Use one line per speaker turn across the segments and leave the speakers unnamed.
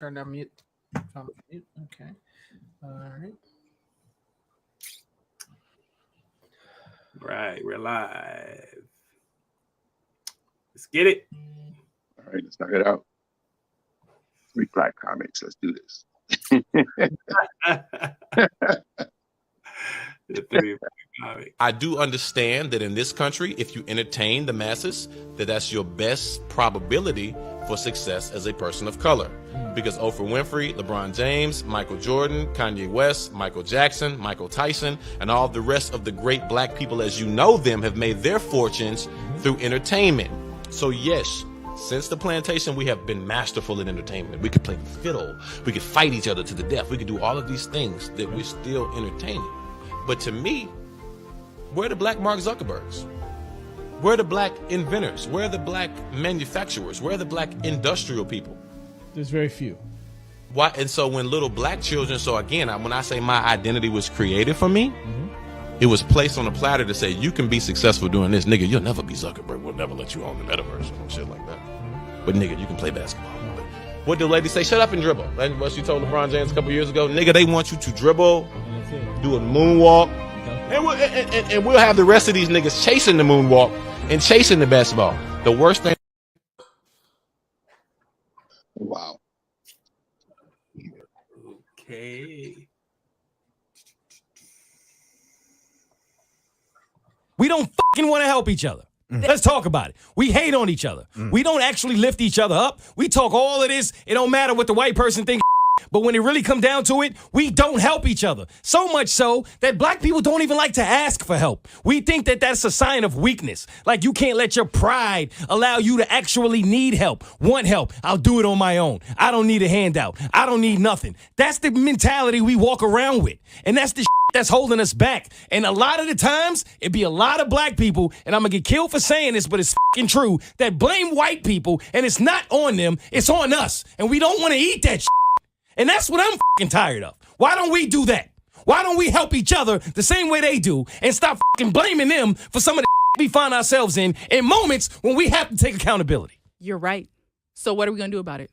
Turn down mute. Mute. Okay. All right.
Right, we're live. Let's get it.
All right, let's knock it out. 3 Black comics. Let's do this.
I do understand that in this country, if you entertain the masses, that's your best probability for success as a person of color. Because Oprah Winfrey, LeBron James, Michael Jordan, Kanye West, Michael Jackson, Michael Tyson, and all the rest of the great black people as you know them have made their fortunes through entertainment. So yes, since the plantation, we have been masterful in entertainment. We could play the fiddle. We could fight each other to the death. We could do all of these things that we're still entertaining. But to me, where are the black Mark Zuckerbergs? Where are the black inventors? Where are the black manufacturers? Where are the black industrial people?
There's very few.
Why? And so when little black children, so again, when I say my identity was created for me, it was placed on a platter to say, you can be successful doing this. Nigga, you'll never be Zuckerberg. We'll never let you own the metaverse and shit like that. But nigga, you can play basketball. What did the lady say? Shut up and dribble. That's what she told LeBron James a couple years ago. Nigga, they want you to dribble, do a moonwalk, and we'll have the rest of these niggas chasing the moonwalk and chasing the basketball. The worst thing.
Wow.
Okay.
We don't fucking want to help each other. Let's talk about it. We hate on each other. We don't actually lift each other up. We talk all of this. It don't matter what the white person thinks. But when it really comes down to it, we don't help each other. So much so that black people don't even like to ask for help. We think that that's a sign of weakness. Like you can't let your pride allow you to actually need help. Want help. I'll do it on my own. I don't need a handout. I don't need nothing. That's the mentality we walk around with. And that's the that's holding us back. And a lot of the times, it be a lot of black people, and I'm going to get killed for saying this, but it's fucking true, that blame white people, and it's not on them, it's on us. And we don't want to eat that shit. And that's what I'm fucking tired of. Why don't we do that? Why don't we help each other the same way they do and stop fucking blaming them for some of the we find ourselves in moments when we have to take accountability?
You're right. So what are we going to do about it?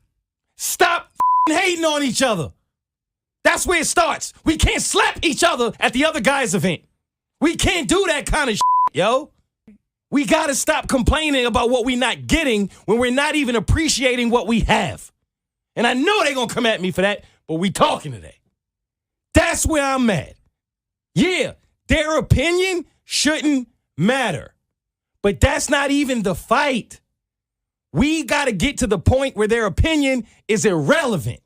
Stop fucking hating on each other. That's where it starts. We can't slap each other at the other guy's event. We can't do that kind of shit, yo. We got to stop complaining about what we're not getting when we're not even appreciating what we have. And I know they're going to come at me for that, but we talking today. That's where I'm at. Yeah, their opinion shouldn't matter. But that's not even the fight. We got to get to the point where their opinion is irrelevant.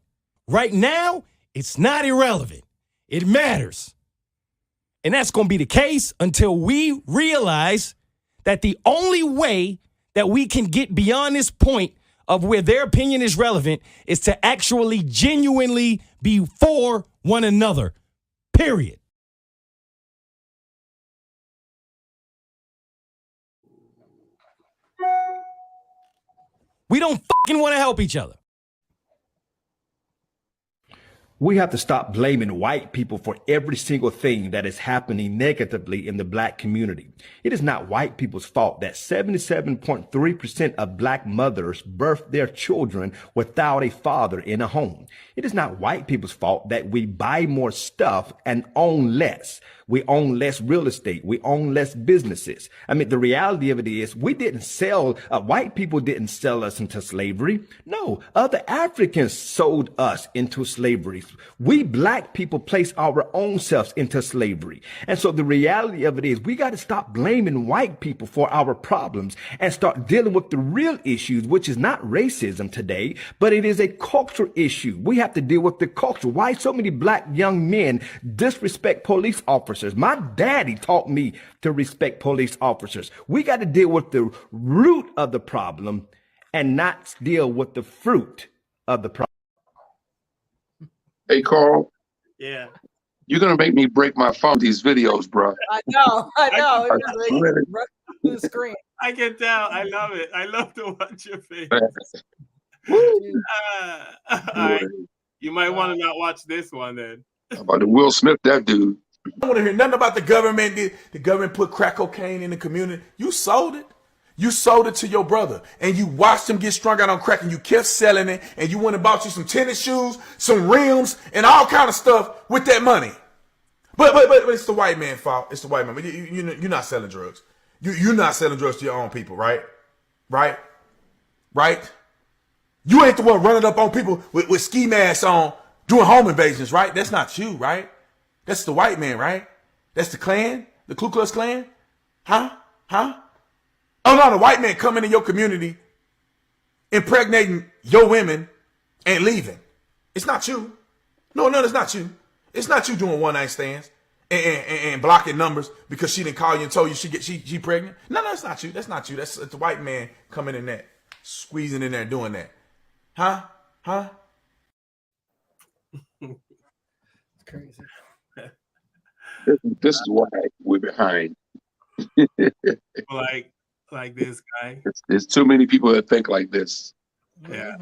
Right now, it's not irrelevant. It matters. And that's going to be the case until we realize that the only way that we can get beyond this point of where their opinion is relevant is to actually genuinely be for one another. Period. We don't fucking want to help each other.
We have to stop blaming white people for every single thing that is happening negatively in the black community. It is not white people's fault that 77.3% of black mothers birth their children without a father in a home. It is not white people's fault that we buy more stuff and own less. We own less real estate. We own less businesses. I mean, the reality of it is we didn't sell, white people didn't sell us into slavery. No, other Africans sold us into slavery. We black people place our own selves into slavery. And so the reality of it is we got to stop blaming white people for our problems and start dealing with the real issues, which is not racism today, but it is a cultural issue. We have to deal with the culture. Why so many black young men disrespect police officers? My daddy taught me to respect police officers. We got to deal with the root of the problem and not deal with the fruit of the problem.
Hey, Carl.
Yeah.
You're going to make me break my phone with these videos, bro.
I know. It was like
Really?
right to the screen.
I can tell. I love it. I love to watch your face. All right. You might want to not watch this one then.
How about the Will Smith, that dude?
I don't want to hear nothing about the government. The government put crack cocaine in the community. You sold it.
You sold it to your brother and you watched him get strung out on crack and you kept selling it and you went and bought you some tennis shoes, some rims, and all kind of stuff with that money. But it's the white man's fault. It's the white man. You're not selling drugs. You're not selling drugs to your own people, right? Right? You ain't the one running up on people with ski masks on doing home invasions, right? That's not you, right? That's the white man, right? That's the Klan, the Ku Klux Klan. Huh? Oh no, the white man coming in your community, impregnating your women and leaving. It's not you. No, it's not you. It's not you doing one night stands and blocking numbers because she didn't call you and told you she pregnant. No, it's not you. That's not you. That's the white man coming in there, squeezing in there, doing that. Huh?
It's crazy.
This is why we're behind.
like this guy.
There's too many people that think like this.
Yeah.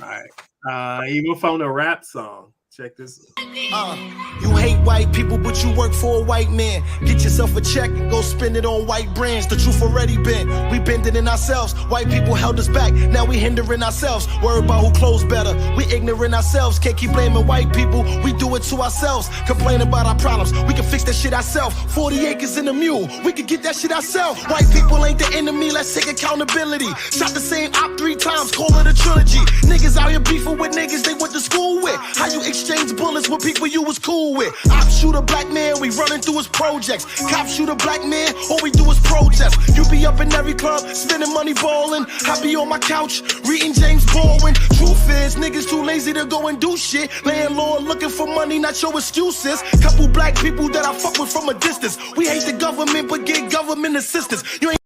All right. Even found a rap song. Check this.
You hate white people, but you work for a white man. Get yourself a check and go spend it on white brands. The truth already been. We bending in ourselves. White people held us back. Now we hindering ourselves. Worry about who clothes better. We ignorant ourselves. Can't keep blaming white people. We do it to ourselves. Complain about our problems. We can fix that shit ourselves. 40 acres in a mule. We can get that shit ourselves. White people ain't the enemy. Let's take accountability. Shot the same op 3 times. Call it a trilogy. Niggas out here beefing with niggas they went to school with. How you exchange bullets with people you was cool with? Op shoot a black man, we running through his projects. Cop shoot a black man, all we do is protest. You be up in every club, spending money balling. I be on my couch, reading James Baldwin. Truth is, niggas too lazy to go and do shit. Landlord looking for money, not your excuses. Couple black people that I fuck with from a distance. We hate the government, but get government assistance. You ain't.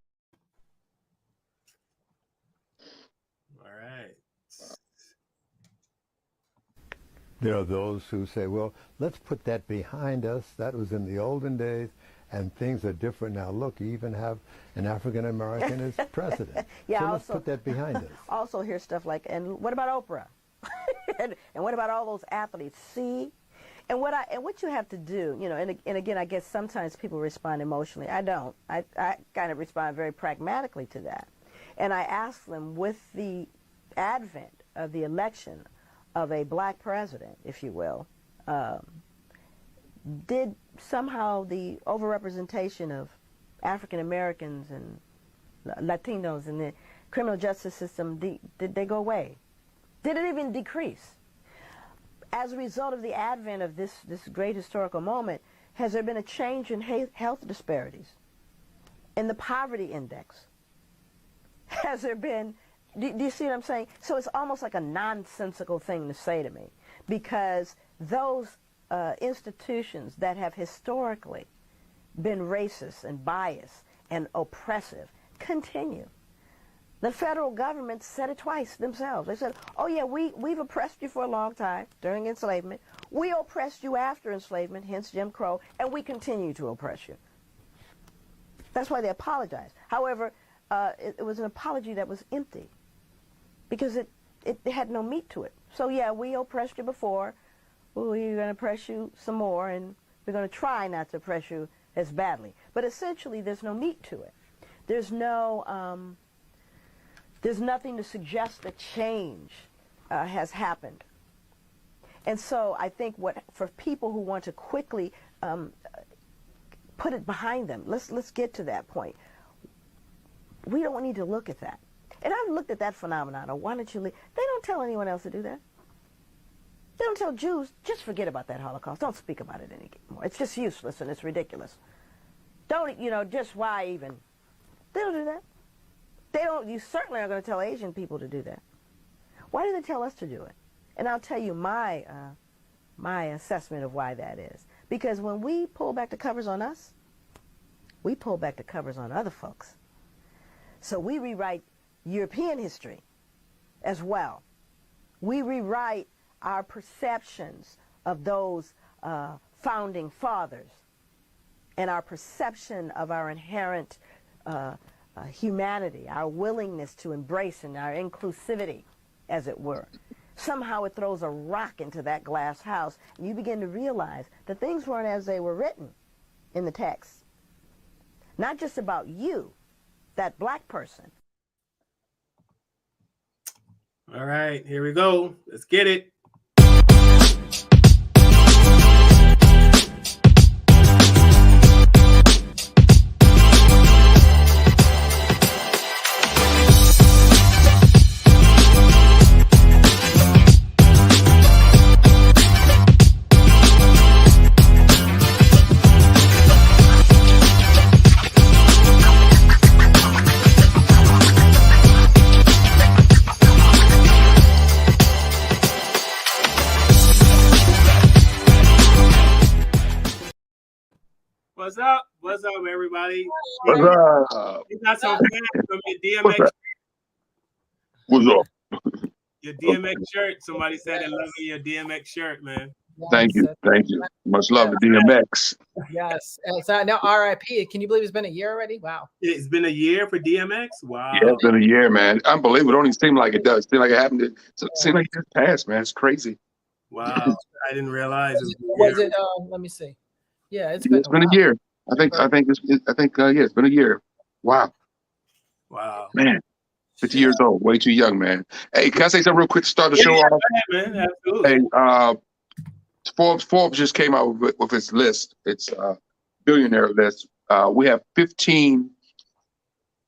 All right.
There are those who say, well, let's put that behind us. That was in the olden days, and things are different now. Look, you even have an African-American as president.
Yeah,
so
also,
let's put that behind us.
Also hear stuff like, and what about Oprah? and what about all those athletes? See? And what you have to do, you know, and again, I guess sometimes people respond emotionally. I don't. I kind of respond very pragmatically to that. And I ask them, with the advent of the election of a black president, if you will, did somehow the overrepresentation of African Americans and Latinos in the criminal justice system, did they go away? Did it even decrease? As a result of the advent of this great historical moment, has there been a change in health disparities, in the poverty index? Has there been, do you see what I'm saying? So it's almost like a nonsensical thing to say to me, because those institutions that have historically been racist and biased and oppressive continue. The federal government said it twice themselves. They said, oh yeah, we've oppressed you for a long time during enslavement. We oppressed you after enslavement, hence Jim Crow, and we continue to oppress you. That's why they apologized. However, it was an apology that was empty, because it had no meat to it. So yeah, we oppressed you before. We're going to oppress you some more, and we're going to try not to oppress you as badly. But essentially, there's no meat to it. There's no, there's nothing to suggest that change has happened. And so I think for people who want to quickly put it behind them, let's get to that point. We don't need to look at that. And I've looked at that phenomenon. Or why don't you leave? They don't tell anyone else to do that. They don't tell Jews, just forget about that Holocaust. Don't speak about it anymore. It's just useless and it's ridiculous. Don't, you know, just why even? They don't do that. They don't, you certainly aren't going to tell Asian people to do that. Why do they tell us to do it? And I'll tell you my assessment of why that is. Because when we pull back the covers on us, we pull back the covers on other folks. So we rewrite European history as well. We rewrite our perceptions of those founding fathers and our perception of our inherent humanity, our willingness to embrace and our inclusivity, as it were. Somehow it throws a rock into that glass house, and you begin to realize that things weren't as they were written in the text. Not just about you, that black person.
All right, here we go. Let's get it. What's up? What's up, everybody?
What's up?
You got some fans from your DMX.
What's up?
Your DMX shirt. Somebody said they love your DMX shirt, man.
Thank you. Thank you. Much love to DMX.
Yes. So now RIP. Can you believe it's been a year already? Wow.
It's been a year for DMX? Wow.
Yeah, it's been a year, man. Unbelievable. It don't even seem like it does. It seems like it happened. It seems like it just passed, man. It's crazy.
Wow. I didn't realize it
Was it let me see. Yeah, it's been
a year. I think it's been a year. Wow.
Wow.
Man. 50 years old, way too young, man. Hey, can I say something real quick to start the show off?
Man, absolutely.
Hey, Forbes just came out with its list. It's billionaire list. We have 15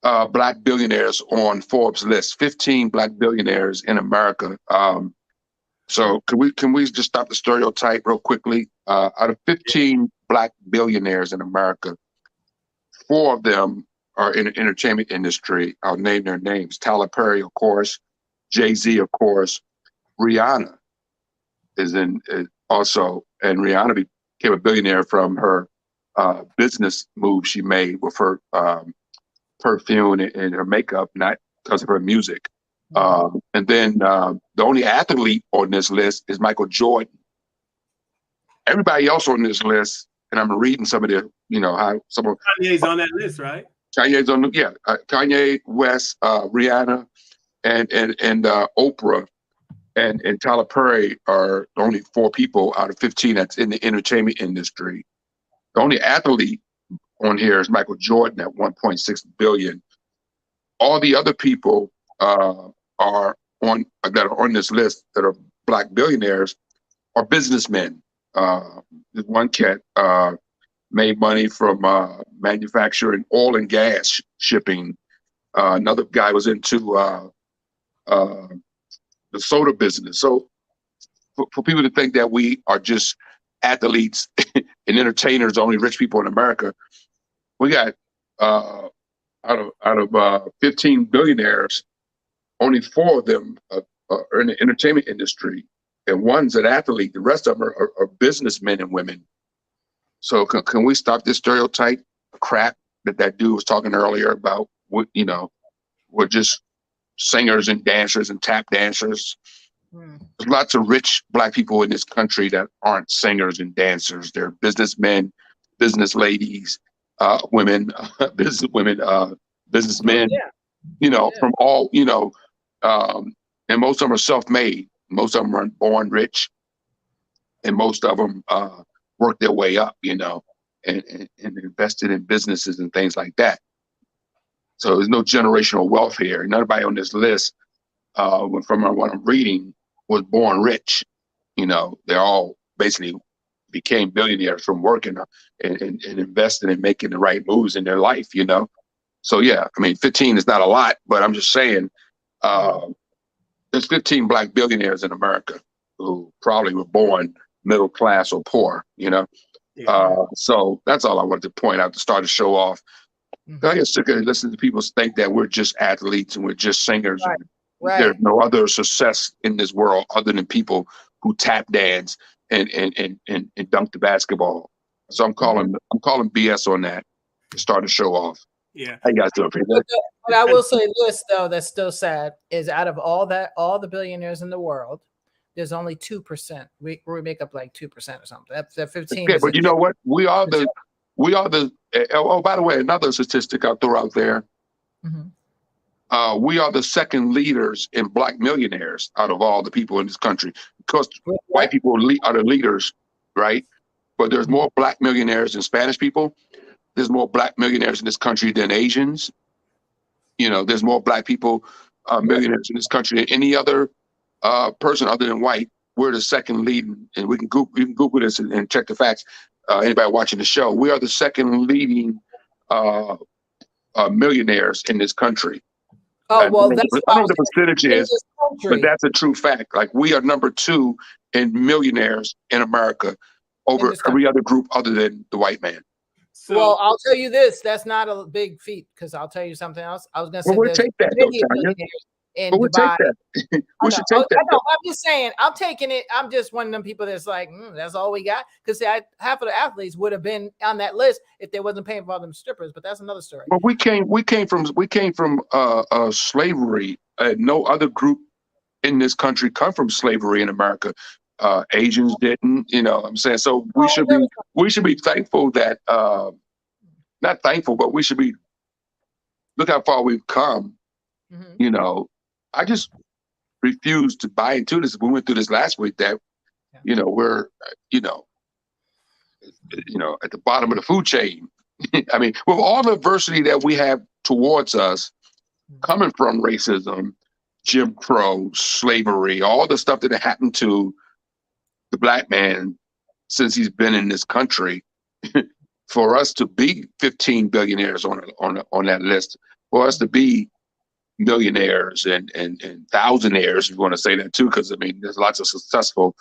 black billionaires on Forbes list. 15 black billionaires in America. So can we just stop the stereotype real quickly? Out of 15 black billionaires in America, 4 of them are in the entertainment industry. I'll name their names. Tyler Perry, of course. Jay-Z, of course. Rihanna is also, and Rihanna became a billionaire from her business move she made with her perfume and her makeup, not because of her music. And then the only athlete on this list is Michael Jordan. Everybody else on this list, and I'm reading some of the, how some of
Kanye's on that list, right?
Kanye's on Kanye, West, Rihanna, and Oprah, and Tyler Perry are the only 4 people out of 15 that's in the entertainment industry. The only athlete on here is Michael Jordan at 1.6 billion. All the other people that are on this list that are black billionaires are businessmen. There's one cat made money from manufacturing oil and gas shipping. Another guy was into the soda business. So for people to think that we are just athletes and entertainers, only rich people in America, we got out of 15 billionaires, only 4 of them are in the entertainment industry, and one's an athlete. The rest of them are businessmen and women. So can we stop this stereotype crap that dude was talking earlier about? We're just singers and dancers and tap dancers. There's lots of rich black people in this country that aren't singers and dancers. They're businessmen, business ladies, women, businessmen. From all, and most of them are self-made. Most of them are born rich, and most of them work their way up, and invested in businesses and things like that. So there's no generational wealth here. Nobody on this list, from what I'm reading, was born rich. They all basically became billionaires from working and investing and making the right moves in their life, So yeah, 15 is not a lot, but I'm just saying, there's 15 black billionaires in America who probably were born middle class or poor, So that's all I wanted to point out to start the show off. I get sick of listening to people think that we're just athletes and we're just singers.
Right.
There's no other success in this world other than people who tap dance and dunk the basketball. So I'm calling BS on that to start the show off.
Yeah.
How you guys doing?
But I will say this though, that's still sad, is out of all the billionaires in the world, there's only 2%. We make up like 2% or something. That 15.
Yeah, but you know what? We are the. Oh, by the way, another statistic I'll throw out there. We are the second leaders in black millionaires out of all the people in this country, because white people are the leaders, right? But there's more black millionaires than Spanish people. There's more black millionaires in this country than Asians. there's more black people, millionaires in this country than any other person other than white. We're the second leading, and we can Google this and check the facts. Anybody watching the show, we are the second leading millionaires in this country.
Oh, well, that's
I don't know what the percentage is, but that's a true fact. Like, we are number 2 in millionaires in America over every other group other than the white man.
So,
well, I'll tell you this: that's not a big feat, because I'll tell you something else. I was going to say,
we'll take that,
in
we'll
Dubai.
take that. We should take that.
I'm just saying, I'm taking it. I'm just one of them people that's like, that's all we got. Because half of the athletes would have been on that list if they wasn't paying for all them strippers. But that's another story.
But we came from slavery. No other group in this country come from slavery in America. Asians didn't, what I'm saying. So we should be thankful that not thankful, but we should be look how far we've come. I just refuse to buy into this. We went through this last week that we're at the bottom of the food chain. I mean, with all the adversity that we have towards us coming from racism, Jim Crow, slavery, all the stuff that happened to the black man since he's been in this country, for us to be 15 billionaires on that list, for us to be millionaires and thousandaires, if you want to say that too, because I mean, there's lots of successful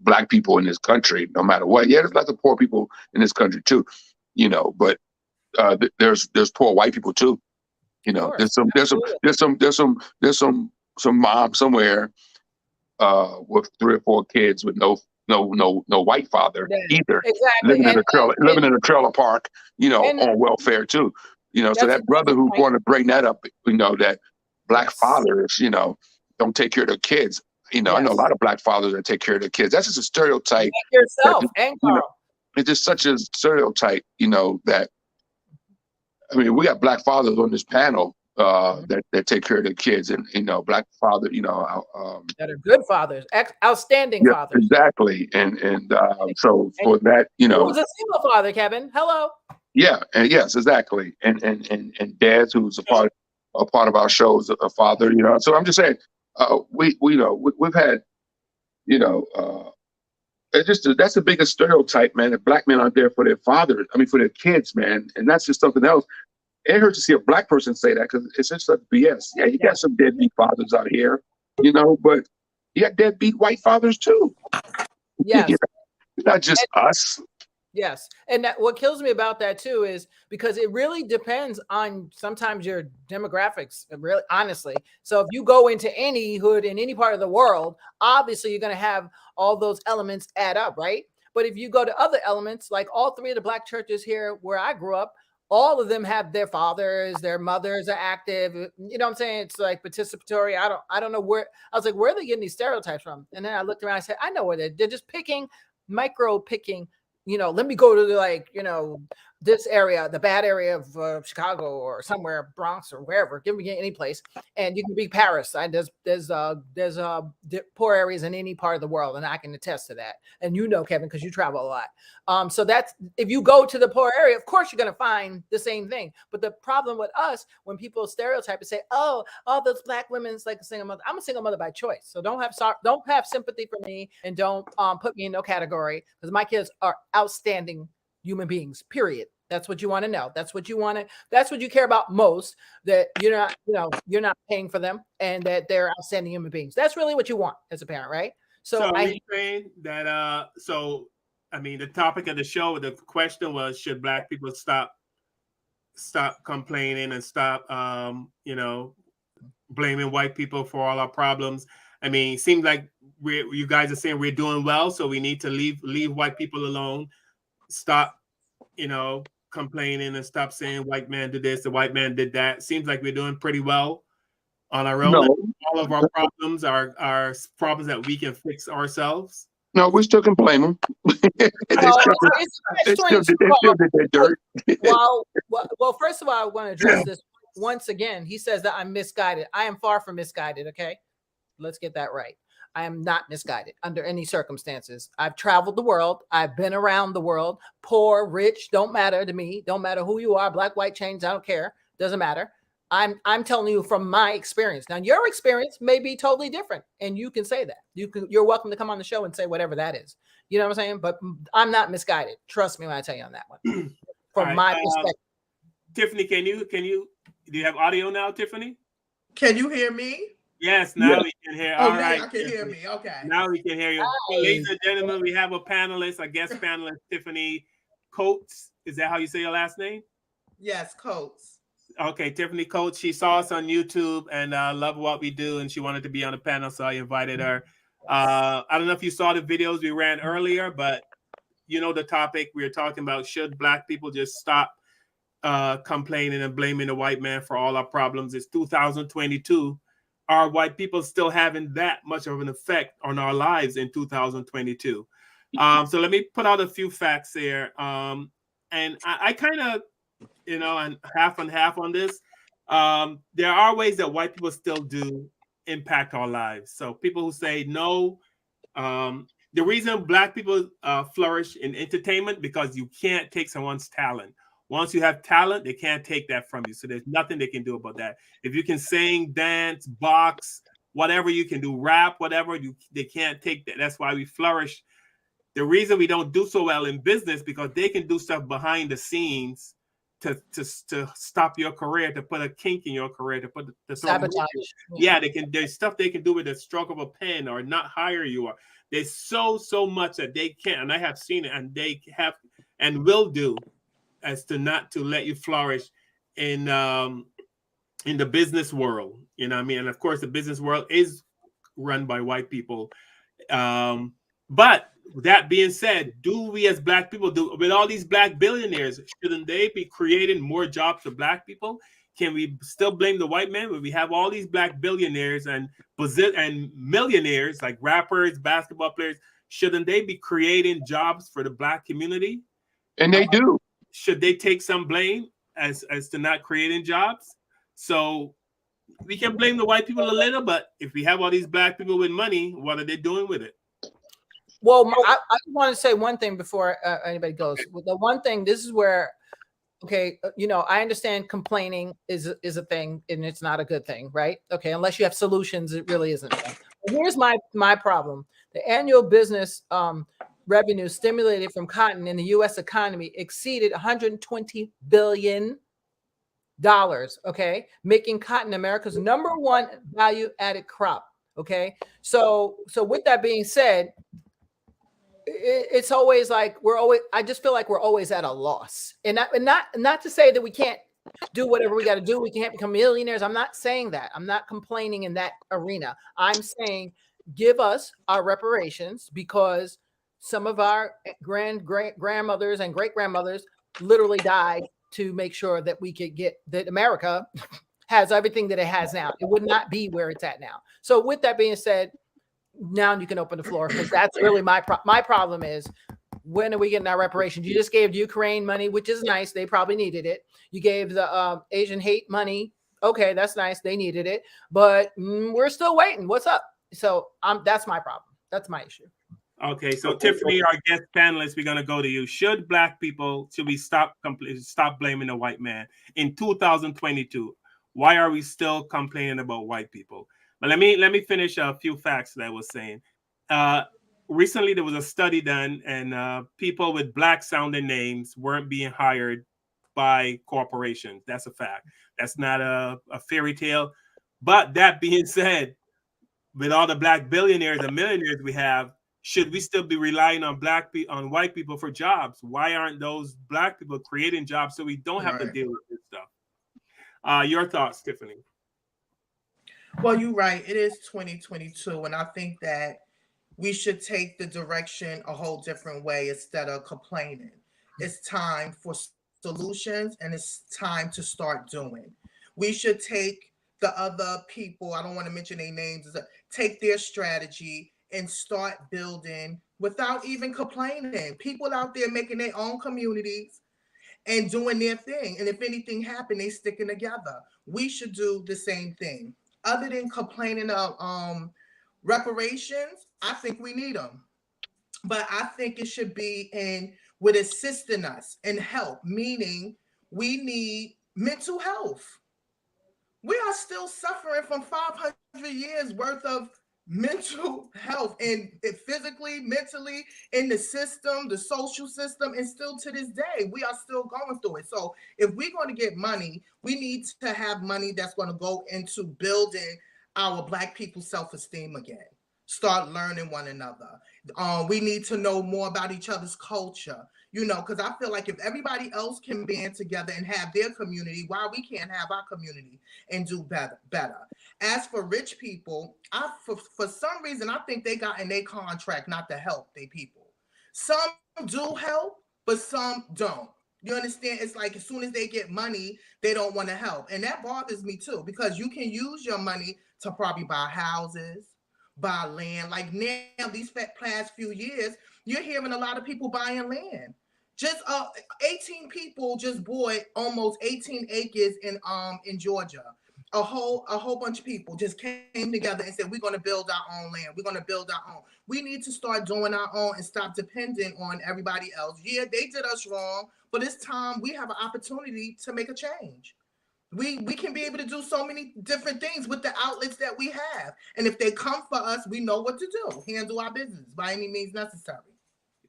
black people in this country, no matter what. Yeah, there's lots of poor people in this country too, but there's poor white people too. There's some mom somewhere with 3 or 4 kids with no white father either.
Exactly.
Living in a trailer park, on welfare too. So that brother who's going to bring that up, that black fathers, don't take care of their kids. I know a lot of black fathers that take care of their kids. That's just a stereotype.
Yourself and Carl.
It's just such a stereotype, that, I mean, we got black fathers on this panel that take care of their kids, and black father,
that are good fathers, outstanding fathers.
Exactly, and so for that,
who's a single father, Kevin? Hello.
Yeah, and yes, exactly, and dads who's a part of our shows, a father, So I'm just saying, we've had, it's just that's the biggest stereotype, man. That black men aren't there for their fathers. I mean, for their kids, man, and that's just something else. It hurts to see a black person say that, because it's just such BS. Yeah, you got some deadbeat fathers out here, but you got deadbeat white fathers too.
Yes,
it's not just us.
Yes, and what kills me about that too is because it really depends on sometimes your demographics. Really, honestly, so if you go into any hood in any part of the world, obviously you're going to have all those elements add up, right? But if you go to other elements, like all 3 of the black churches here where I grew up, all of them have their fathers, their mothers are active. You know what I'm saying? It's like participatory. I don't know where. I was like, where are they getting these stereotypes from? And then I looked around. I said, I know where they're just micro picking. Let me go to this area, the bad area of Chicago or somewhere, Bronx or wherever. Give me any place, and you can be Paris. There's poor areas in any part of the world, and I can attest to that. And Kevin, because you travel a lot. So that's if you go to the poor area, of course you're going to find the same thing. But the problem with us, when people stereotype and say, "Oh, all those black women's like a single mother," I'm a single mother by choice. So don't have sympathy for me, and don't put me in no category, because my kids are outstanding human beings, period. That's what you want to know. That's what you care about most, that you're not paying for them, and that they're outstanding human beings. That's really what you want as a parent, right? So
are you saying that I mean, the topic of the show, the question was, should black people stop complaining and stop blaming white people for all our problems? I mean, it seems like you guys are saying we're doing well, so we need to leave white people alone. Stop, complaining, and stop saying white man did this, the white man did that. Seems like we're doing pretty well on our own.
No.
All of our problems are problems that we can fix ourselves.
No, we still can blame them. They still did their dirt.
Well, first of all, I want to address this once again. He says that I'm misguided. I am far from misguided. Okay, let's get that right. I am not misguided under any circumstances. I've traveled the world. I've been around the world. Poor, rich, don't matter to me. Don't matter who you are, black, white, chains, I don't care. Doesn't matter. I'm telling you from my experience. Now, your experience may be totally different, and you can say that. You're welcome to come on the show and say whatever that is. You know what I'm saying? But I'm not misguided. Trust me when I tell you on that one. From
Right.
my perspective.
Tiffany, can you do you have audio now, Tiffany?
Can you hear me?
Yes, now we can hear.
Oh,
All right.
I can hear me. Okay.
Now we can hear you. So, ladies and gentlemen, we have a panelist, a guest panelist, Tiffany Coates. Is that how you say your last name?
Yes, Coates.
Okay, Tiffany Coates. She saw us on YouTube and loved what we do, and she wanted to be on the panel, so I invited her. I don't know if you saw the videos we ran earlier, but you know the topic. We were talking about, should Black people just stop complaining and blaming the white man for all our problems? It's 2022. Are white people still having that much of an effect on our lives in 2022? So let me put out a few facts here. And I kind of, and half on this. There are ways that white people still do impact our lives. So people who say no, the reason Black people flourish in entertainment, because you can't take someone's talent. Once you have talent, they can't take that from you. So there's nothing they can do about that. If you can sing, dance, box, whatever you can do, rap, whatever, they can't take that. That's why we flourish. The reason we don't do so well in business, because they can do stuff behind the scenes to stop your career, to put a kink in your career, to
Sabotage.
Yeah, there's stuff they can do with a stroke of a pen or not hire you. Or there's so much that they can, and I have seen it, and they have and will do, as to not to let you flourish in the business world. You know what I mean? And of course, the business world is run by white people. But that being said, do we as Black people, with all these Black billionaires, shouldn't they be creating more jobs for Black people? Can we still blame the white man when we have all these Black billionaires and millionaires, like rappers, basketball players? Shouldn't they be creating jobs for the Black community?
And they do.
Should they take some blame as to not creating jobs? So we can blame the white people a little, but if we have all these Black people with money, what are they doing with it?
Well, I want to say one thing before anybody goes. The one thing, this is where, okay, I understand complaining is a thing, and it's not a good thing, right? Okay, unless you have solutions, it really isn't. Here's my problem. The annual business revenue stimulated from cotton in the U.S. economy exceeded $120 billion. Okay, making cotton America's #1 value-added crop. Okay, so with that being said, it's always like I just feel like we're always at a loss, and not to say that we can't do whatever we got to do. We can't become millionaires. I'm not saying that. I'm not complaining in that arena. I'm saying give us our reparations, because some of our grandmothers and great grandmothers literally died to make sure that we could get that America has everything that it has now. It would not be where it's at now. So with that being said, now you can open the floor, because that's really my problem is, when are we getting our reparations? You just gave Ukraine money, which is nice. They probably needed it. You gave the Asian hate money. Okay, that's nice. They needed it, but we're still waiting. What's up? So that's my problem. That's my issue.
Okay, so Tiffany, our guest panelist, we're gonna go to you. Should we stop blaming the white man in 2022? Why are we still complaining about white people? But let me finish a few facts that I was saying. Recently, there was a study done, and people with Black sounding names weren't being hired by corporations. That's a fact. That's not a fairy tale. But that being said, with all the Black billionaires and millionaires we have, should we still be relying on white people for jobs? Why aren't those Black people creating jobs so we don't have to deal with this stuff? Your thoughts, Tiffany?
Well, you're right. It is 2022, and I think that we should take the direction a whole different way instead of complaining. It's time for solutions, and it's time to start doing. We should take the other people, I don't want to mention their names, take their strategy and start building without even complaining. People out there making their own communities and doing their thing. And if anything happened, they sticking together. We should do the same thing. Other than complaining of reparations, I think we need them. But I think it should be with assisting us and help, meaning we need mental health. we are still suffering from 500 years worth of mental health and physically, mentally, in the system, the social system, and still to this day, we are still going through it. So if we're going to get money, we need to have money that's going to go into building our Black people's self-esteem again. Start learning one another. We need to know more about each other's culture, you know, because I feel like if everybody else can band together and have their community, why we can't have our community and do better. As for rich people, for some reason, I think they got in their contract not to help their people. Some do help, but some don't. You understand? It's like as soon as they get money, they don't want to help. And that bothers me too, because you can use your money to probably buy houses, buy land. Like now, these past few years, you're hearing a lot of people buying land. Just 18 people just bought almost 18 acres in Georgia. A whole bunch of people just came together and said, we're going to build our own land. We're going to build our own. We need to start doing our own and stop depending on everybody else. Yeah, they did us wrong, but it's time we have an opportunity to make a change. We can be able to do so many different things with the outlets that we have. And if they come for us, we know what to do. Handle our business by any means necessary.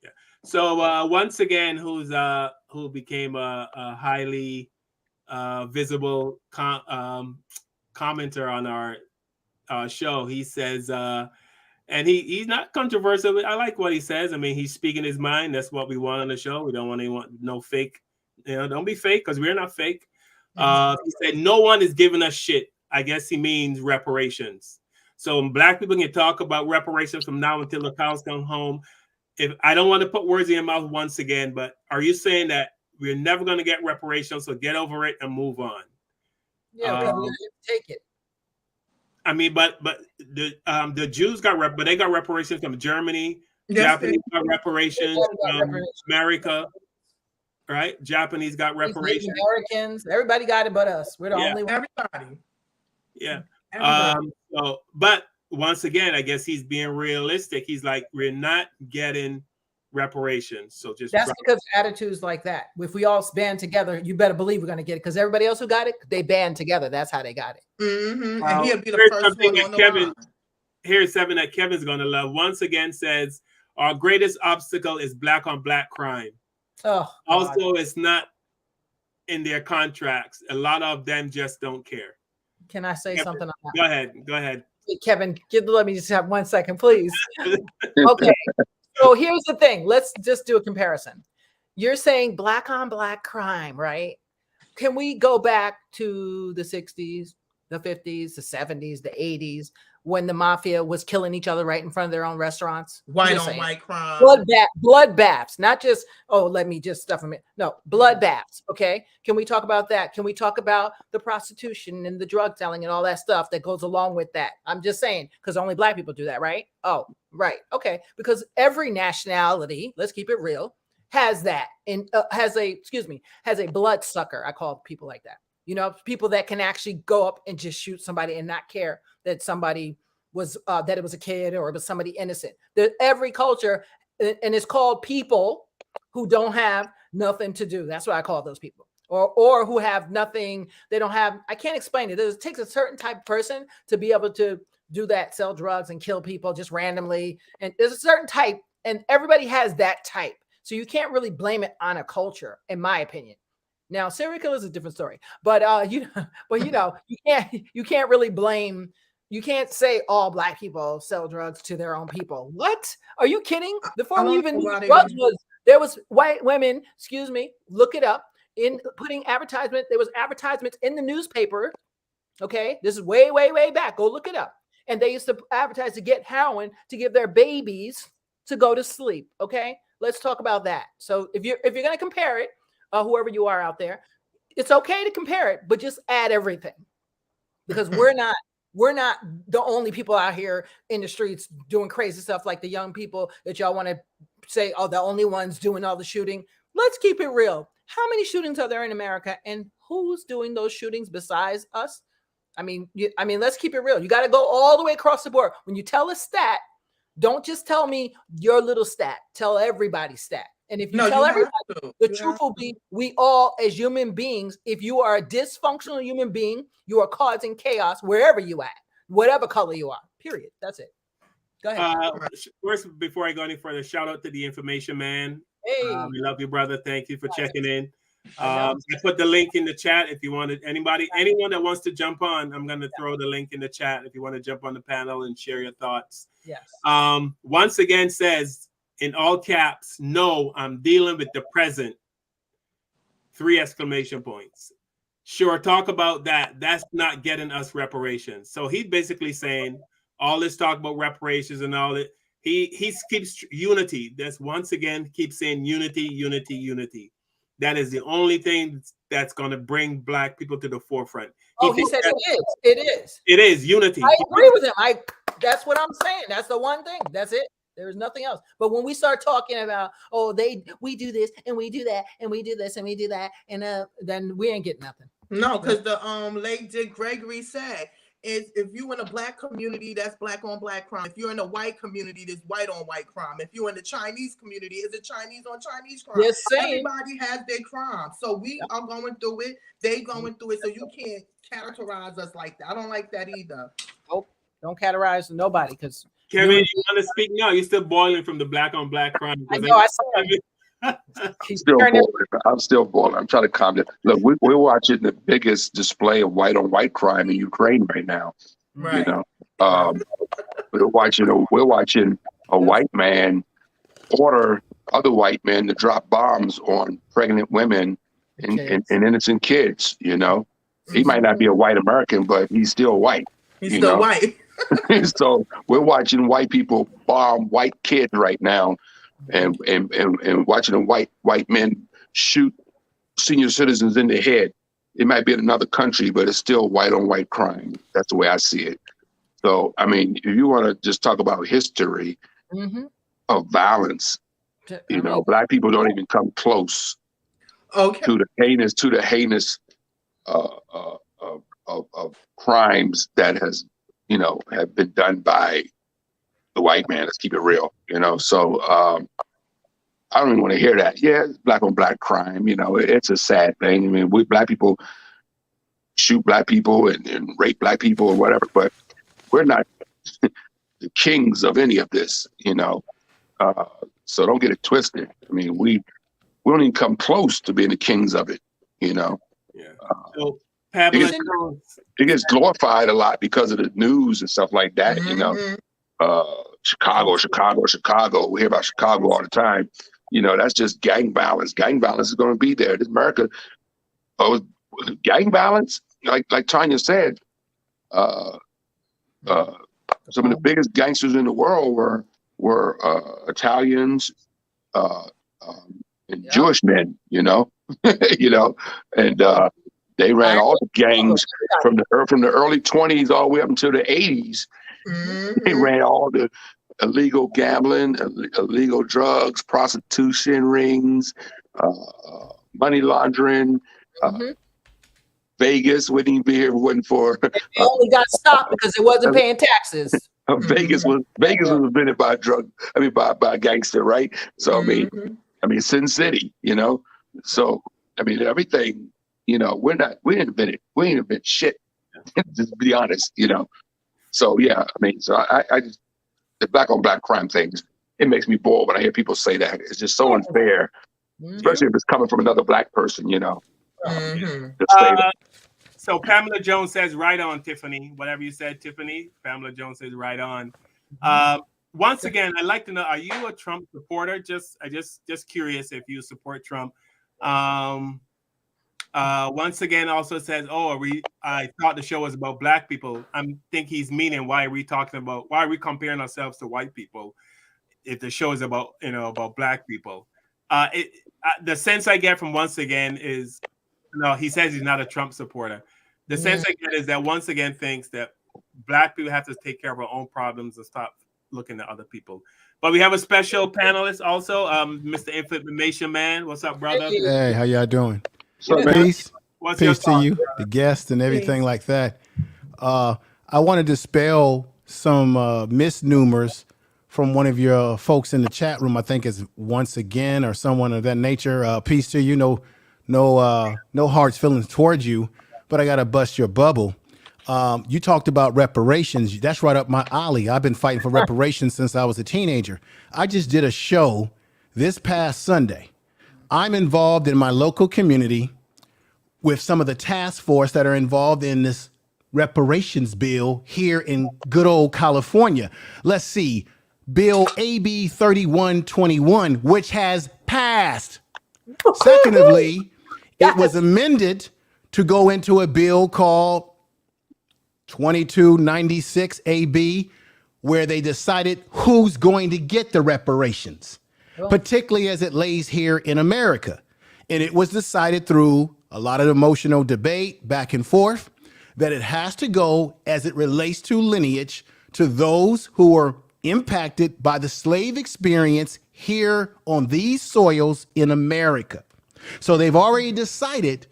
Yeah. So once again, who became a highly visible commenter on our show. He says, and he's not controversial. I like what he says. I mean, he's speaking his mind. That's what we want on the show. We don't want anyone, no fake. You know, don't be fake because we're not fake. He said, no one is giving us shit. I guess he means reparations. So Black people can talk about reparations from now until the cows come home. If I don't want to put words in your mouth once again, but are you saying that we're never going to get reparations, so get over it and move on?
Yeah, we're going to take it.
I mean, but the Jews got but they got reparations from Germany. Yes, Japanese got reparations from America, right? Japanese got reparations.
Americans, everybody got it but us. We're the only one.
Everybody.
Yeah.
Everybody.
But once again, I guess he's being realistic. He's like, we're not getting reparations. So
that's because attitudes like that. If we all band together, you better believe we're going to get it, because everybody else who got it, they band together. That's how they got it.
Mm-hmm. And he'll be the first one on the line.
Here's something that Kevin's going to love. Once again says, our greatest obstacle is Black on Black crime.
Oh,
also, it's not in their contracts. A lot of them just don't care.
Can I say something on
that? Go ahead.
Hey, Kevin, let me just have 1 second, please. Okay. So here's the thing. Let's just do a comparison. You're saying Black on Black crime, right? Can we go back to the 60s, the 50s, the 70s, the 80s, when the mafia was killing each other right in front of their own restaurants?
White on white crime.
Bloodbaths, not just, let me just stuff them in. No, bloodbaths, okay? Can we talk about that? Can we talk about the prostitution and the drug selling and all that stuff that goes along with that? I'm just saying, because only Black people do that, right? Oh, right, okay. Because every nationality, let's keep it real, has that, and has a bloodsucker. I call people like that. You know, people that can actually go up and just shoot somebody and not care that somebody was, that it was a kid or it was somebody innocent. Every culture, and it's called people who don't have nothing to do. That's what I call those people. Or who have nothing, they don't have, I can't explain it. It takes a certain type of person to be able to do that, sell drugs and kill people just randomly. And there's a certain type, and everybody has that type. So you can't really blame it on a culture, in my opinion. Now, serial killer is a different story, but you can't really blame. You can't say all Black people sell drugs to their own people. What? Are you kidding? Before we even knew drugs there was white women. Excuse me. Look it up. In putting advertisement, there was advertisements in the newspaper. Okay, this is way, way, way back. Go look it up. And they used to advertise to get heroin to give their babies to go to sleep. Okay, let's talk about that. So if you're gonna compare it. Whoever you are out there, it's okay to compare it, but just add everything, because we're not the only people out here in the streets doing crazy stuff like the young people that y'all want to say, the only ones doing all the shooting. Let's keep it real. How many shootings are there in America, and who's doing those shootings besides us? I mean, let's keep it real. You got to go all the way across the board. When you tell a stat, don't just tell me your little stat. Tell everybody's stat. And if you
No,
tell
you
everybody,
have to.
the
You
truth
have
will be, we all as human beings, if you are a dysfunctional human being, you are causing chaos wherever you at, whatever color you are. Period. That's it. Go ahead.
First, before I go any further, shout out to the Information Man.
Hey.
We love you, brother. Thank you for checking in.
I
I put the link in the chat if you wanted anyone that wants to jump on. I'm going to throw the link in the chat if you want to jump on the panel and share your thoughts.
Yes.
Once again says in all caps, no, I'm dealing with the present. 3 exclamation points. Sure, talk about that. That's not getting us reparations. So he's basically saying all this talk about reparations and all that. He keeps unity. That's once again keeps saying unity, unity, unity. That is the only thing that's going to bring Black people to the forefront.
He said it is. It is.
It is unity.
I agree with him. That's what I'm saying. That's the one thing. That's it. There's nothing else. But when we start talking about, we do this and we do that and we do this and we do that, and then we ain't getting nothing.
No, because the late Dick Gregory said, if you in a Black community, that's Black on Black crime. If you're in a white community, there's white on white crime. If you're in the Chinese community, it's a Chinese on Chinese crime.
Yes,
everybody has their crime. So we are going through it. They going through it. So you can't categorize us like that. I don't like that either.
Nope. Don't categorize nobody, because
Kevin, you want to speak now? You're still boiling from the Black on Black crime.
I know.
I'm still boiling. I'm trying to calm down. Look, we're watching the biggest display of white on white crime in Ukraine right now.
Right.
You know, we're watching a white man order other white men to drop bombs on pregnant women and innocent kids. You know, he might not be a white American, but he's still white.
He's still white.
So we're watching white people bomb white kids right now, and watching the white men shoot senior citizens in the head. It might be in another country, but it's still white on white crime. That's the way I see it. So, I mean, if you want to just talk about history of violence, you know, Black people don't even come close to the heinous of crimes that have been done by the white man. Let's keep it real, you know. So I don't even want to hear that. Yeah, it's Black on Black crime. You know, it's a sad thing. I mean, we Black people shoot Black people and rape Black people or whatever, but we're not the kings of any of this, you know. So don't get it twisted. I mean, we don't even come close to being the kings of it, you know. Yeah.
So
it gets glorified a lot because of the news and stuff like that, you know. Chicago. We hear about Chicago all the time. You know, that's just gang violence. Gang violence is going to be there. This America, gang violence, like Tanya said, some of the biggest gangsters in the world were Italians and Jewish men. You know, and they ran all the gangs from the early 20s all the way up until the 80s. They ran all the illegal gambling, illegal drugs, prostitution rings, money laundering. Vegas wouldn't even be here if it wasn't for.
They only got stopped because it wasn't paying taxes.
Vegas was invented by by a gangster, right? So I mean, Sin City, you know. So I mean, everything, you know, we didn't invent shit. Just be honest, you know. So yeah, I mean, so I just, the Black on Black crime things, it makes me boil when I hear people say that. It's just so unfair, especially if it's coming from another Black person, you know.
So Pamela Jones says, right on, Tiffany. Whatever you said, Tiffany. Pamela Jones says, right on. Once again, I'd like to know, are you a Trump supporter? Just curious if you support Trump. Once again, also says, I thought the show was about Black people. I think he's meaning, why are we comparing ourselves to white people if the show is about Black people? The sense I get from once again is, he says he's not a Trump supporter. The sense I get is that once again thinks that Black people have to take care of our own problems and stop looking at other people. But we have a special panelist also, Mr. Information Man. What's up, brother?
Hey, how y'all doing?
Peace.
Peace to you, the guests and everything like that. I want to dispel some misnomers from one of your folks in the chat room. I think is once again or someone of that nature. Peace to you. No hard feelings towards you, but I gotta bust your bubble. You talked about reparations. That's right up my alley. I've been fighting for reparations since I was a teenager. I just did a show this past Sunday. I'm involved in my local community with some of the task force that are involved in this reparations bill here in good old California. Let's see, Bill AB 3121, which has passed. Secondly, it was amended to go into a bill called 2296 AB, where they decided who's going to get the reparations, particularly as it lays here in America. And it was decided through a lot of emotional debate back and forth that it has to go as it relates to lineage to those who were impacted by the slave experience here on these soils in America. So they've already decided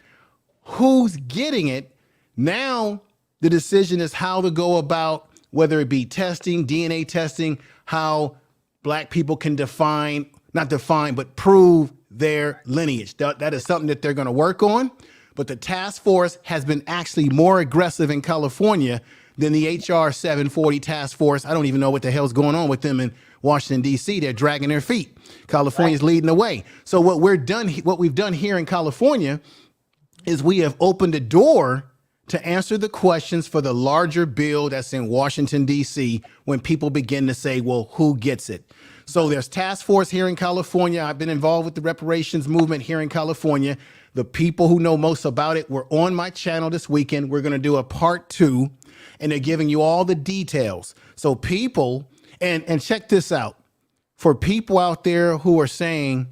who's getting it. Now the decision is how to go about, whether it be testing, DNA testing, how Black people can but prove their lineage. That is something that they're going to work on. But the task force has been actually more aggressive in California than the HR 740 task force. I don't even know what the hell's going on with them in Washington, D.C. They're dragging their feet. California's leading the way. So what we've done here in California is we have opened a door to answer the questions for the larger bill that's in Washington, D.C. when people begin to say, well, who gets it? So there's task force here in California. I've been involved with the reparations movement here in California. The people who know most about it were on my channel this weekend. We're going to do a part 2, and they're giving you all the details. So people, and check this out, for people out there who are saying,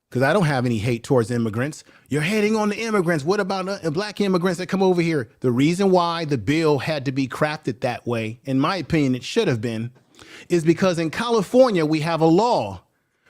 because I don't have any hate towards immigrants, you're hating on the immigrants. What about Black immigrants that come over here? The reason why the bill had to be crafted that way, in my opinion, it should have been, is because in California, we have a law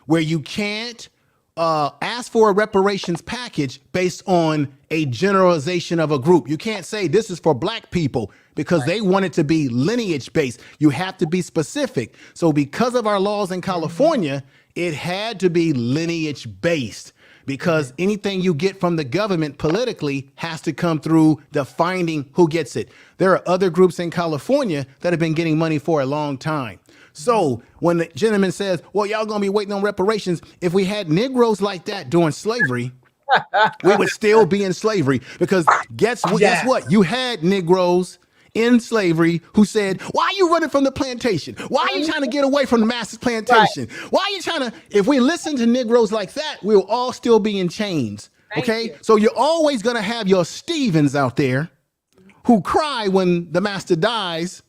where you can't ask for a reparations package based on a generalization of a group. You can't say this is for Black people because they want it to be lineage based. You have to be specific. So because of our laws in California, it had to be lineage based, because anything you get from the government politically has to come through defining who gets it. There are other groups in California that have been getting money for a long time. So when the gentleman says, well, y'all gonna be waiting on reparations, if we had Negroes like that during slavery, we would still be in slavery, because guess what? You had Negroes in slavery who said, why are you running from the plantation? Why are you trying to get away from the master's plantation? Why are you trying to, if we listen to Negroes like that, we'll all still be in chains. Okay. So you're always going to have your Stevens out there who cry when the master dies,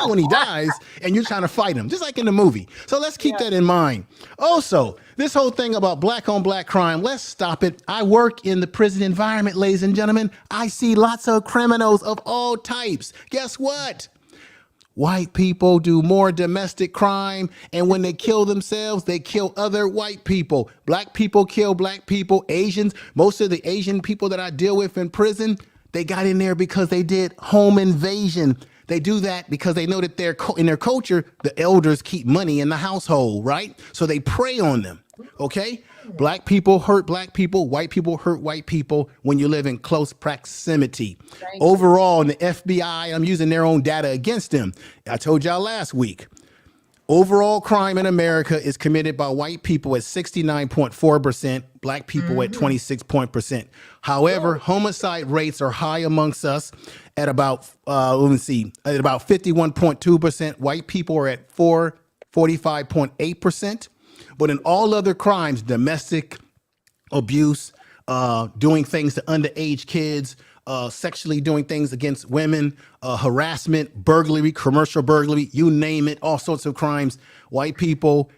when he dies, and you're trying to fight him, just like in the movie. So let's keep that in mind. Also, this whole thing about Black on Black crime, let's stop it. I work in the prison environment, ladies and gentlemen. I see lots of criminals of all types. Guess what? White people do more domestic crime, and when they kill themselves, they kill other white people. Black people kill Black people. Asians, most of the Asian people that I deal with in prison, they got in there because they did home invasion. They do that because they know that in their culture, the elders keep money in the household, right? So they prey on them, okay? Black people hurt Black people. White people hurt white people when you live in close proximity. Overall, in the FBI, I'm using their own data against them. I told y'all last week, overall crime in America is committed by white people at 69.4%, Black people at 26%. However, homicide rates are high amongst us at about, at about 51.2%. White people are at 45.8%. But in all other crimes, domestic abuse, doing things to underage kids, sexually doing things against women, harassment, burglary, commercial burglary, you name it, all sorts of crimes. White people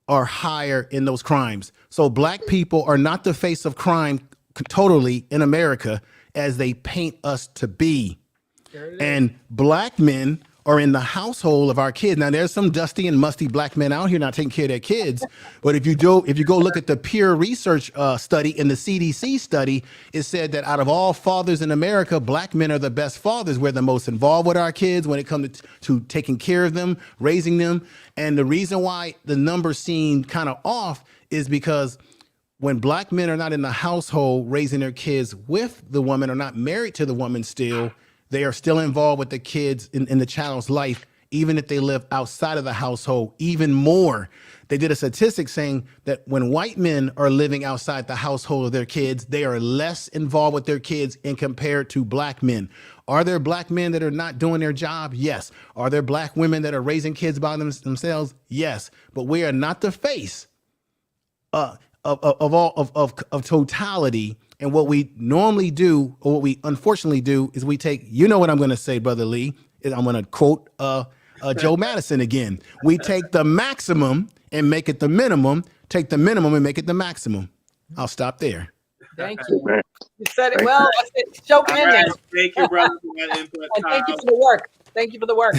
are higher in those crimes. So Black people are not the face of crime totally in America as they paint us to be. And Black men are in the household of our kids. Now, there's some dusty and musty black men out here not taking care of their kids. But if you go look at the peer research study in the CDC study, it said that out of all fathers in America, black men are the best fathers. We're the most involved with our kids when it comes to taking care of them, raising them. And the reason why the numbers seem kind of off is because when black men are not in the household raising their kids with the woman or not married to the woman still, they are still involved with the kids in the child's life, even if they live outside of the household, even more. They did a statistic saying that when white men are living outside the household of their kids, they are less involved with their kids in compared to black men. Are there black men that are not doing their job? Yes. Are there black women that are raising kids by themselves? Yes. But we are not the face of totality. And what we normally do, or what we unfortunately do, is we take, you know what I'm going to say, Brother Lee, is I'm going to quote Joe Madison again. We take the maximum and make it the minimum, take the minimum and make it the maximum. I'll stop there.
Thank you. You said it well. I said, choke him in there.
Thank you, brother, for that input.
And thank you for the work. Thank you for the work.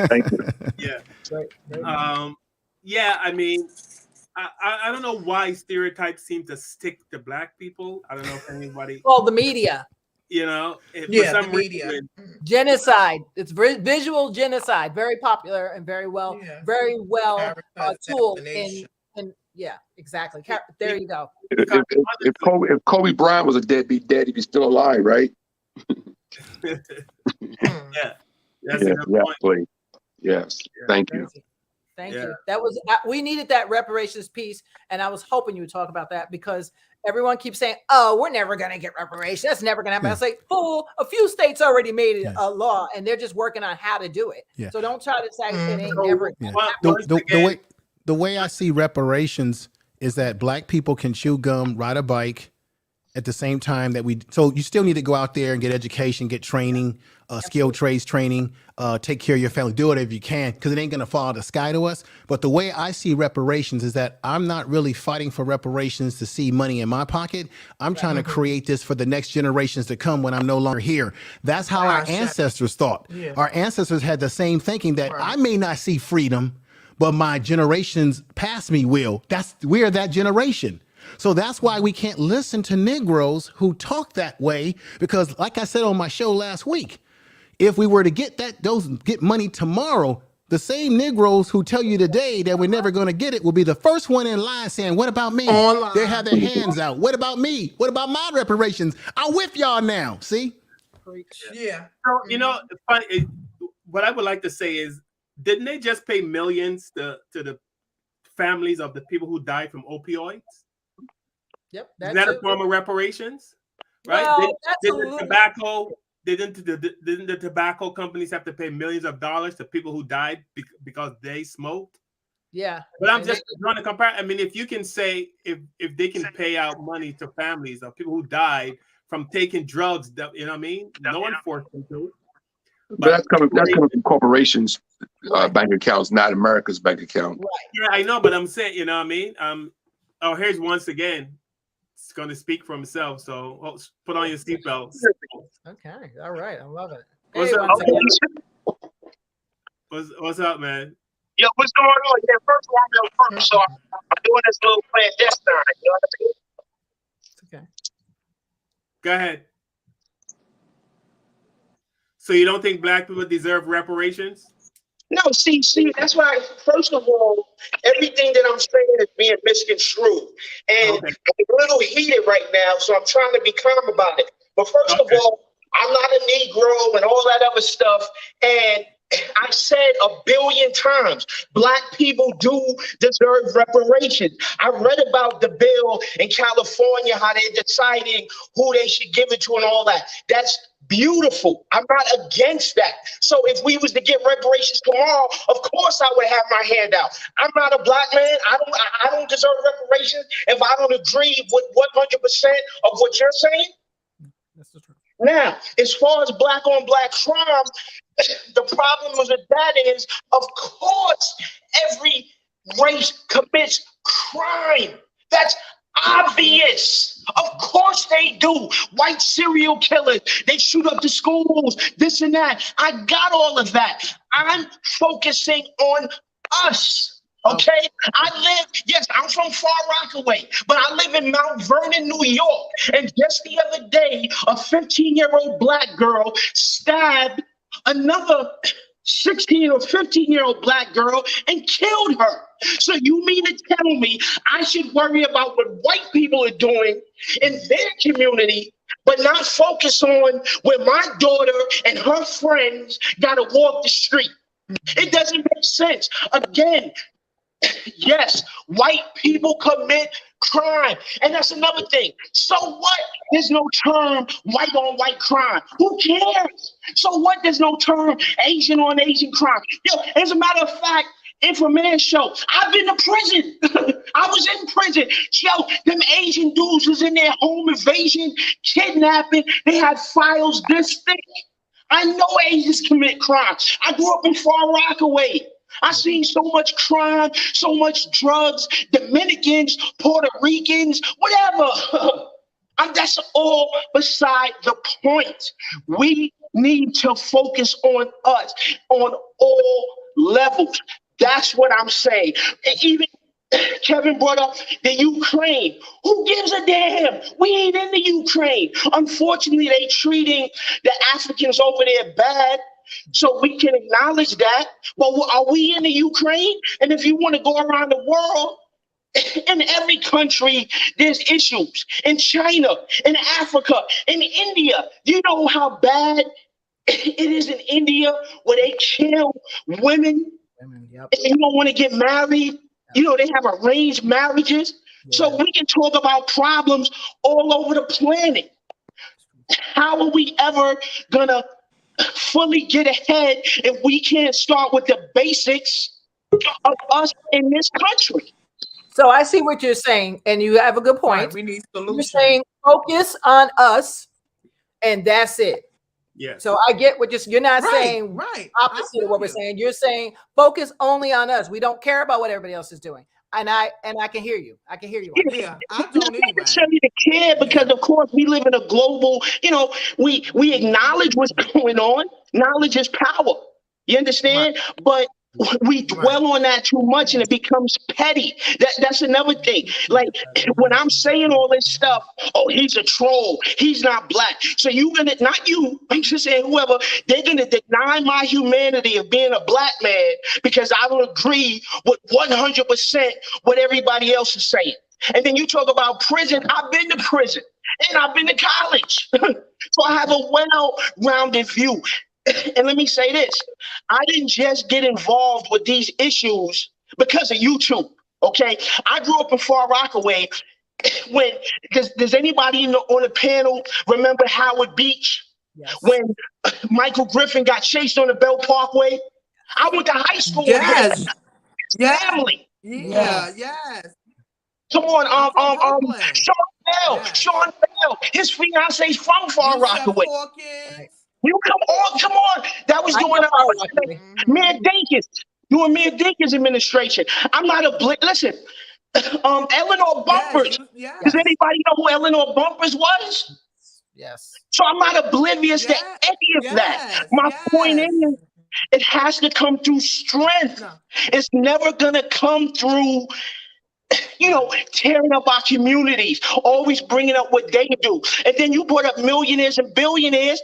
Thank you.
Yeah.
Right.
Yeah, I mean, I don't know why stereotypes seem to stick to black people. I don't know if anybody.
Well, the media.
You know,
Yeah, the media.
Genocide. It's visual genocide. Very popular and very well tool in yeah, exactly. There you go.
If Kobe Bryant was a deadbeat dad, he'd be still alive, right?
Yeah, that's a good point.
Please. Yes, thank you.
Thank you. That was we needed that reparations piece, and I was hoping you would talk about that because everyone keeps saying, "Oh, we're never going to get reparations. That's never going to happen." I was like, "Fool! A few states already made it a law, and they're just working on how to do it.
Yeah.
So don't try to say it ain't never."
Yeah. The way I see reparations is that black people can chew gum, ride a bike, at the same time that so you still need to go out there and get education, get training, skilled trades training, take care of your family, do it if you can, because it ain't going to fall out of the sky to us. But the way I see reparations is that I'm not really fighting for reparations to see money in my pocket. I'm trying to create this for the next generations to come when I'm no longer here. That's how our ancestors thought. Yeah. Our ancestors had the same thinking that I may not see freedom, but my generations past me will. We're that generation. So that's why we can't listen to Negroes who talk that way, because like I said on my show last week, if we were to get money tomorrow, the same Negroes who tell you today that we're never going to get it will be the first one in line saying, "What about me?" Online. They have their hands out. "What about me? What about my reparations? I'm with y'all now." See?
Yeah.
So, you know, what I would like to say is, didn't they just pay millions to the families of the people who died from opioids?
Yep.
Is that a form of reparations? Right?
Well,
didn't the tobacco companies have to pay millions of dollars to people who died because they smoked?
Yeah.
But I'm just trying to compare. I mean, if you can say if they can pay out money to families of people who died from taking drugs, you know what I mean? No one forced them to.
But that's coming from corporations' bank accounts, not America's bank account.
Right.
Yeah, I know, but I'm saying, you know what I mean? Here's once again. It's going to speak for himself, so put on your seatbelts.
Okay, all right, I love it.
What's up? What's up, man?
Yo, what's going on? Yeah, first of all, I'm so I'm doing this little clandestine. You know what I mean?
It's okay.
Go ahead. So you don't think black people deserve reparations?
No, see, that's why, first of all, everything that I'm saying is being misconstrued. And I'm a little heated right now, so I'm trying to be calm about it. But first of all, I'm not a Negro and all that other stuff. And I said 1 billion times, black people do deserve reparations. I read about the bill in California, how they're deciding who they should give it to and all that. That's beautiful. I'm not against that. So if we was to get reparations tomorrow, of course I would have my hand out. I'm not a black man. I don't deserve reparations if I don't agree with 100% of what you're saying.
That's the truth.
Now, as far as black on black crime, the problem with that is, of course, every race commits crime. That's Obvious. Of course they do. White serial killers, they shoot up the schools, this and that. I got all of that. I'm focusing on us. Okay, yes, I'm from Far Rockaway, but I live in Mount Vernon, New York. And just the other day, a 15-year-old black girl stabbed another 16 or 15-year-old black girl and killed her. So you mean to tell me I should worry about what white people are doing in their community, but not focus on where my daughter and her friends got to walk the street? It doesn't make sense. Again, yes, white people commit crime. And that's another thing. So what? There's no term white on white crime. Who cares? So what? There's no term Asian on Asian crime. Yo, as a matter of fact, Inframan show, I've been to prison. I was in prison. Yo, them Asian dudes was in there, home invasion, kidnapping. They had files this thick. I know Asians commit crime. I grew up in Far Rockaway. I seen so much crime, so much drugs, Dominicans, Puerto Ricans, whatever. That's all beside the point. We need to focus on us on all levels. That's what I'm saying. And even Kevin brought up the Ukraine. Who gives a damn? We ain't in the Ukraine. Unfortunately, they treating the Africans over there bad. So we can acknowledge that. But are we in the Ukraine? And if you want to go around the world, in every country, there's issues. In China, in Africa, in India. Do you know how bad it is in India where they kill women?
Yep.
If you don't want to get married, you know, they have arranged marriages. Yeah. So we can talk about problems all over the planet. How are we ever gonna fully get ahead if we can't start with the basics of us in this country?
So I see what you're saying, and you have a good point.
Right, we need solutions.
You're saying focus on us, and that's it.
Yeah.
So I get what you're not saying opposite of what we're
you.
saying. You're saying focus only on us. We don't care about what everybody else is doing. And I can hear you. I can hear you.
Yeah, I don't anyway.
Necessarily to care because, of course, we live in a global. You know, we acknowledge what's going on. Knowledge is power. You understand? Right. But we dwell on that too much, and it becomes petty. That's another thing. Like when I'm saying all this stuff, oh, he's a troll. He's not black. So you're gonna, not you, I'm just saying whoever, they're gonna deny my humanity of being a black man because I don't agree with 100% what everybody else is saying. And then you talk about prison. I've been to prison and I've been to college, so I have a well-rounded view. And let me say this, I didn't just get involved with these issues because of YouTube, okay? I grew up in Far Rockaway. When, does anybody on the panel remember Howard Beach?
Yes.
When Michael Griffin got chased on the Bell Parkway? I went to high school with his family.
Yeah, yes.
Come on, Sean Bell, his fiance's from Far Rockaway. You come on. That was going on. Mayor Dinkins, during Mayor Dinkins' administration. I'm not listen, Eleanor Bumpers.
Yes.
Does anybody know who Eleanor Bumpers was?
Yes.
So I'm not oblivious to any of that. My point is, it has to come through strength.
No.
It's never gonna come through, you know, tearing up our communities, always bringing up what they do. And then you brought up millionaires and billionaires.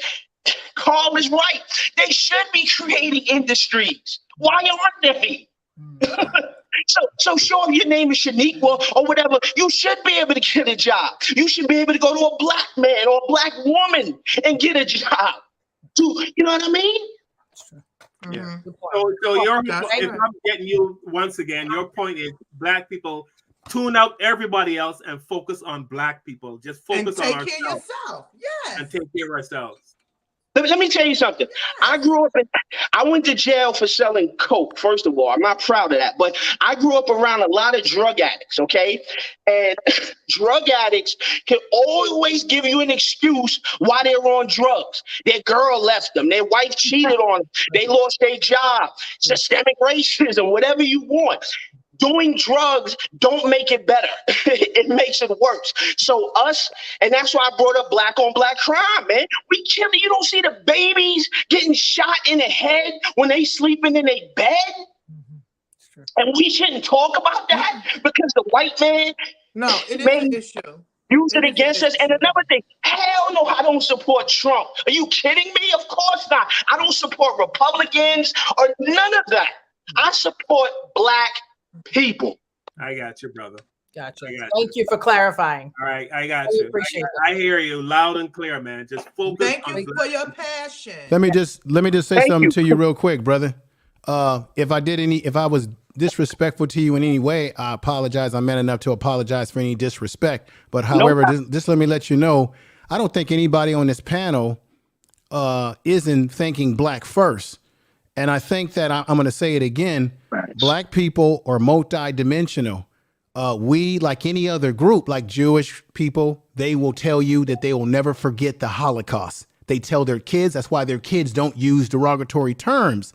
Carl is right. They should be creating industries. Why aren't they? So sure, if your name is Shaniqua or whatever, you should be able to get a job. You should be able to go to a black man or a black woman and get a job. You know what I mean?
Yeah. So if I'm getting you once again, your point is black people tune out everybody else and focus on black people. Just focus on ourselves.
And take care of yourself. Yes.
And take care of ourselves.
Let me tell you something. I went to jail for selling coke, first of all. I'm not proud of that. But I grew up around a lot of drug addicts, okay? And drug addicts can always give you an excuse why they're on drugs. Their girl left them. Their wife cheated on them. They lost their job. Systemic racism, whatever you want. doing drugs don't make it better. It makes it worse. So and that's why I brought up black on black crime, man. We kill it. You don't see the babies getting shot in the head when they sleeping in their bed? And we shouldn't talk about that because the white man
it is an issue.
Use it against us. And another thing, hell no, I don't support Trump. Are you kidding me? Of course not. I don't support Republicans or none of that. I support black people.
I got you, brother.
Gotcha. Thank you for clarifying.
All right, I got you.
Appreciate it.
I hear you loud and clear, man. Just focus.
Thank you for your passion.
Let me just say something to you real quick, brother. If I was disrespectful to you in any way, I apologize. I'm man enough to apologize for any disrespect. But however, just let me let you know, I don't think anybody on this panel isn't thinking black first. And I think that I'm going to say it again. Black people are multidimensional. We, like any other group, like Jewish people, they will tell you that they will never forget the Holocaust. They tell their kids. That's why their kids don't use derogatory terms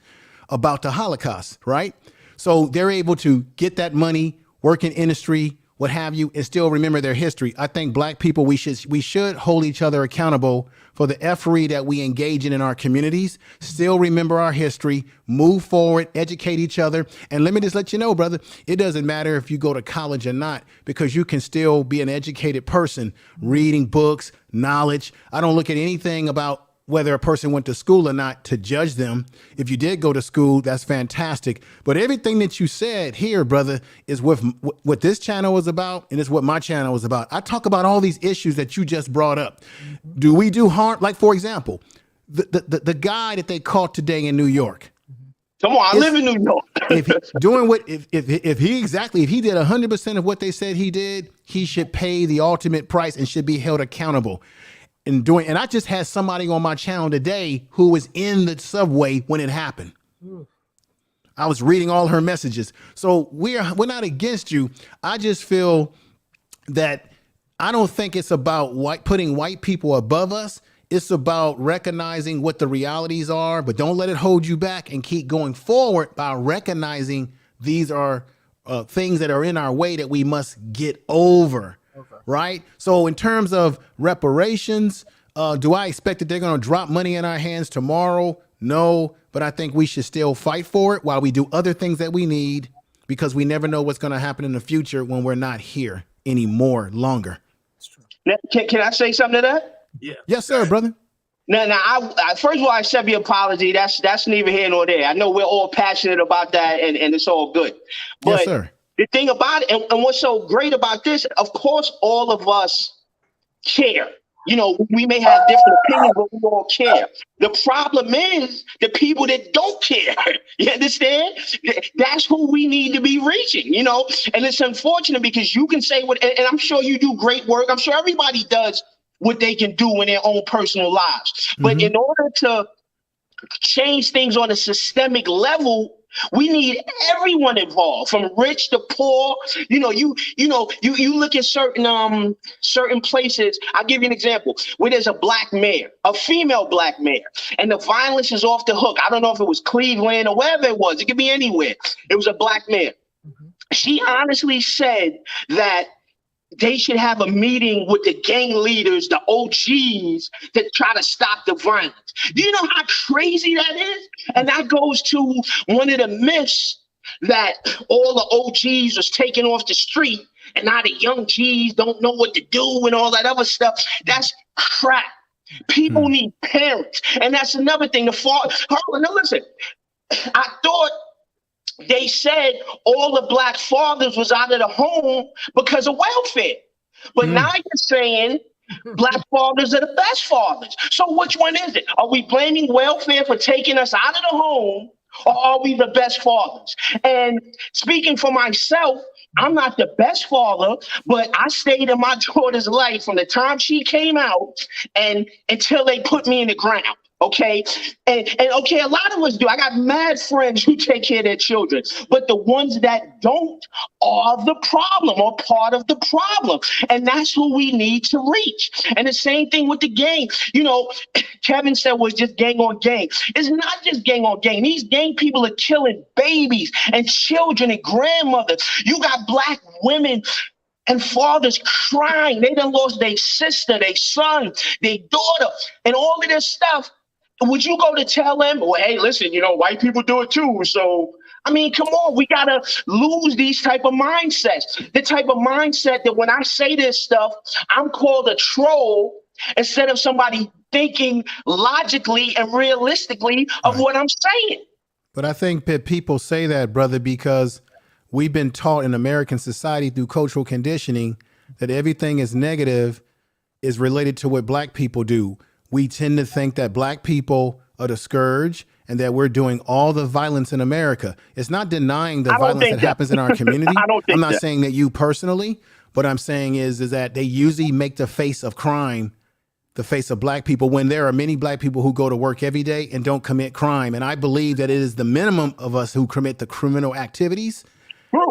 about the Holocaust, right? So they're able to get that money, work in industry, what have you, and still remember their history. I think black people, we should hold each other accountable for the effery that we engage in our communities, still remember our history, move forward, educate each other. And let me just let you know, brother, it doesn't matter if you go to college or not, because you can still be an educated person, reading books, knowledge. I don't look at anything about whether a person went to school or not to judge them. If you did go to school, that's fantastic. But everything that you said here, brother, is what this channel is about, and it's what my channel is about. I talk about all these issues that you just brought up. Do we do harm? Like, for example, the guy that they caught today in New York.
Come on, I live in New York.
If he did 100% of what they said he did, he should pay the ultimate price and should be held accountable. And I just had somebody on my channel today who was in the subway when it happened. I was reading all her messages. So we're not against you. I just feel that I don't think it's about putting white people above us. It's about recognizing what the realities are, but don't let it hold you back, and keep going forward by recognizing these are things that are in our way that we must get over. Right. So in terms of reparations, do I expect that they're going to drop money in our hands tomorrow? No, but I think we should still fight for it while we do other things that we need, because we never know what's going to happen in the future when we're not here anymore longer.
Can I say something to that?
Yeah.
Yes, sir, brother.
Now, I first of all, I accept your apology. That's neither here nor there. I know we're all passionate about that, and it's all good. But
yes, sir.
The thing about it, and what's so great about this, of course, all of us care. You know, we may have different opinions, but we all care. The problem is the people that don't care. You understand? That's who we need to be reaching, you know? And it's unfortunate because you can say and I'm sure you do great work. I'm sure everybody does what they can do in their own personal lives. But in order to change things on a systemic level, we need everyone involved, from rich to poor. You look at certain places. I'll give you an example where there's a black mayor, a female black mayor, and the violence is off the hook. I don't know if it was Cleveland or wherever it was. It could be anywhere. It was a black mayor. She honestly said that they should have a meeting with the gang leaders, the OGs, to try to stop the violence. Do you know how crazy that is? And that goes to one of the myths that all the OGs was taken off the street and now the young G's don't know what to do and all that other stuff. That's crap. People need parents. And that's another thing. Now listen, I thought they said all the black fathers was out of the home because of welfare. But now you're saying black fathers are the best fathers. So which one is it? Are we blaming welfare for taking us out of the home, or are we the best fathers? And speaking for myself, I'm not the best father, but I stayed in my daughter's life from the time she came out and until they put me in the ground. Okay. And okay, a lot of us do. I got mad friends who take care of their children, but the ones that don't are the problem or part of the problem. And that's who we need to reach. And the same thing with the gang. You know, Kevin said was just gang on gang. It's not just gang on gang. These gang people are killing babies and children and grandmothers. You got black women and fathers crying. They done lost their sister, their son, their daughter, and all of this stuff. Would you go to tell them, well, hey, listen, you know, white people do it too. So, I mean, come on, we got to lose these type of mindsets. The type of mindset that when I say this stuff, I'm called a troll instead of somebody thinking logically and realistically of what I'm saying.
But I think that people say that, brother, because we've been taught in American society through cultural conditioning that everything is negative is related to what black people do. We tend to think that black people are the scourge and that we're doing all the violence in America. It's not denying the violence that happens in our community. I'm not saying that you personally, but I'm saying is that they usually make the face of crime the face of black people when there are many black people who go to work every day and don't commit crime. And I believe that it is the minimum of us who commit the criminal activities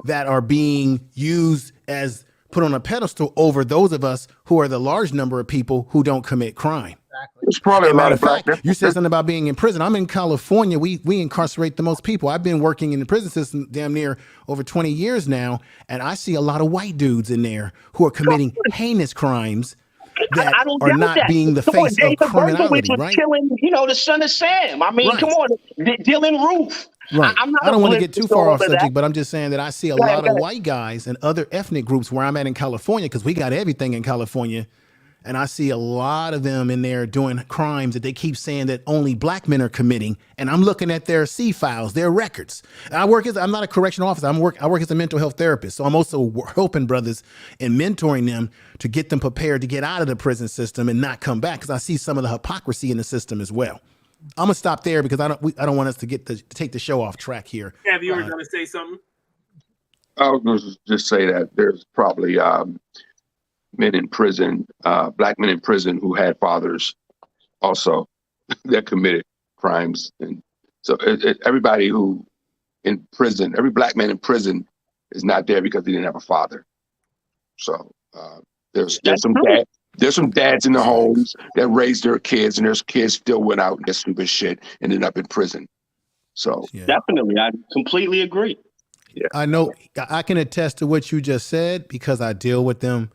that are being used as put on a pedestal over those of us who are the large number of people who don't commit crime.
It's probably a lot of black.
You said something about being in prison. I'm in California. We incarcerate the most people. I've been working in the prison system damn near over 20 years now, and I see a lot of white dudes in there who are committing heinous crimes that are not being the face of criminality, right?
Killing, you know, the son of Sam. I mean, come on, Dylan Roof.
Right. I don't want to get too far off subject, but I'm just saying that I see a lot of white guys and other ethnic groups where I'm at in California, because we got everything in California. And I see a lot of them in there doing crimes that they keep saying that only black men are committing. And I'm looking at their C files, their records. And I'm not a correctional officer. I work as a mental health therapist. So I'm also helping brothers and mentoring them to get them prepared to get out of the prison system and not come back. Because I see some of the hypocrisy in the system as well. I'm gonna stop there because I don't want us to take the show off track here.
Have you were gonna say something?
I was going to just say that there's probably men in prison, black men in prison who had fathers also that committed crimes. And so everybody who in prison, every black man in prison is not there because he didn't have a father. So there's some dads in the homes that raised their kids, and there's kids still went out and did stupid shit and ended up in prison. So
definitely, I completely agree.
Yeah.
I know I can attest to what you just said because I deal with them.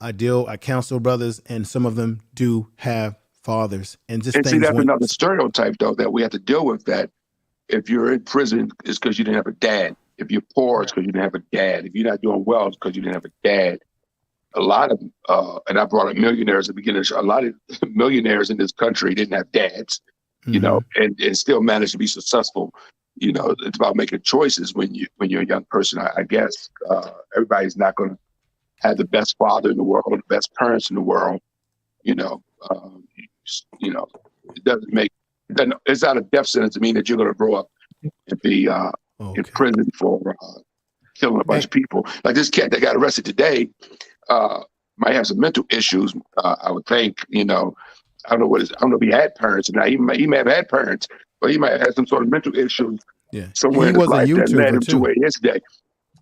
I counsel brothers, and some of them do have fathers. And just
see, that's another stereotype, though, that we have to deal with. That if you're in prison, it's because you didn't have a dad. If you're poor, it's because you didn't have a dad. If you're not doing well, it's because you didn't have a dad. A lot of, and I brought up millionaires at the beginning. A lot of millionaires in this country didn't have dads, you know, and still managed to be successful. You know, it's about making choices when you're a young person. I guess everybody's not going to have the best father in the world, the best parents in the world. You know, it doesn't make. It's not a death sentence to mean that you're going to grow up and be in prison for killing a bunch of people. Like this cat that got arrested today might have some mental issues. I would think. You know, I don't know I don't know if he had parents or not. He may have had parents, but he might have had some sort of mental issues.
Yeah,
somewhere in his life that led him to where he is today.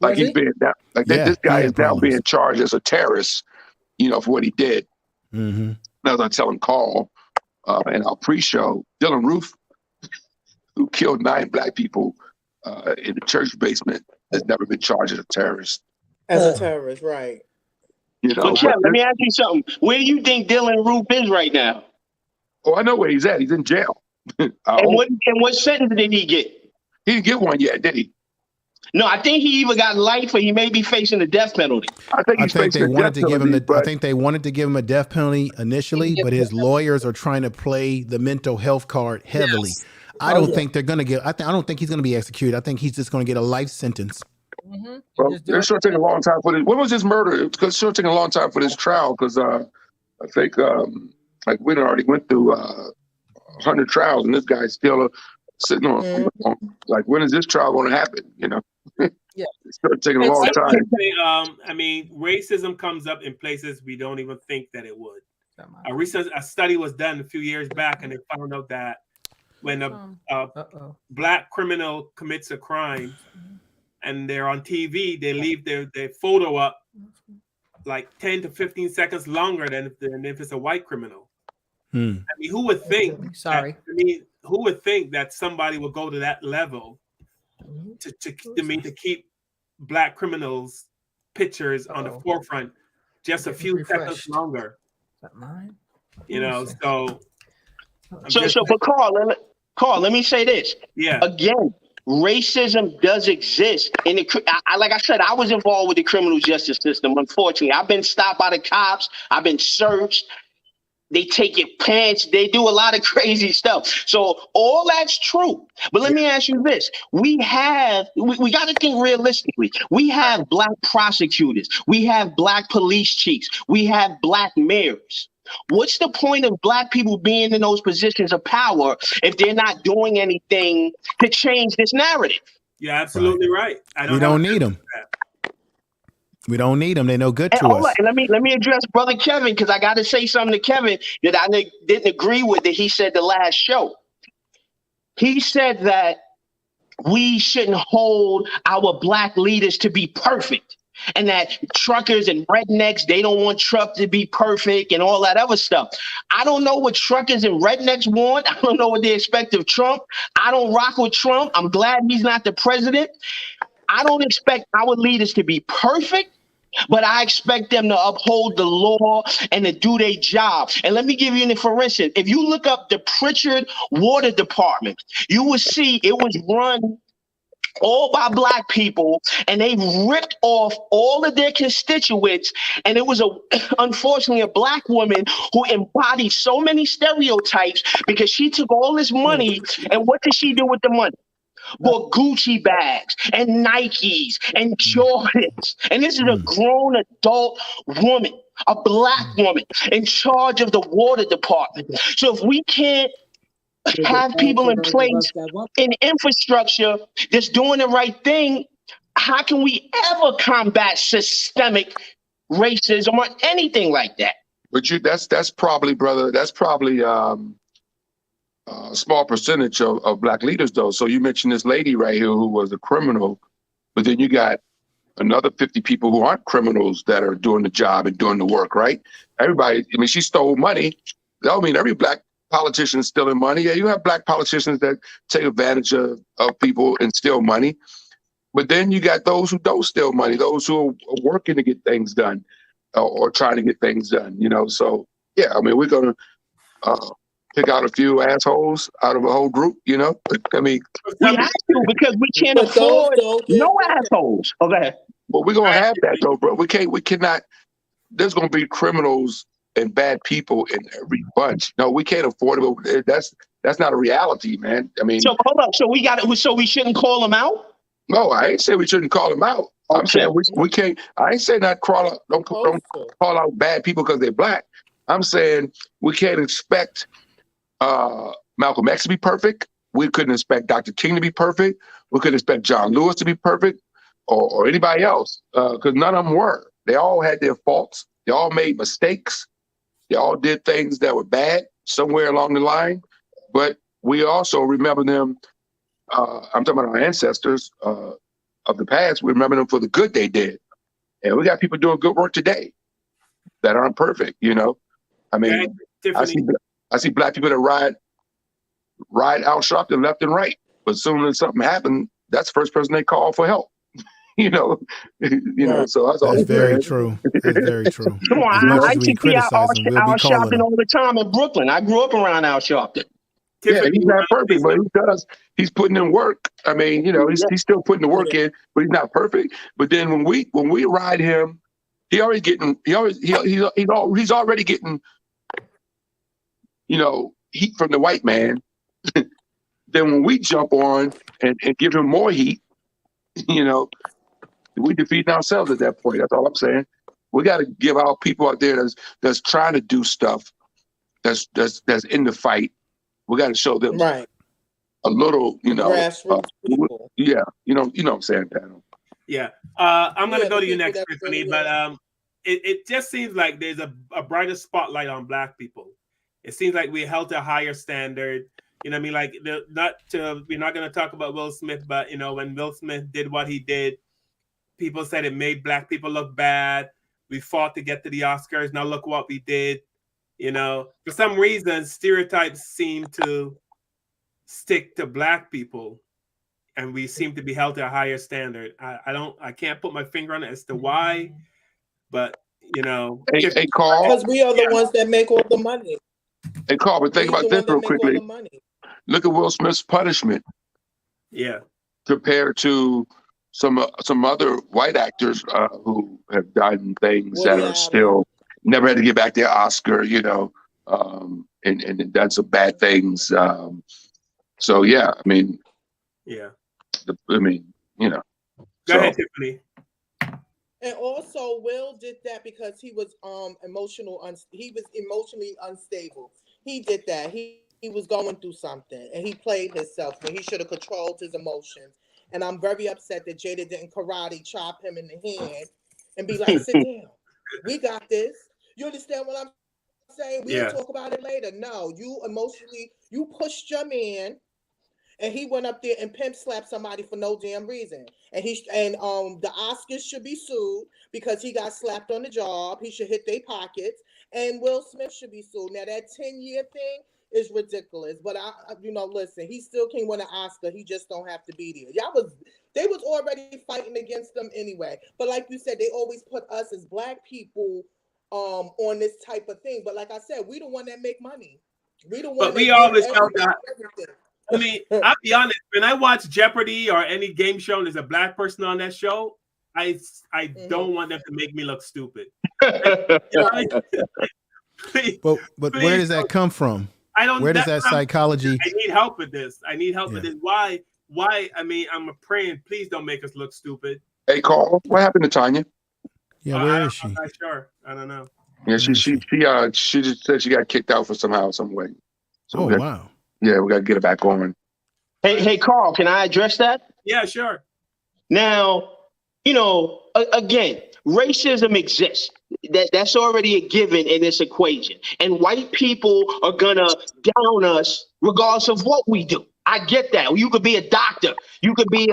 Like he's being now, this guy is now being charged as a terrorist, you know, for what he did.
Mm-hmm.
As I tell him, Carl, in our pre-show, Dylan Roof, who killed 9 black people in the church basement, has never been charged as a terrorist.
As a terrorist, right?
You know,
so, let me ask you something. Where do you think Dylan Roof is right now?
Oh, I know where he's at. He's in jail.
And what sentence did he get?
He didn't get one yet, did he?
No, I think he either got life or he may be facing the death penalty.
I think
they wanted to give him I think they wanted to give him a death penalty initially, but his lawyers are trying to play the mental health card heavily. Yes. I don't think they're going to get. I don't think he's going to be executed. I think he's just going to get a life sentence.
Mm-hmm. Well, it's sure taking a long time for this. When was his murder? It's sure taking a long time for this trial because I think like we already went through 100 trials, and this guy's still sitting on. Like, when is this trial going to happen? You know.
Yeah,
it's taking a long time.
I mean, racism comes up in places we don't even think that it would. a study was done a few years back, and they found out that when a black criminal commits a crime and they're on TV, they leave their photo up like 10 to 15 seconds longer than if it's a white criminal. I mean, who would think? Who would think that somebody would go to that level to keep black criminals' pictures on the forefront just a few seconds longer?
Is that mine?
You know, so.
But Carl, let me say this.
Yeah.
Again, racism does exist. Like I said, I was involved with the criminal justice system. Unfortunately, I've been stopped by the cops. I've been searched. They take your pants. They do a lot of crazy stuff. So all that's true. But let me ask you this. We got to think realistically. We have black prosecutors. We have black police chiefs. We have black mayors. What's the point of black people being in those positions of power if they're not doing anything to change this narrative?
You're absolutely right.
We don't need them. We don't need them. They're no good to us.
And let me address Brother Kevin, because I got to say something to Kevin that I didn't agree with that he said the last show. He said that we shouldn't hold our black leaders to be perfect, and that truckers and rednecks, they don't want Trump to be perfect and all that other stuff. I don't know what truckers and rednecks want. I don't know what they expect of Trump. I don't rock with Trump. I'm glad he's not the president. I don't expect our leaders to be perfect, but I expect them to uphold the law and to do their job. And let me give you an for instance. If you look up the Pritchard Water Department, you will see it was run all by black people, and they ripped off all of their constituents. And it was unfortunately a black woman who embodied so many stereotypes because she took all this money, and what did she do with the money? Bought Gucci bags and Nikes and Jordans. And this is a grown adult woman, a black woman in charge of the water department. So if we can't have people in place in infrastructure that's doing the right thing, how can we ever combat systemic racism or anything like that?
But that's probably, brother, that's probably a small percentage of black leaders, though. So you mentioned this lady right here who was a criminal, but then you got another 50 people who aren't criminals that are doing the job and doing the work, right? Everybody, I mean, she stole money. That don't mean every black politician is stealing money. Yeah, you have black politicians that take advantage of people and steal money. But then you got those who don't steal money, those who are working to get things done or trying to get things done, you know? So, yeah, I mean, we're going to pick out a few assholes out of a whole group, you know? I mean,
we have to, because we can't afford no assholes. Okay.
Well, we're going to have that, though, bro. We cannot, there's going to be criminals and bad people in every bunch. No, we can't afford it. That's not a reality, man. I mean,
so hold up. So we shouldn't call them out?
No, I ain't saying we shouldn't call them out. Okay. I'm saying we can't. I ain't saying don't call out bad people because they're black. I'm saying we can't expect Malcolm X to be perfect. We couldn't expect Dr. King to be perfect. We couldn't expect John Lewis to be perfect or anybody else because none of them were. They all had their faults. They all made mistakes. They all did things that were bad somewhere along the line. But we also remember them. I'm talking about our ancestors of the past. We remember them for the good they did. And we got people doing good work today that aren't perfect, you know? I mean, I see black people that ride Al Sharpton left and right. But as soon as something happened, that's the first person they call for help. You know, so that's
very true. That's very true.
Come on, I used to see Al Sharpton all the time in Brooklyn. I grew up around Al Sharpton.
Yeah, he's not perfect, but he's putting in work. I mean, you know, he's still putting the work in, but he's not perfect. But then when we ride him, he's already getting, you know, heat from the white man. Then when we jump on and give him more heat, you know, we defeat ourselves at that point. That's all I'm saying. We got to give our people out there that's trying to do stuff, that's in the fight. We got to show them a little, you know.
Grassroots people.
Yeah, you know what I'm saying, Daniel.
Yeah, I'm gonna go to you next, Tiffany. But it just seems like there's a brighter spotlight on Black people. It seems like we held a higher standard. You know what I mean? Like, we're not going to talk about Will Smith, but, you know, when Will Smith did what he did, people said it made Black people look bad. We fought to get to the Oscars. Now look what we did. You know, for some reason, stereotypes seem to stick to Black people, and we seem to be held to a higher standard. I can't put my finger on it as to why, but, you know.
Hey, Carl.
Because we are the ones that make all the money.
Hey, Carl, but think about this real quickly. Look at Will Smith's punishment.
Yeah.
Compared to some other white actors who have done things that are still never had to get back their Oscar, you know, and done some bad things. So yeah, I mean,
yeah,
you know.
Go ahead, Tiffany.
And also, Will did that because he was emotionally unstable. He did that. He was going through something, and he played himself when he should have controlled his emotions. And I'm very upset that Jada didn't karate chop him in the hand and be like, sit down. We got this. You understand what I'm saying? We'll talk about it later. No, you pushed your man, and he went up there and pimp slapped somebody for no damn reason. And the Oscars should be sued because he got slapped on the job. He should hit their pockets. And Will Smith should be sued. Now that 10-year thing is ridiculous. But listen, he still can win an Oscar. He just don't have to be there. They was already fighting against them anyway. But like you said, they always put us as Black people on this type of thing. But like I said, we the one that make money. We the one.
But we always felt that. I mean, I'll be honest. When I watch Jeopardy or any game show, and there's a Black person on that show, I don't want them to make me look stupid.
Please, but where does that come from? Where does that psychology?
I need help with this. With this. Why? I mean, I'm praying. Please don't make us look stupid.
Hey, Carl, what happened to Tanya?
Yeah, where is she?
I'm not sure. I don't know.
Yeah, she just said she got kicked out for some way. So
wow.
Yeah, we got to get her back on.
Hey, Carl, can I address that?
Yeah, sure.
Now, again, racism exists. That's already a given in this equation. And white people are gonna down us regardless of what we do. I get that. You could be a doctor. You could be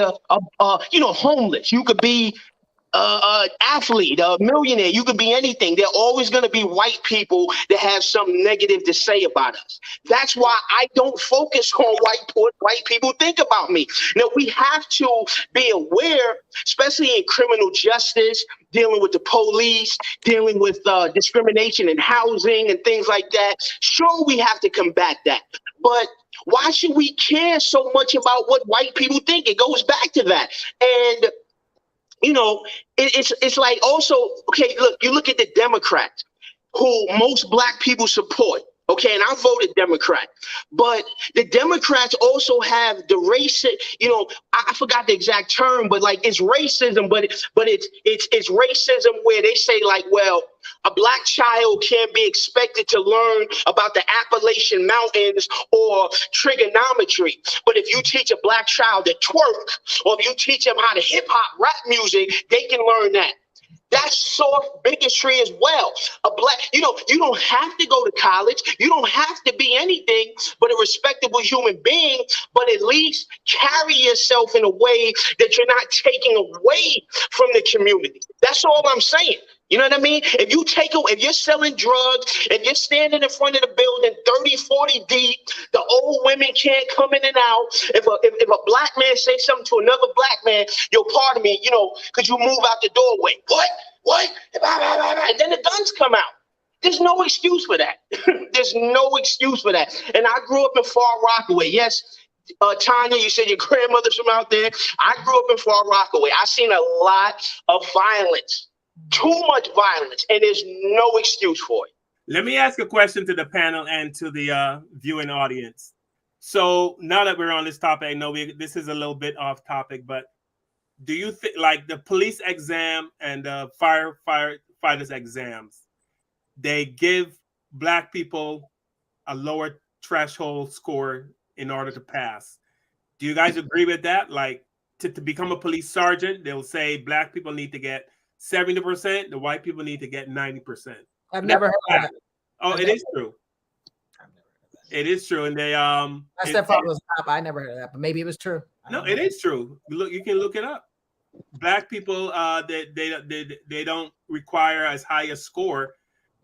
homeless. You could be athlete, a millionaire. You could be anything. There are always going to be white people that have some negative to say about us. That's why I don't focus on what white people think about me. Now, we have to be aware, especially in criminal justice, dealing with the police, dealing with discrimination in housing and things like that. Sure, we have to combat that. But why should we care so much about what white people think? It goes back to that. And it's like also, okay, look, you look at the Democrats who most Black people support. Okay, and I voted Democrat, but the Democrats also have the race. I forgot the exact term, but like it's racism, but it's racism where they say like, well, a Black child can't be expected to learn about the Appalachian Mountains or trigonometry, but if you teach a Black child to twerk, or if you teach them how to hip hop rap music, they can learn that. That's soft bigotry as well. You don't have to go to college. You don't have to be anything but a respectable human being, but at least carry yourself in a way that you're not taking away from the community. That's all I'm saying. You know what I mean? If you're selling drugs, if you're standing in front of the building 30, 40 deep, the old women can't come in and out. If a Black man says something to another Black man, pardon me, could you move out the doorway? What? And then the guns come out. There's no excuse for that. There's no excuse for that. And I grew up in Far Rockaway. Yes, Tanya, you said your grandmother's from out there. I grew up in Far Rockaway. I've seen a lot of violence. Too much violence, and there's no excuse for it.
Let me ask a question to the panel and to the viewing audience. So now that we're on this topic, I know this is a little bit off topic, but do you think like the police exam and the firefighters exams, they give Black people a lower threshold score in order to pass? Do you guys agree with that? Like to become a police sergeant, they'll say Black people need to get 70%, the white people need to get 90%.
I've never heard of that.
Oh, it is true. It is true, and they
My stepfather was a cop. I never heard of that, but maybe it was true.
No, it is true. Look, you can look it up. Black people, they don't require as high a score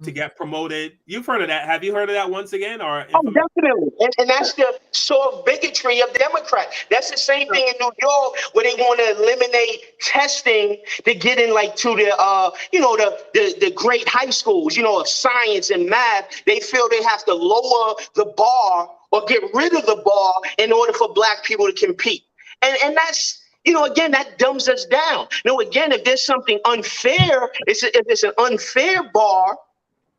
to get promoted. You've heard of that? Have you heard of that once again? Or
definitely, and that's the sort of bigotry of Democrats. That's the same thing in New York, where they want to eliminate testing to get in, like, to the the great high schools, of science and math. They feel they have to lower the bar or get rid of the bar in order for Black people to compete, and that's. Again, that dumbs us down. Again, if there's something unfair, if it's an unfair bar,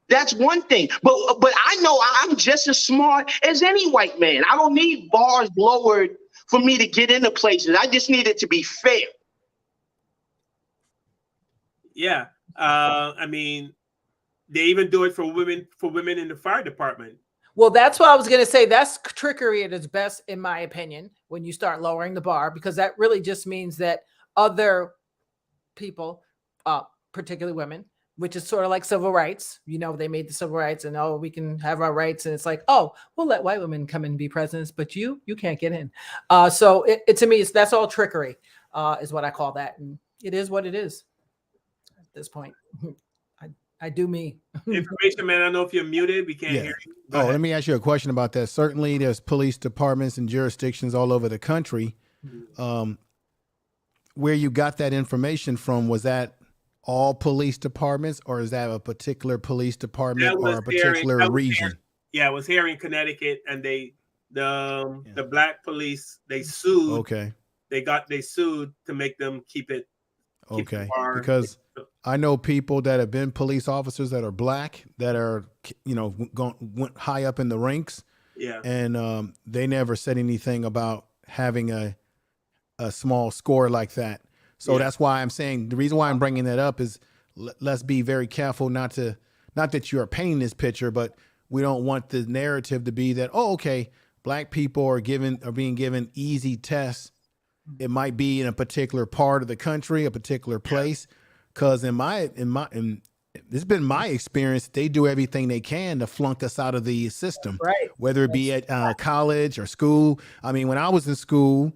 that's one thing. But I know I'm just as smart as any white man. I don't need bars lowered for me to get into places. I just need it to be fair.
Yeah. I mean, they even do it for women in the fire department.
Well, that's what I was going to say. That's trickery at its best, in my opinion, when you start lowering the bar, because that really just means that other people, particularly women, which is sort of like civil rights, they made the civil rights and, we can have our rights. And it's like, we'll let white women come and be presidents, but you can't get in. So it to me, that's all trickery, is what I call that. And it is what it is at this point. I do me.
Information
man, I don't know if you're muted. We can't hear you.
Let me ask you a question about that. Certainly there's police departments and jurisdictions all over the country. Where you got that information from, was that all police departments, or is that a particular police department or a particular region?
It was here in Connecticut, and the Black police, they sued.
Okay.
They sued to make them keep it.
Okay, because I know people that have been police officers that are Black, that are, went high up in the ranks.
Yeah.
And they never said anything about having a small score like that. So that's why I'm saying, the reason why I'm bringing that up is let's be very careful not that you are painting this picture, but we don't want the narrative to be that, Black people are being given easy tests. It might be in a particular part of the country, a particular place, because this has been my experience. They do everything they can to flunk us out of the system,
right?
Whether it be at college or school. I mean, when I was in school,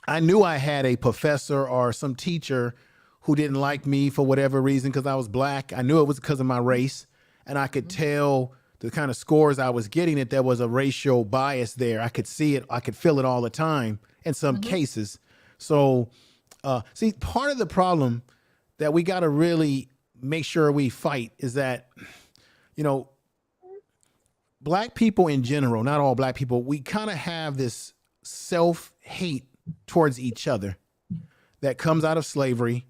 I knew I had a professor or some teacher who didn't like me for whatever reason because I was Black. I knew it was because of my race, and I could tell the kind of scores I was getting that there was a racial bias there. I could see it. I could feel it all the time in some cases. So, see, part of the problem that we got to really make sure we fight is that, Black people in general, not all Black people, we kind of have this self-hate towards each other that comes out of slavery,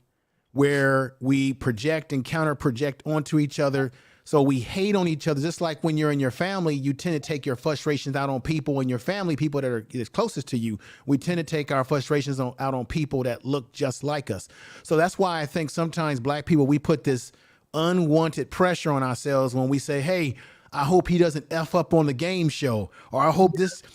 where we project and counter-project onto each other. So we hate on each other. Just like when you're in your family, you tend to take your frustrations out on people in your family, people that are closest to you. We tend to take our frustrations out on people that look just like us. So that's why I think sometimes Black people, we put this unwanted pressure on ourselves when we say, hey, I hope he doesn't F up on the game show. Or I hope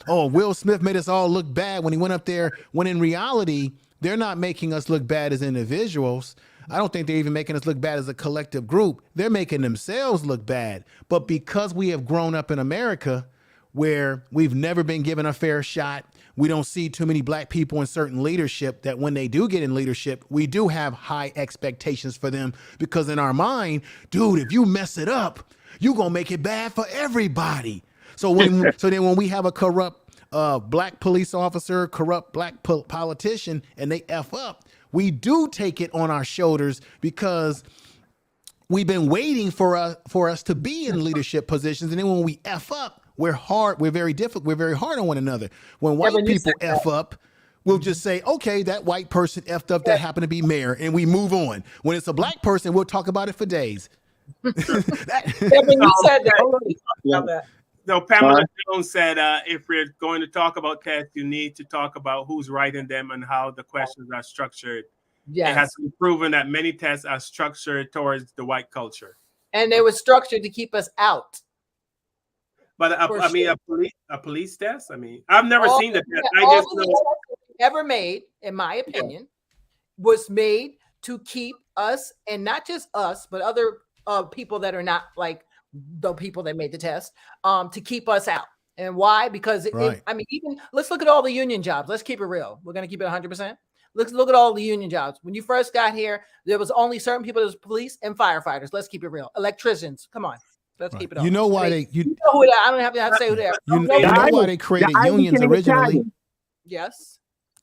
Will Smith made us all look bad when he went up there, when in reality, they're not making us look bad as individuals. I don't think they're even making us look bad as a collective group. They're making themselves look bad. But because we have grown up in America, where we've never been given a fair shot, we don't see too many Black people in certain leadership, that when they do get in leadership, we do have high expectations for them, because in our mind, dude, if you mess it up, you're going to make it bad for everybody. So then when we have a corrupt Black police officer, corrupt Black politician, and they F up, we do take it on our shoulders, because we've been waiting for us to be in leadership positions. And then when we F up, we're very difficult. We're very hard on one another. When white people F up, we'll just say, okay, that white person F'd up, that happened to be mayor, and we move on. When it's a Black person, we'll talk about it for days.
You said that.
No, Pamela Jones said, if we're going to talk about tests, you need to talk about who's writing them and how the questions are structured. Yes. It has been proven that many tests are structured towards the white culture.
And they were structured to keep us out.
But a police test? I mean, I've never seen the test. I just know
ever made, in my opinion, was made to keep us, and not just us, but other people that are not like the people that made the test, to keep us out. And why? Because I mean, even let's look at all the union jobs. Let's keep it real. We're going to keep it 100%. Let's look at all the union jobs. When you first got here, there was only certain people. There's police and firefighters. Let's keep it real. Electricians. Come on. Let's keep it on.
You know why
you know who they are. I don't have to say who they are.
You know why they created unions originally?
Yes.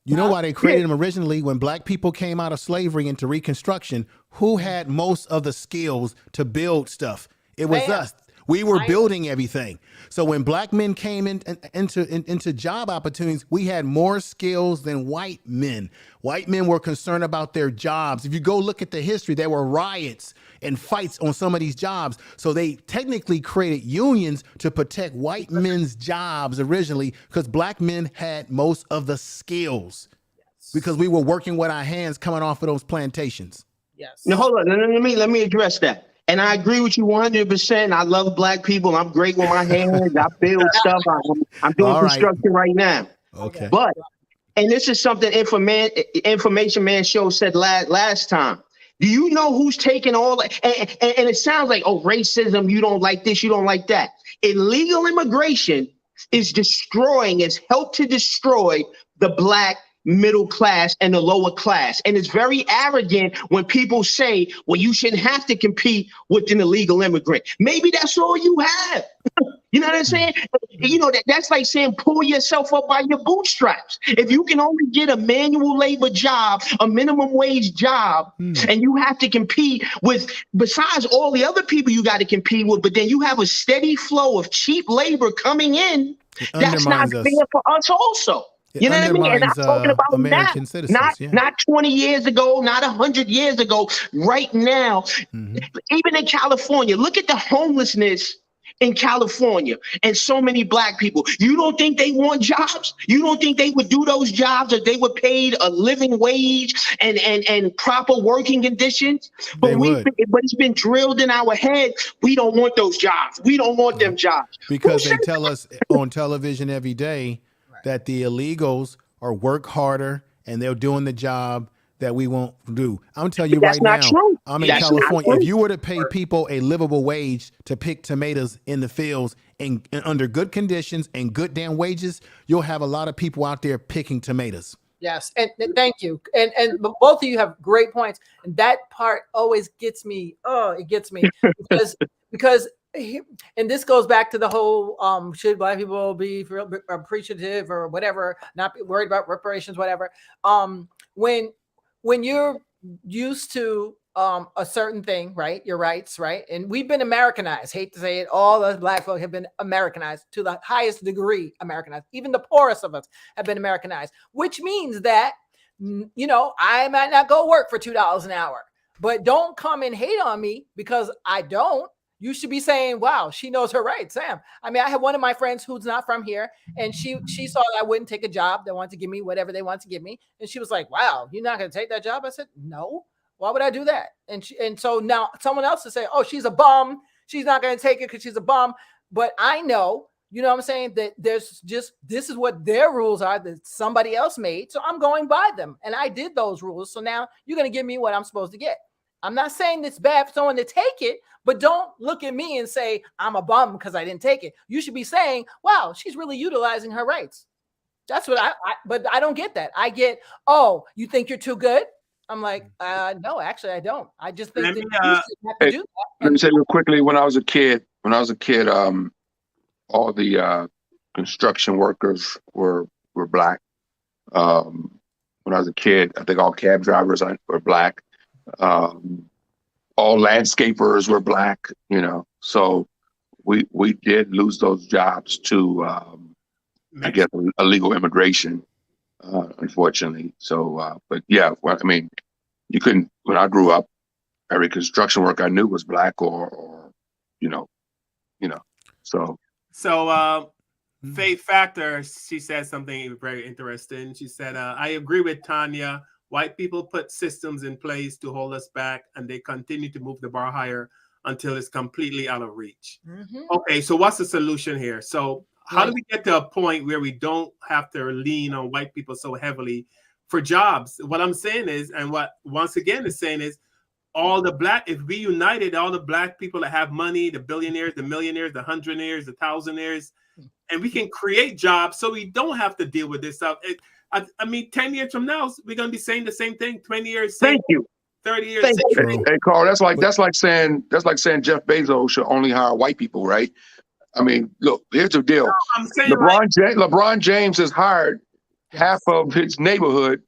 You know why they created them originally? When black people came out of slavery into Reconstruction, who had most of the skills to build stuff? It was us. We were building everything. So when black men came into job opportunities, we had more skills than white men. White men were concerned about their jobs. If you go look at the history, there were riots and fights on some of these jobs. So they technically created unions to protect white men's jobs originally, because black men had most of the skills because we were working with our hands coming off of those plantations.
Yes.
Now hold on. Let me address that. And I agree with you 100%. I love black people. I'm great with my hands. I build stuff. I'm doing construction right now.
Okay.
But, and this is something Information Man Show said last time. Do you know who's taking all that? And it sounds like, oh, racism, you don't like this, you don't like that. Illegal immigration is helped to destroy the black middle class and the lower class. And it's very arrogant when people say, well, you shouldn't have to compete with an illegal immigrant. Maybe that's all you have. You know what I'm saying? You know, that's like saying pull yourself up by your bootstraps. If you can only get a manual labor job, a minimum wage job, and you have to compete with, besides all the other people you got to compete with, but then you have a steady flow of cheap labor coming in, that's not fair for us also. You know what I mean? And I'm talking about
American citizens,
not 20 years ago, not 100 years ago, right now. Even in California, look at the homelessness in California and so many black people. You don't think they want jobs? You don't think they would do those jobs if they were paid a living wage and proper working conditions? But it's been drilled in our head. We don't want those jobs. We don't want them jobs.
Because they tell us on television every day that the illegals are work harder and they're doing the job that we won't do. I'm telling you right now, I'm in California. If you were to pay people a livable wage to pick tomatoes in the fields and under good conditions and good damn wages, you'll have a lot of people out there picking tomatoes.
Yes, and thank you. And both of you have great points. And that part always gets me. Oh, it gets me because and this goes back to the whole should black people be appreciative or whatever, not be worried about reparations, whatever. When you're used to a certain thing, right? Your rights, right? And we've been Americanized. Hate to say it, all the black folk have been Americanized to the highest degree. Americanized. Even the poorest of us have been Americanized, which means that, you know, I might not go work for $2 an hour, but don't come and hate on me because I don't. You should be saying, wow, she knows her rights, Sam. I mean, I have one of my friends who's not from here, and she saw that I wouldn't take a job. They wanted to give me whatever they want to give me. And she was like, wow, you're not going to take that job? I said, no. Why would I do that? And so now someone else to say, oh, she's a bum. She's not going to take it because she's a bum. But I know, you know what I'm saying, that there's just, this is what their rules are that somebody else made. So I'm going by them. And I did those rules. So now you're going to give me what I'm supposed to get. I'm not saying it's bad for someone to take it, but don't look at me and say I'm a bum because I didn't take it. You should be saying, wow, she's really utilizing her rights. That's what but I don't get that. I get, oh, you think you're too good? I'm like, no, actually, I don't. I just think that you have to do that.
Let me say real quickly, when I was a kid, all the construction workers were black. When I was a kid, I think all cab drivers were black. All landscapers were black, you know, so we did lose those jobs to, I guess, illegal immigration, unfortunately. So, but yeah, well, I mean, you couldn't, when I grew up, every construction worker I knew was black or you know, so.
Faith Factor, she said something very interesting. She said, I agree with Tanya. White people put systems in place to hold us back, and they continue to move the bar higher until it's completely out of reach. Okay, so what's the solution here? So how do we get to a point where we don't have to lean on white people so heavily for jobs. What I'm saying is, and what once again is saying is, if we united all the black people that have money, the billionaires, the millionaires, the hundredaires, the thousandaires, and we can create jobs so we don't have to deal with this stuff. I mean, 10 years from now, we're going to be saying the same thing. 20 years.
Thank you.
30 years.
Hey, Carl, that's like saying Jeff Bezos should only hire white people, right? I mean, look, here's the deal. LeBron James has hired half of his neighborhood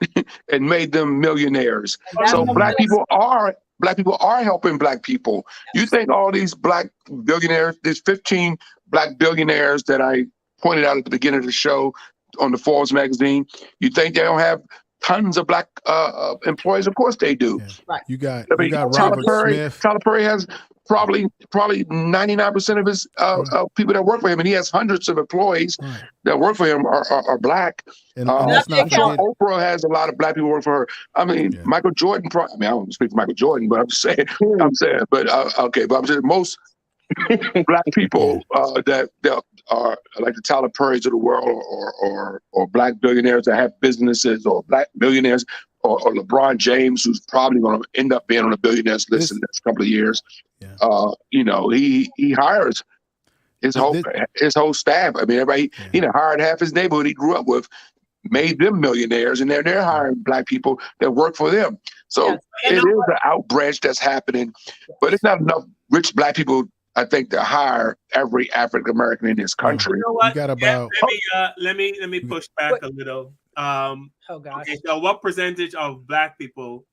and made them millionaires. So black people are helping black people. You think all these black billionaires, there's 15 black billionaires that I pointed out at the beginning of the show on the Forbes magazine, you think they don't have tons of black employees? Of course they do.
Yeah. Right. You got
Tyler
Robert Smith.
Tyler Perry has probably 99% of his people that work for him, and he has hundreds of employees that work for him are black.
And that's not
Oprah has a lot of black people work for her. I mean, Michael Jordan. I mean, I don't speak for Michael Jordan, but I'm just saying. But I'm saying most black people that are like the Tyler Perrys of the world, or black billionaires that have businesses, or black millionaires, or LeBron James, who's probably going to end up being on a billionaires list in the next couple of years. You know, he hires his whole staff. I mean, everybody he hired half his neighborhood he grew up with, made them millionaires, and they're hiring black people that work for them. So it is an outbranch that's happening, but it's not enough rich black people, I think, to hire every African American in this country.
You know what?
You got about
let me push back a little. Okay, so what percentage of black people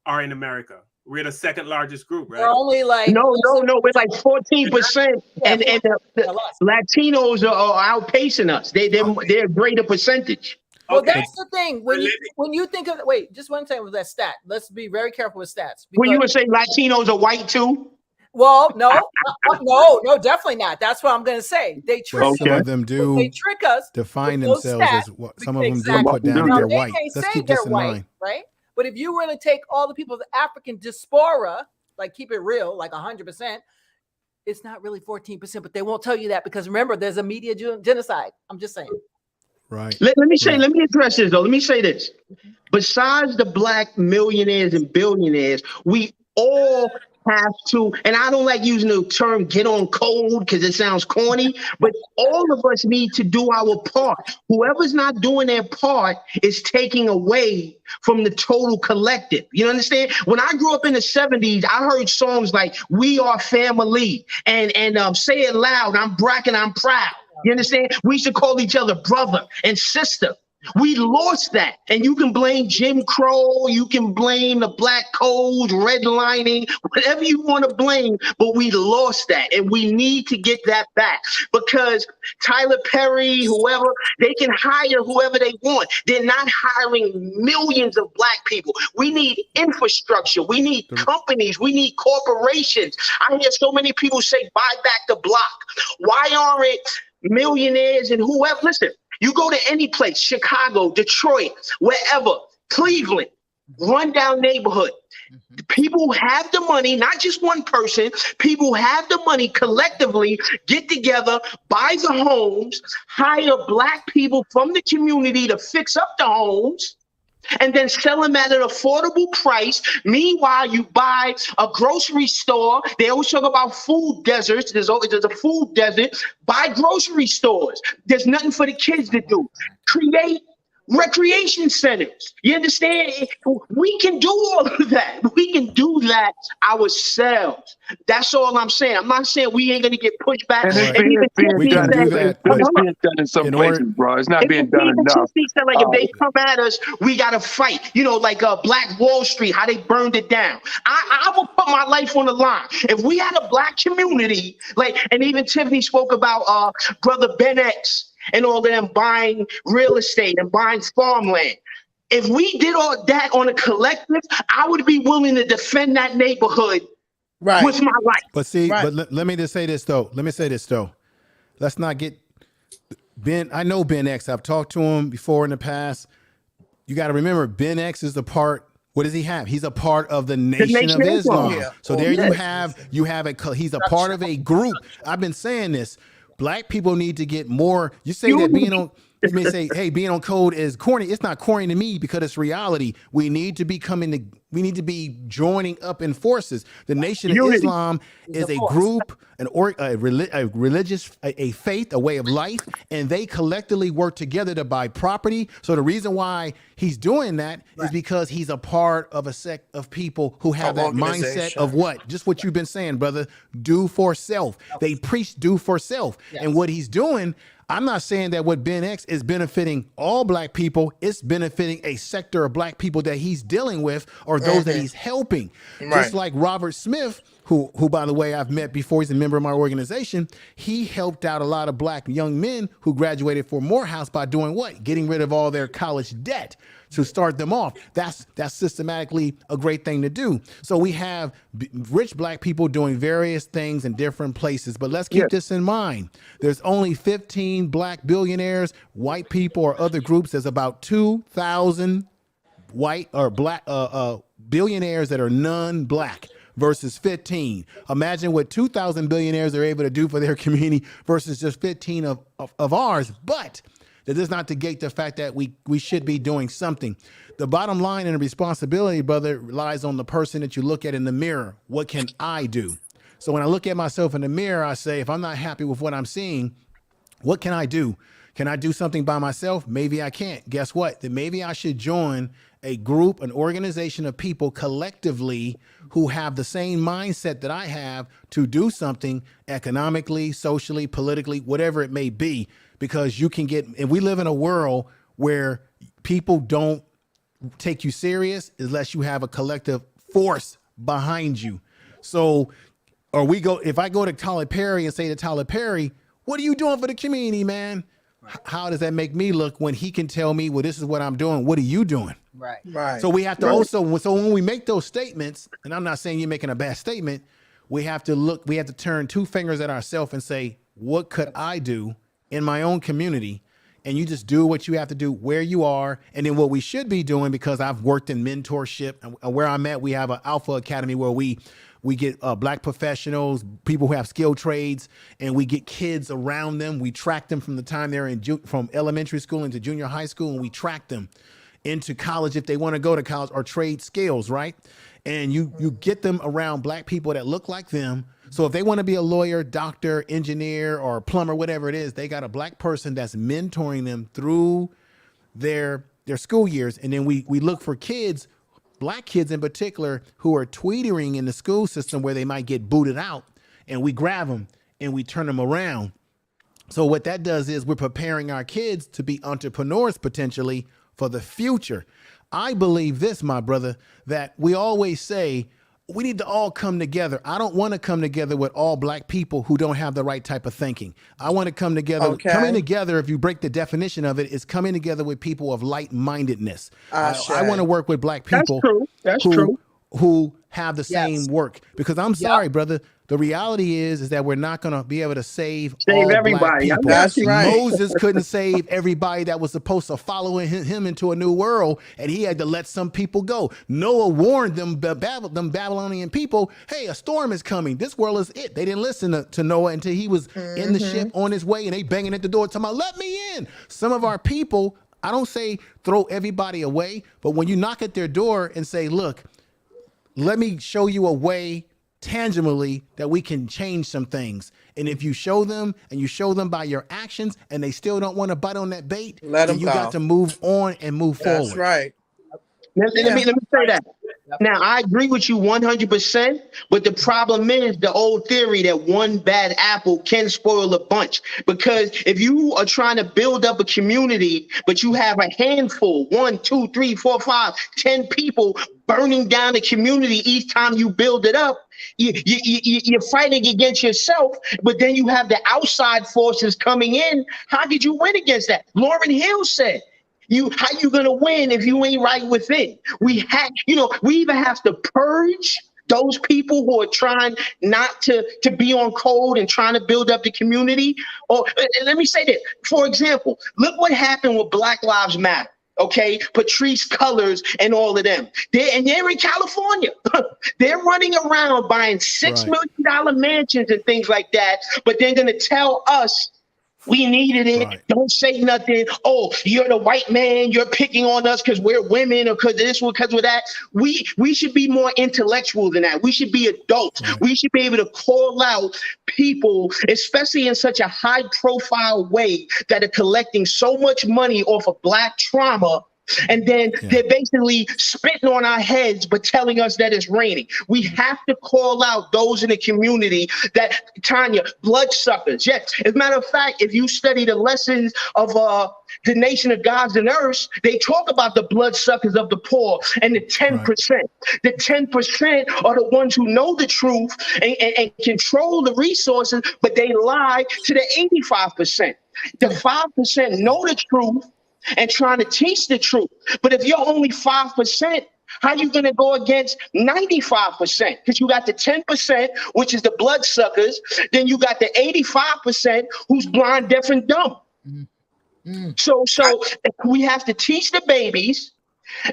are in America? We're the second largest group, right?
We're only like
no, we're like 14%, and the Latinos are outpacing us. They're a greater percentage.
Well, that's the thing. When you think of just one thing with that stat. Let's be very careful with stats.
Well, you would say Latinos are white too?
Well, no, definitely not. That's what I'm going to say. They trick
some of them do.
They trick us.
Define themselves as what some of them do put down they're white. Let's keep this in mind,
right? But if you were to take all the people of the African diaspora, like keep it real, like 100%, it's not really 14%. But they won't tell you that because remember, there's a media genocide. I'm just saying.
Right.
Let me address this though. Let me say this. Besides the black millionaires and billionaires, we all have to, and I don't like using the term get on code because it sounds corny, but all of us need to do our part. Whoever's not doing their part is taking away from the total collective. You understand? When I grew up in the 70s, I heard songs like "We Are Family" and "Say It Loud, I'm Black and I'm Proud." You understand? We should call each other brother and sister. We lost that. And you can blame Jim Crow, you can blame the black code, redlining, whatever you want to blame, but we lost that. And we need to get that back because Tyler Perry, whoever, they can hire whoever they want. They're not hiring millions of black people. We need infrastructure. We need companies. We need corporations. I hear so many people say, buy back the block. Why aren't millionaires and whoever? Listen, you go to any place, Chicago, Detroit, wherever, Cleveland, rundown neighborhood. People have the money, not just one person. People have the money collectively, get together, buy the homes, hire black people from the community to fix up the homes, and then sell them at an affordable price. Meanwhile, you buy a grocery store. They always talk about food deserts. There's a food desert. Buy grocery stores. There's nothing for the kids to do. Create recreation centers. You understand? We can do all of that. We can do that ourselves. That's all I'm saying. I'm not saying we ain't going to get pushed back.
We got to do that. But it's being done in some places, bro. It's not being done enough.
Like if they come at us, we got to fight. You know, like Black Wall Street, how they burned it down. I will put my life on the line. If we had a black community, and even Tiffany spoke about Brother Ben X, and all of them buying real estate and buying farmland. If we did all that on a collective, I would be willing to defend that neighborhood with my life.
But see, but let me just say this though. Let's not get Ben. I know Ben X. I've talked to him before in the past. You got to remember, Ben X is the part. What does he have? He's a part of the Nation of Islam. Yeah. So there you have he's a part of a group. I've been saying this. Black people need to get more. You say that being on You may say, hey, being on code is corny. It's not corny to me because it's reality. We need to be joining up in forces. The Nation of Islam is a group, a religious, a faith, a way of life, and they collectively work together to buy property. So the reason why he's doing that is because he's a part of a sect of people who have that mindset of what? Just what you've been saying, brother. Do for self. They preach do for self. And what he's doing, I'm not saying that what Ben X is benefiting all black people. It's benefiting a sector of black people that he's dealing with or those that he's helping. Just like Robert Smith, who by the way, I've met before. He's a member of my organization. He helped out a lot of black young men who graduated from Morehouse by doing what? Getting rid of all their college debt to start them off. That's systematically a great thing to do. So we have rich black people doing various things in different places, but let's keep this in mind. There's only 15 black billionaires, white people or other groups. There's about 2,000 white or black billionaires that are non-black versus 15. Imagine what 2,000 billionaires are able to do for their community versus just 15 of ours. But that does not negate the fact that we should be doing something. The bottom line and the responsibility, brother, lies on the person that you look at in the mirror. What can I do? So when I look at myself in the mirror, I say, if I'm not happy with what I'm seeing, what can I do? Can I do something by myself? Maybe I can't. Guess what? Then maybe I should join a group, an organization of people collectively who have the same mindset that I have to do something economically, socially, politically, whatever it may be. Because you can get, and we live in a world where people don't take you serious unless you have a collective force behind you. So, if I go to Tyler Perry and say to Tyler Perry, what are you doing for the community, man? How does that make me look when he can tell me, well, this is what I'm doing. What are you doing?
Right.
So we have to also, so when we make those statements, and I'm not saying you're making a bad statement, we have to turn two fingers at ourselves and say, what could I do in my own community? And you just do what you have to do where you are. And then what we should be doing, because I've worked in mentorship and where I'm at, we have an Alpha Academy where we get black professionals, people who have skilled trades, and we get kids around them. We track them from the time they're from elementary school into junior high school, and we track them into college if they want to go to college or trade skills, right? And you get them around black people that look like them. So if they want to be a lawyer, doctor, engineer, or plumber, whatever it is, they got a black person that's mentoring them through their school years. And then we look for kids, black kids in particular, who are teetering in the school system where they might get booted out, and we grab them and we turn them around. So what that does is we're preparing our kids to be entrepreneurs potentially for the future. I believe this, my brother, that we always say, we need to all come together. I don't want to come together with all black people who don't have the right type of thinking. I want to come together.
Okay.
Coming together, if you break the definition of it, is coming together with people of like-mindedness. I want to work with black people who have the same work. Because I'm sorry, brother, the reality is that we're not going to be able to save all
everybody.
black people.
That's right.
Moses couldn't save everybody that was supposed to follow him into a new world, and he had to let some people go. Noah warned them Babylonian people, hey, a storm is coming. This world is it. They didn't listen to Noah until he was in the ship on his way, and they banging at the door talking about, let me in. Some of our people, I don't say throw everybody away, but when you knock at their door and say, look, let me show you a way tangibly that we can change some things. And if you show them and you show them by your actions and they still don't want to bite on that bait, then you got to move on and move forward.
That's right.
Let me say that. Now, I agree with you 100%, but the problem is the old theory that one bad apple can spoil a bunch. Because if you are trying to build up a community, but you have a handful, 1, 2, 3, 4, 5, 10 people burning down the community each time you build it up, you're fighting against yourself, but then you have the outside forces coming in. How did you win against that? Lauryn Hill said, how you gonna win if you ain't right within? We either have to purge those people who are trying not to be on code and trying to build up the community. Or let me say this, for example, look what happened with Black Lives Matter. Okay, Patrice Cullors and all of them. They're in California. They're running around buying $6 million mansions and things like that, but they're gonna tell us We needed it.
Right.
Don't say nothing. Oh, you're the white man. You're picking on us because we're women or because of this or because of that. We should be more intellectual than that. We should be adults.
Right.
We should be able to call out people, especially in such a high profile way, that are collecting so much money off of Black trauma. And then they're basically spitting on our heads, but telling us that it's raining. We have to call out those in the community that, Tanya, bloodsuckers. Yes. As a matter of fact, if you study the lessons of the Nation of Gods and Earths, they talk about the bloodsuckers of the poor and the 10%. Right. The 10% are the ones who know the truth and control the resources, but they lie to the 85%. The 5% know the truth and trying to teach the truth. But if you're only 5%, how are you going to go against 95%? Because you got the 10%, which is the bloodsuckers. Then you got the 85% who's blind, deaf, and dumb. So we have to teach the babies.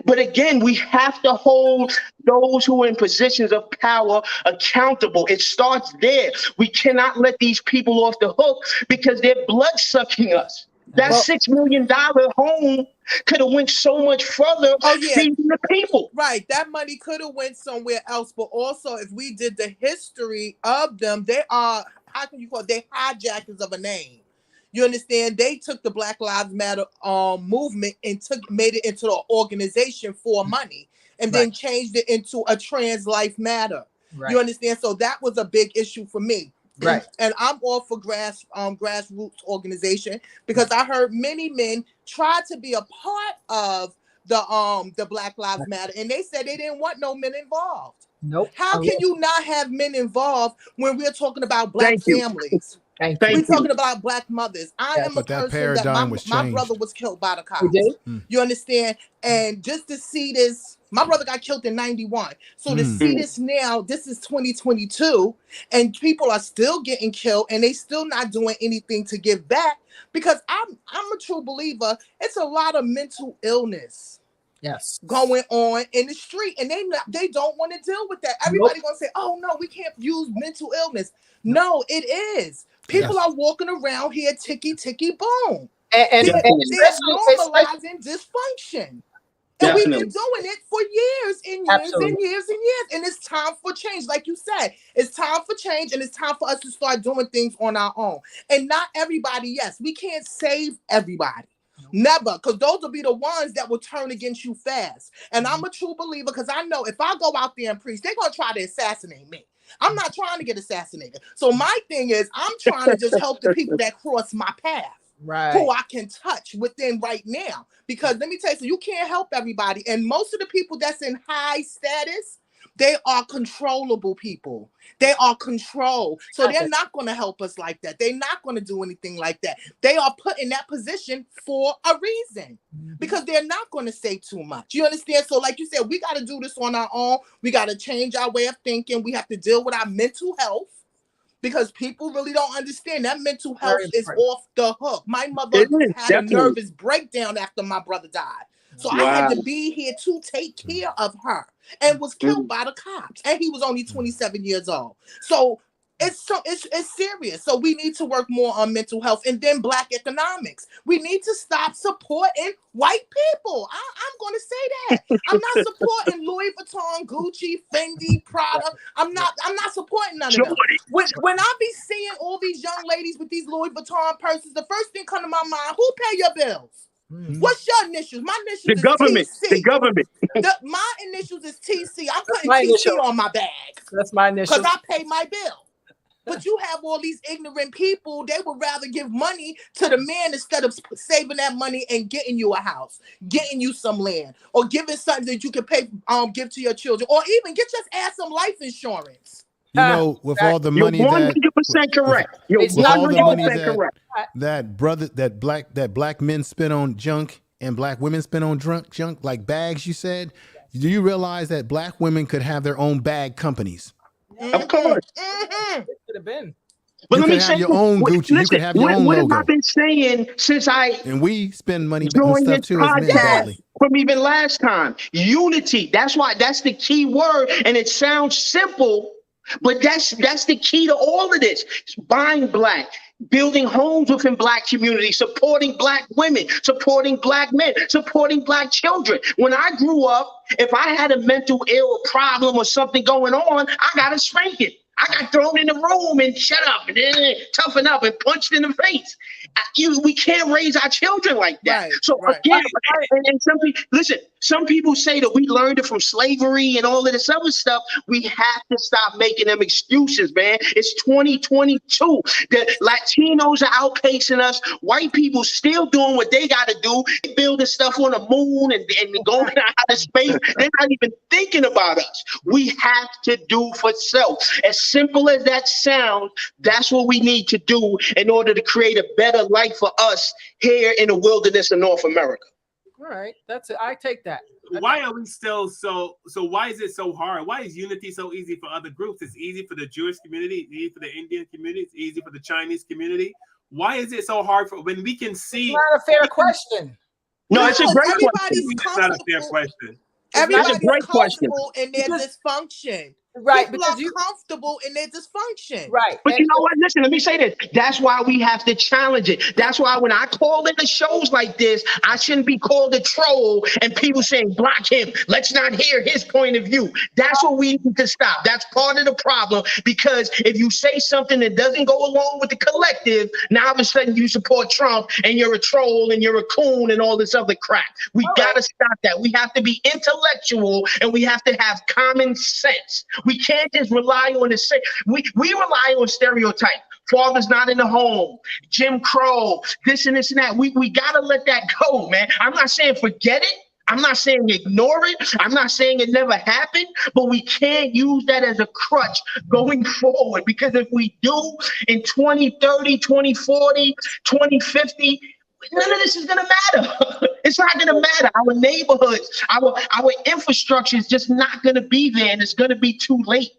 But again, we have to hold those who are in positions of power accountable. It starts there. We cannot let these people off the hook because they're blood-sucking us. That $6 million home could have went so much further feeding the people.
Right. That money could have went somewhere else. But also, if we did the history of them, they are, how can you call it? They hijackers of a name. You understand? They took the Black Lives Matter movement and made it into an organization for money and then changed it into a Trans Life Matter. Right. You understand? So that was a big issue for me. Right. And I'm all for grassroots organization because I heard many men try to be a part of the Black Lives Matter, and they said they didn't want no men involved. Nope. How can you not have men involved when we're talking about Black families? We're talking about Black mothers. I am a person that my brother was killed by the cops. You understand? And just to see this, my brother got killed in 91. So to see this now, this is 2022, and people are still getting killed, and they still not doing anything to give back. Because I'm a true believer. It's a lot of mental illness. Yes, going on in the street, and they don't want to deal with that. Everybody gonna say, "Oh no, we can't use mental illness." No, it is. People are walking around here, ticky boom, and they're normalizing dysfunction. And we've been doing it for years and years and years and years. And it's time for change. Like you said, it's time for change, and it's time for us to start doing things on our own. And not everybody, yes, we can't save everybody. Never, because those will be the ones that will turn against you fast. And I'm a true believer because I know if I go out there and preach, they're going to try to assassinate me. I'm not trying to get assassinated. So my thing is, I'm trying to just help the people that cross my path. Right. Who I can touch within right now. Because let me tell you, you can't help everybody. And most of the people that's in high status, they are controllable people. They are controlled. So they're not going to help us like that. They're not going to do anything like that. They are put in that position for a reason. Because they're not going to say too much. You understand? So like you said, we got to do this on our own. We got to change our way of thinking. We have to deal with our mental health. Because people really don't understand that mental health is off the hook. My mother had a nervous breakdown after my brother died. So I had to be here to take care of her and was killed by the cops. And he was only 27 years old. So it's serious. So we need to work more on mental health and then Black economics. We need to stop supporting white people. I'm going to say that. I'm not supporting Louis Vuitton, Gucci, Fendi, Prada. I'm not supporting none of them. When I be seeing all these young ladies with these Louis Vuitton purses, the first thing come to my mind, who pay your bills? What's your initials? My initials is TC.
The government.
My initials is TC. I'm putting TC on my bag.
That's my initials.
Because I pay my bill. But you have all these ignorant people, they would rather give money to the man instead of saving that money and getting you a house, getting you some land, or giving something that you can pay, give to your children, or even get your ass some life insurance.
You know, with all the money
you're 100% correct. You're
with all the money
correct.
that black men spend on junk and Black women spend on junk, like bags, you said. Do you realize that Black women could have their own bag companies?
Of course.
It could have been.
But
you
let me
could
say,
have your own Gucci. You could have your own logo.
What have I been saying since
and we spend money
doing
stuff
this
too as men badly.
From even last time. Unity. That's the key word. And it sounds simple, but that's the key to all of this. It's buying Black, building homes within Black communities, supporting Black women, supporting Black men, supporting Black children. When I grew up, if I had a mental ill problem or something going on, I got a spanking. I got thrown in the room and shut up and toughen up and punched in the face. We can't raise our children like that.
Right,
So again, and some people, listen, some people say that we learned it from slavery and all of this other stuff. We have to stop making them excuses, man. It's 2022. The Latinos are outpacing us. White people still doing what they got to do, building stuff on the moon and going out of space. They're not even thinking about us. We have to do for self. As simple as that sounds, that's what we need to do in order to create a better life for us here in the wilderness of North America.
All right, that's it. I take that.
Why are we still so why is it so hard? Why is unity so easy for other groups? It's easy for the Jewish community, it's easy for the Indian community, it's easy for the Chinese community. Why is it so hard for when we can see?
It's not a fair question.
No, it's a great question.
It's not a fair question.
Everybody's
That's a great question.
comfortable in their dysfunction.
Right,
People are comfortable in their dysfunction.
Right.
But you know what? Listen, let me say this. That's why we have to challenge it. That's why when I call into shows like this, I shouldn't be called a troll and people saying, block him. Let's not hear his point of view. That's what we need to stop. That's part of the problem, because if you say something that doesn't go along with the collective, now all of a sudden you support Trump and you're a troll and you're a coon and all this other crap. We got to stop that. We have to be intellectual and we have to have common sense. We can't just rely on the same. We rely on stereotypes. Father's not in the home, Jim Crow, this and this and that. We got to let that go, man. I'm not saying forget it. I'm not saying ignore it. I'm not saying it never happened, but we can't use that as a crutch going forward, because if we do in 2030, 2040, 2050, none of this is going to matter. It's not going to matter. Our neighborhoods, our infrastructure is just not going to be there, and it's going to be too late.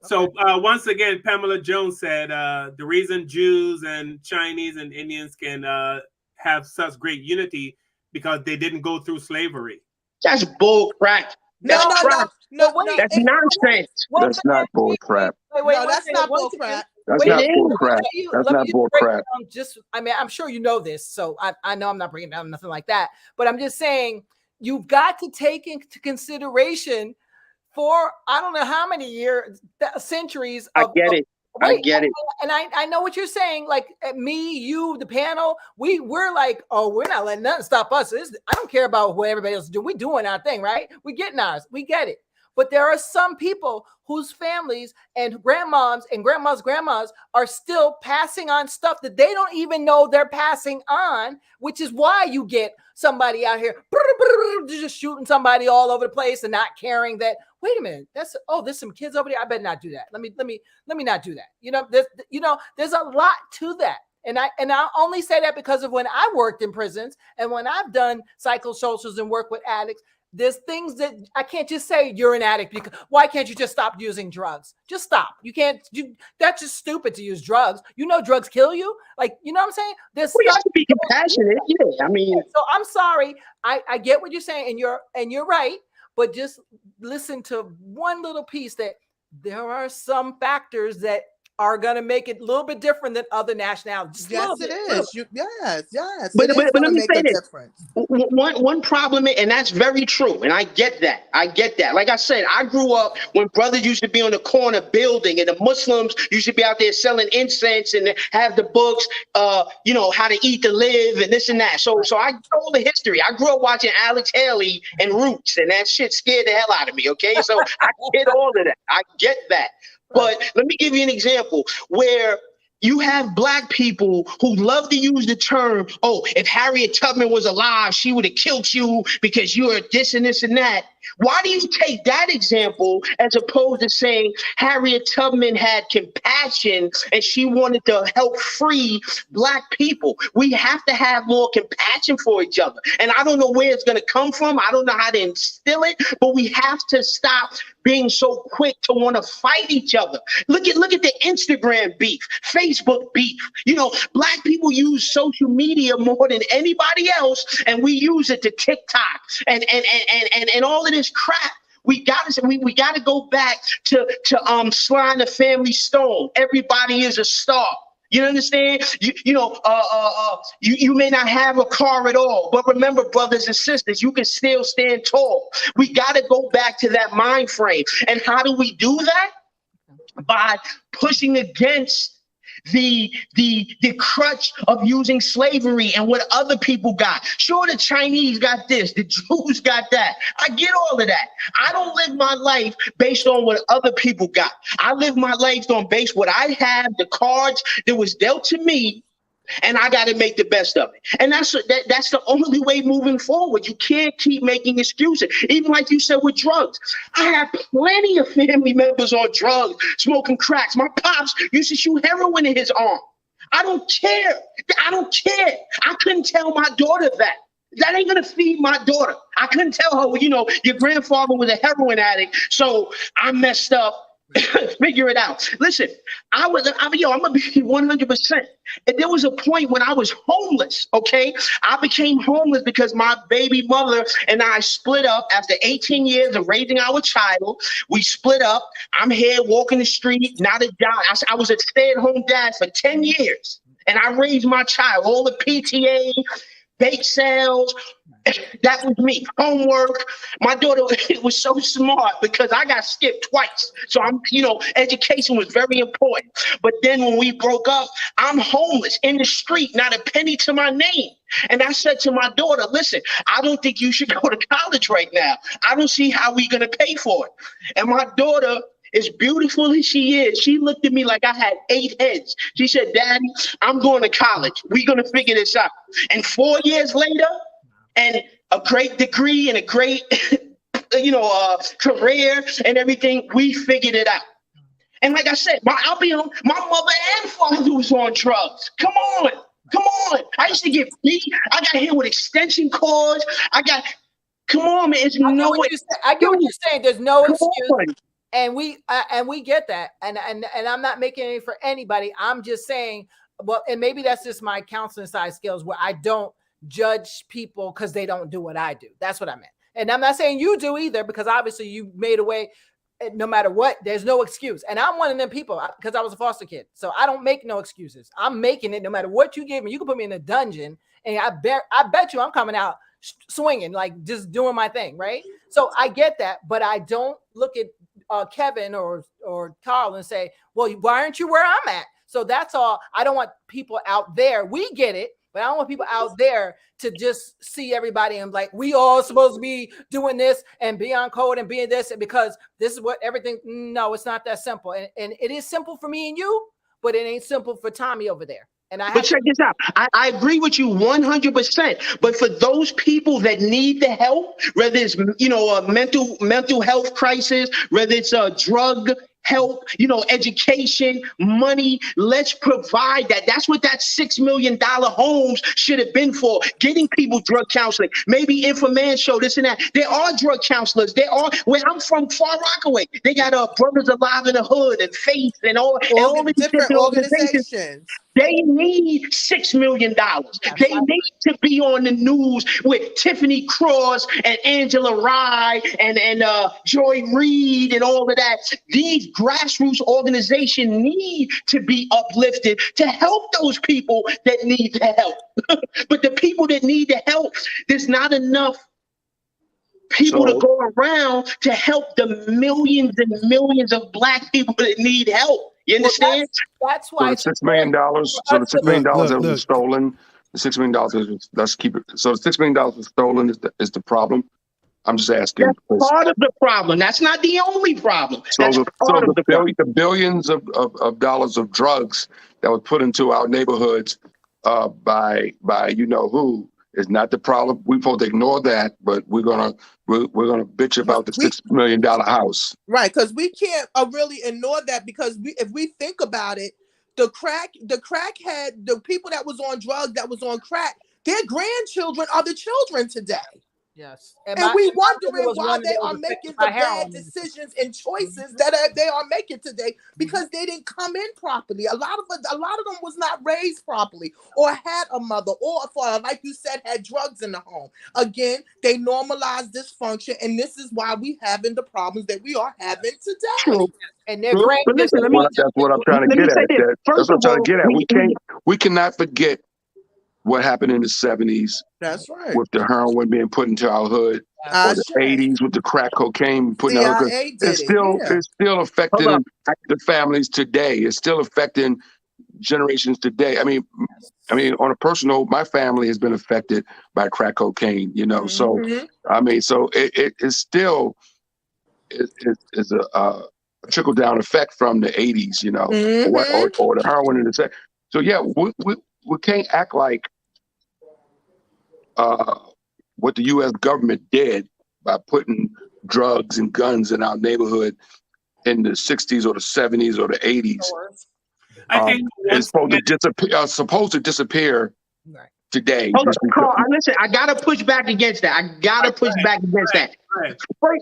So once again, Pamela Jones said the reason Jews and Chinese and Indians can have such great unity because they didn't go through slavery.
That's bull crap. That's crap.
No,
that's nonsense.
That's not bull crap.
No, that's not bull crap.
That's not bull crap. That's not bull crap.
I mean, I'm sure you know this, so I know I'm not bringing down nothing like that. But I'm just saying, you've got to take into consideration for I don't know how many years, centuries.
I get it. I get it.
And I know what you're saying. Like me, you, the panel, we're like, oh, we're not letting nothing stop us. I don't care about what everybody else is doing. We're doing our thing, right? We're getting ours. We get it. But there are some people whose families and grandmoms and grandmas are still passing on stuff that they don't even know they're passing on, which is why you get somebody out here just shooting somebody all over the place and not caring that, wait a minute, there's some kids over there. I better not do that. Let me not do that. There's a lot to that. And I only say that because of when I worked in prisons and when I've done psychosocials and work with addicts. There's things that I can't just say you're an addict because why can't you just stop using drugs? Just stop. You can't. That's just stupid to use drugs. You know drugs kill you. Like, you know what I'm saying? There's
we have to be compassionate. Yeah, I mean.
So I'm sorry. I get what you're saying, and you're right. But just listen to one little piece that there are some factors that are going to make it a little bit different than other nationalities.
Yes, it is. Yes.
But let me say this. One problem, and that's very true, and I get that. Like I said, I grew up when brothers used to be on the corner building, and the Muslims used to be out there selling incense and have the books, how to eat to live and this and that. So I know all the history. I grew up watching Alex Haley and Roots, and that shit scared the hell out of me, okay? So I get all of that. I get that. But let me give you an example where you have Black people who love to use the term, oh, if Harriet Tubman was alive, she would have killed you because you're this and this and that. Why do you take that example as opposed to saying Harriet Tubman had compassion and she wanted to help free Black people? We have to have more compassion for each other. And I don't know where it's going to come from. I don't know how to instill it, but we have to stop being so quick to want to fight each other. Look at the Instagram beef, Facebook beef. Black people use social media more than anybody else, and we use it to TikTok and all of this crap. We gotta go back to Sly and the Family Stone. Everybody is a star. You understand? You may not have a car at all, but remember, brothers and sisters, you can still stand tall. We got to go back to that mind frame. And how do we do that? By pushing against the crutch of using slavery and what other people got. Sure, the Chinese got this, the Jews got that. I get all of that. I don't live my life based on what other people got. I live my life on base what I have, the cards that was dealt to me, and I got to make the best of it. And that's the only way moving forward. You can't keep making excuses. Even like you said with drugs. I have plenty of family members on drugs, smoking cracks. My pops used to shoot heroin in his arm. I don't care. I don't care. I couldn't tell my daughter that. That ain't going to feed my daughter. I couldn't tell her, well, your grandfather was a heroin addict, so I messed up. Figure it out. Listen, I'm gonna be 100%. And there was a point when I was homeless. Okay, I became homeless because my baby mother and I split up after 18 years of raising our child. We split up. I'm here walking the street, not a job. I was a stay-at-home dad for 10 years, and I raised my child. All the PTA, bake sales. That was me. Homework. My daughter was so smart because I got skipped twice. So education was very important. But then when we broke up, I'm homeless in the street, not a penny to my name. And I said to my daughter, listen, I don't think you should go to college right now. I don't see how we're going to pay for it. And my daughter, as beautiful as she is, she looked at me like I had 8 heads. She said, Daddy, I'm going to college. We're going to figure this out. And 4 years later, and a great degree and a great, career and everything, we figured it out. And like I said, my mother and father was on drugs. Come on. I used to get beat. I got hit with extension cords. Come on, man.
I get what you're saying. There's no excuse. And we get that. And I'm not making it for anybody. I'm just saying, well, and maybe that's just my counseling side skills where I don't judge people because they don't do what I do. That's what I meant. And I'm not saying you do either, because obviously you made a way. No matter what, there's no excuse. And I'm one of them people because I was a foster kid. So I don't make no excuses. I'm making it no matter what you give me. You can put me in a dungeon and I bet you I'm coming out swinging, like just doing my thing, right? So I get that, but I don't look at Kevin or Carl and say, well, why aren't you where I'm at? So that's all. I don't want people out there. We get it. But I don't want people out there to just see everybody and like, we all supposed to be doing this and be on code and being this, and because this is what everything. No, it's not that simple. And it is simple for me and you, but it ain't simple for Tommy over there. But
check this out. I agree with you 100%. But for those people that need the help, whether it's a mental health crisis, whether it's a drug help, education, money, let's provide that. That's what that $6 million homes should have been for, getting people drug counseling, maybe Infoman this and that. There are drug counselors. There are, where I'm from, Far Rockaway, they got Brothers Alive in the Hood and Faith and all these different organizations. They need $6 million. They need to be on the news with Tiffany Cross and Angela Rye and Joy Reid and all of that. These grassroots organizations need to be uplifted to help those people that need the help. But the people that need the help, there's not enough people to go around to help the millions and millions of Black people that need help. You understand?
That's why.
So the $6 million. So the $6 million that was stolen. The $6 million. Let's keep it. So the $6 million was stolen is the problem. I'm just asking.
That's part of the problem. That's not the only problem. That's part of the problem.
The billions of dollars of drugs that was put into our neighborhoods by you know who is not the problem. We're supposed to ignore that, but we're gonna bitch about the $6 million house.
Right, because we can't really ignore that, because if we think about it, the crackhead, the people that was on drugs, that was on crack, their grandchildren are the children today.
Yes.
And
my
we
mother
wondering
was
why
one
they
that
are
was affected
making
by
the bad
heroin.
decisions and choices that they are making today because they didn't come in properly. A lot of them was not raised properly or had a mother or a father, like you said, had drugs in the home. Again, they normalized dysfunction, and this is why we having the problems that we are having today.
True.
And they're
But listen,
That's what I'm trying to
let me
get
say
at.
this.
That's
First
what I'm
of
trying
all,
to get at. We cannot forget what happened in the 70s
That's right.
with the heroin being put into our hood, or the 80s with the crack cocaine put in our hood.
CIA did
It's still affecting the families today. It's still affecting generations today. I mean, on a personal, my family has been affected by crack cocaine. So I mean, so it's still is a trickle down effect from the 80s. Or the heroin in the set. So yeah, we can't act like what the U.S. government did by putting drugs and guns in our neighborhood in the 60s or the 70s or the 80s.
I think
it's supposed to disappear today.
Hold on, Carl, listen, I gotta push back against that.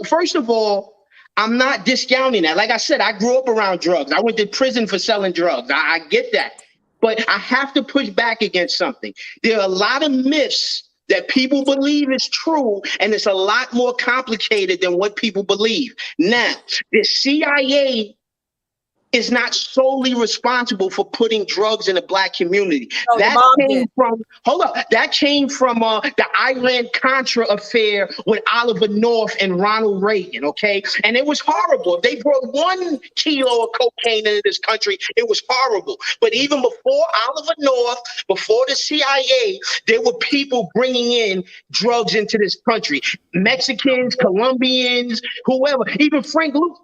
First of all, I'm not discounting that. Like I said, I grew up around drugs. I went to prison for selling drugs. I get that. But I have to push back against something. There are a lot of myths that people believe is true, and it's a lot more complicated than what people believe. Now, the CIA is not solely responsible for putting drugs in the Black community. That came from the Iran-Contra affair with Oliver North and Ronald Reagan, okay? And it was horrible. If they brought 1 kilo of cocaine into this country, it was horrible. But even before Oliver North, before the CIA, there were people bringing in drugs into this country. Mexicans, Colombians, whoever, even Frank Luke.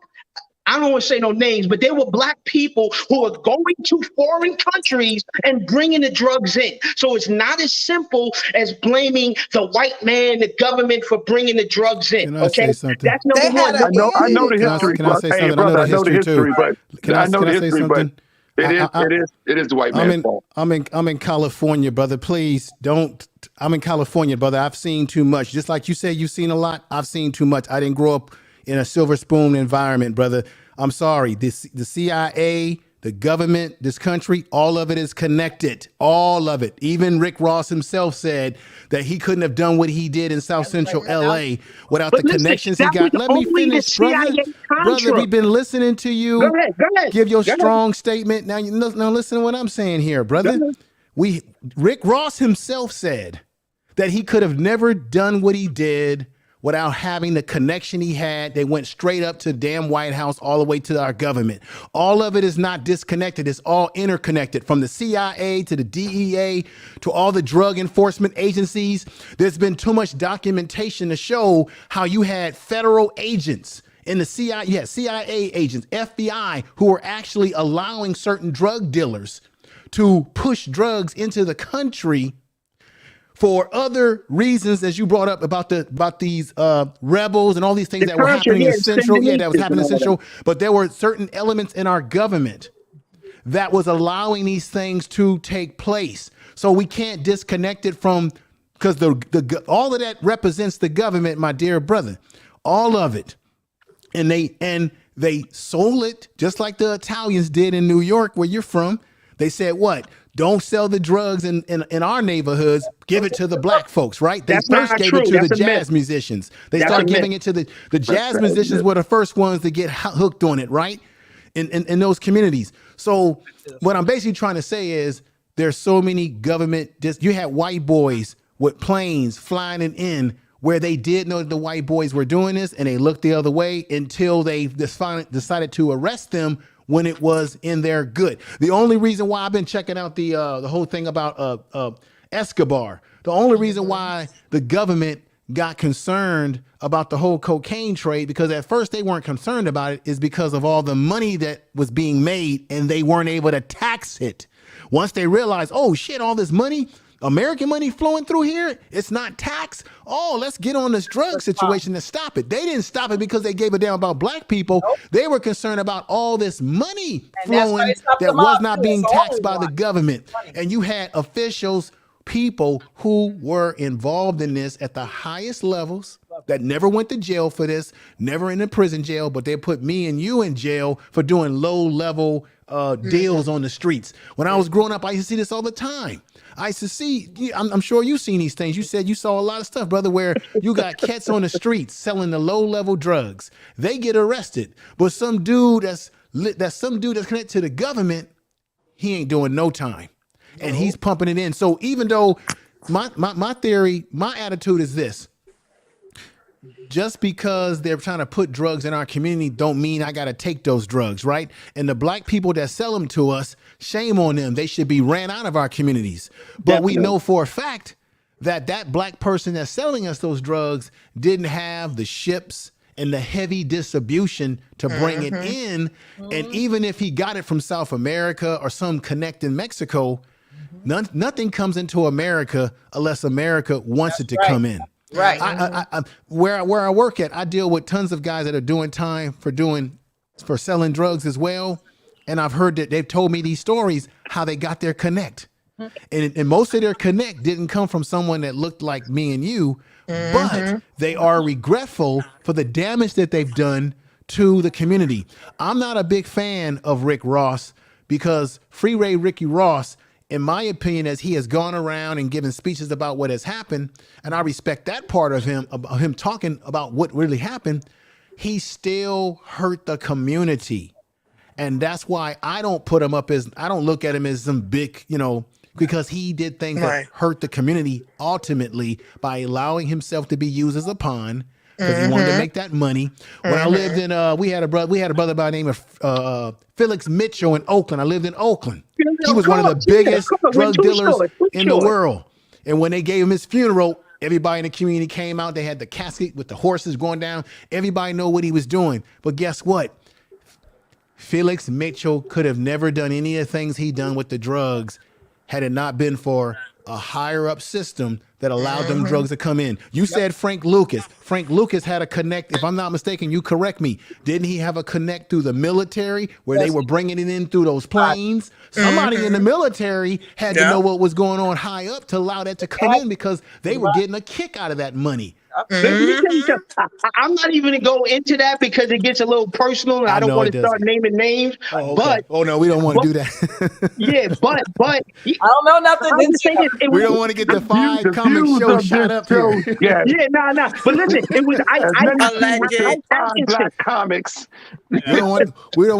I don't want to say no names, but there were Black people who were going to foreign countries and bringing the drugs in. So it's not as simple as blaming the white man, the government for bringing the drugs in.
Can I say something?
That's number one.
I know the history.
Can I say something?
Brother,
I know the history too.
But I know the history, but it is the white man's fault.
I'm in California, brother. Please don't. I'm in California, brother. I've seen too much. Just like you say, you've seen a lot. I've seen too much. I didn't grow up in a silver spoon environment, brother. I'm sorry. The CIA, the government, this country, all of it is connected. All of it. Even Rick Ross himself said that he couldn't have done what he did in South Central LA without the connections he got. Let me finish, brother. Brother, we've been listening to you.
Go ahead.
Give your strong statement. Now listen to what I'm saying here, brother. Rick Ross himself said that he could have never done what he did without having the connection he had. They went straight up to the damn White House, all the way to our government. All of it is not disconnected. It's all interconnected, from the CIA to the DEA to all the drug enforcement agencies. There's been too much documentation to show how you had federal agents in the CIA, CIA agents, FBI, who were actually allowing certain drug dealers to push drugs into the country for other reasons, as you brought up about these rebels and all these things that were happening in Central. Yeah, that was happening in Central. But there were certain elements in our government that was allowing these things to take place. So we can't disconnect it from, because all of that represents the government, my dear brother. All of it. And they sold it just like the Italians did in New York, where you're from. They said, what? Don't sell the drugs in our neighborhoods. Give it to the Black folks, right? They first gave it to the jazz musicians. They started giving it to the jazz musicians were the first ones to get hooked on it, right? In those communities. So what I'm basically trying to say is there's so many government, you had white boys with planes flying in where they did know that the white boys were doing this, and they looked the other way until they decided to arrest them when it was in their good. The only reason why I've been checking out the whole thing about Escobar, the only reason why the government got concerned about the whole cocaine trade, because at first they weren't concerned about it, is because of all the money that was being made and they weren't able to tax it. Once they realized, oh shit, all this money, American money flowing through here, it's not taxed. Oh, let's get on this drug situation to stop it. They didn't stop it because they gave a damn about Black people. Nope. They were concerned about all this money flowing that was not being taxed by the government. And you had officials people who were involved in this at the highest levels that never went to jail for this, never in a prison jail, but they put me and you in jail for doing low-level deals on the streets. When I was growing up, I used to see this all the time. I used to see, I'm sure you've seen these things. You said you saw a lot of stuff, brother, where you got cats on the streets selling the low-level drugs. They get arrested, but some dude that's connected to the government, he ain't doing no time. And he's pumping it in. So even though my theory, my attitude is this: just because they're trying to put drugs in our community don't mean I got to take those drugs, right? And the black people that sell them to us, shame on them. They should be ran out of our communities. But we know for a fact that that black person that's selling us those drugs didn't have the ships and the heavy distribution to bring it in. And even if he got it from South America or some connect in Mexico, nothing comes into America unless America wants it to come in.
Right.
Where I work at, I deal with tons of guys that are doing time for selling drugs as well. And I've heard that they've told me these stories, how they got their connect. And most of their connect didn't come from someone that looked like me and you, but they are regretful for the damage that they've done to the community. I'm not a big fan of Rick Ross because Free Ray Ricky Ross, in my opinion, as he has gone around and given speeches about what has happened, and I respect that part of him talking about what really happened, he still hurt the community. And that's why I don't look at him as some big, because he did things that hurt the community ultimately by allowing himself to be used as a pawn because he wanted to make that money. When I lived in, we had a brother by the name of Felix Mitchell in Oakland. I lived in Oakland. He was one of the biggest drug dealers in the world. And when they gave him his funeral, everybody in the community came out. They had the casket with the horses going down. Everybody know what he was doing. But guess what? Felix Mitchell could have never done any of the things he done with the drugs had it not been for a higher up system that allowed them drugs to come in. You said Frank Lucas. Frank Lucas had a connect. If I'm not mistaken, you correct me. Didn't he have a connect through the military where they were bringing it in through those planes? Somebody in the military had to know what was going on high up to allow that to come in because they were getting a kick out of that money.
I'm not even going to go into that because it gets a little personal and I don't want to start naming names.
Oh, okay. No, we don't want to do that.
but
I don't know nothing.
We don't want to get the 5 comic show shot up here.
No. But listen, it was
Black comics.
We don't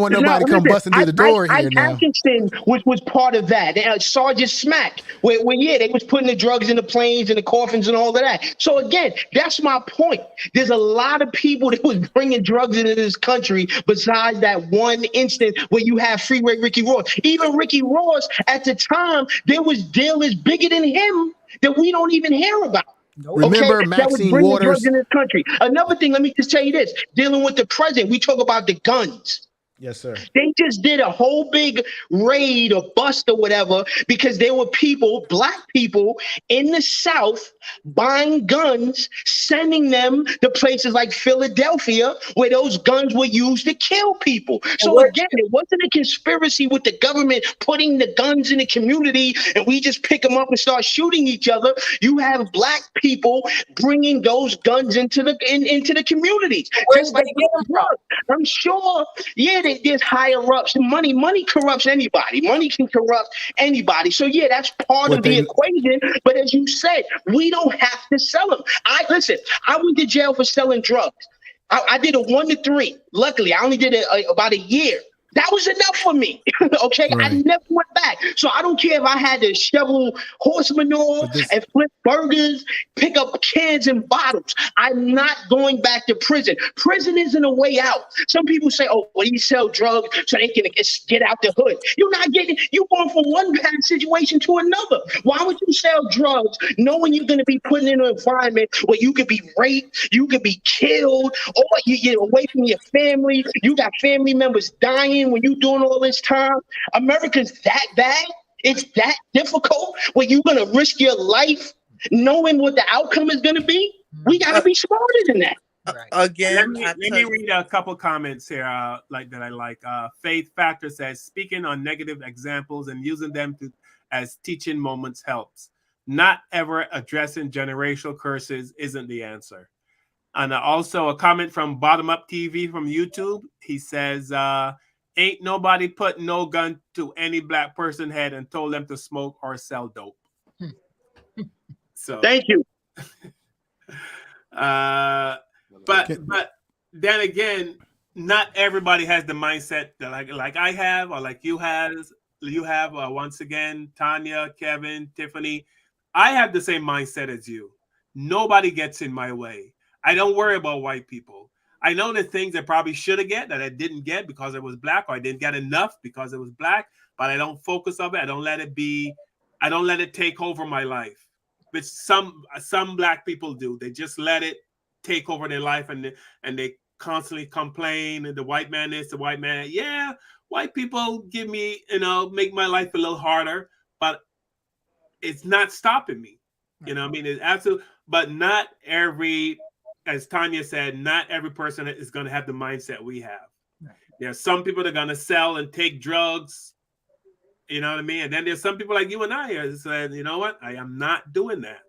want nobody to come busting through the door here now.
Atkinson was part of that. Sergeant Smack, where they was putting the drugs in the planes and the coffins and all of that. So again, that's my point. There's a lot of people that was bringing drugs into this country besides that one instance where you have Free Ray Ricky Ross. Even Ricky Ross, at the time, there was dealers bigger than him that we don't even hear about.
Remember Maxine Waters?
Drugs in this country. Another thing, let me just tell you this. Dealing with the president, we talk about the guns.
Yes, sir.
They just did a whole big raid or bust or whatever because there were people, black people in the South buying guns, sending them to places like Philadelphia where those guns were used to kill people. So again, it wasn't a conspiracy with the government putting the guns in the community and we just pick them up and start shooting each other. You have black people bringing those guns into the communities. Just like I'm sure, there's higher ups. Money corrupts anybody. Money can corrupt anybody. So that's part of the equation. But as you said, we don't have to sell them. I went to jail for selling drugs. I did a 1 to 3. Luckily, I only did it about a year. That was enough for me. Okay. Right. I never went back. So I don't care if I had to shovel horse manure and flip burgers, pick up cans and bottles. I'm not going back to prison. Prison isn't a way out. Some people say, you sell drugs so they can get out the hood. You're going from one bad situation to another. Why would you sell drugs knowing you're going to be put in an environment where you could be raped, you could be killed, or you get away from your family, you got family members dying when you're doing all this time? America's that bad? It's that difficult where you're going to risk your life knowing what the outcome is going to be? We got to be smarter than that.
Again, let me read a couple comments here that I like. Faith Factor says, speaking on negative examples and using them as teaching moments helps. not ever addressing generational curses isn't the answer. And also a comment from Bottom Up TV from YouTube. He says, ain't nobody put no gun to any black person head and told them to smoke or sell dope. So
thank you.
But then again, not everybody has the mindset that like I have, or like you have. Once again, Tanya, Kevin, Tiffany. I have the same mindset as you. Nobody gets in my way. I don't worry about white people. I know the things I probably should have get that I didn't get because I was black, or I didn't get enough because it was black, but I don't focus on it. I don't let it take over my life. Which some black people do. They just let it take over their life, and they constantly complain, and the white man is the white man. Yeah, white people give me, make my life a little harder, but it's not stopping me. You know what I mean? It's absolute, but not every, as Tanya said, not every person is going to have the mindset we have. There's some people that are going to sell and take drugs. You know what I mean? And then there's some people like you and I who said, you know what? I am not doing that.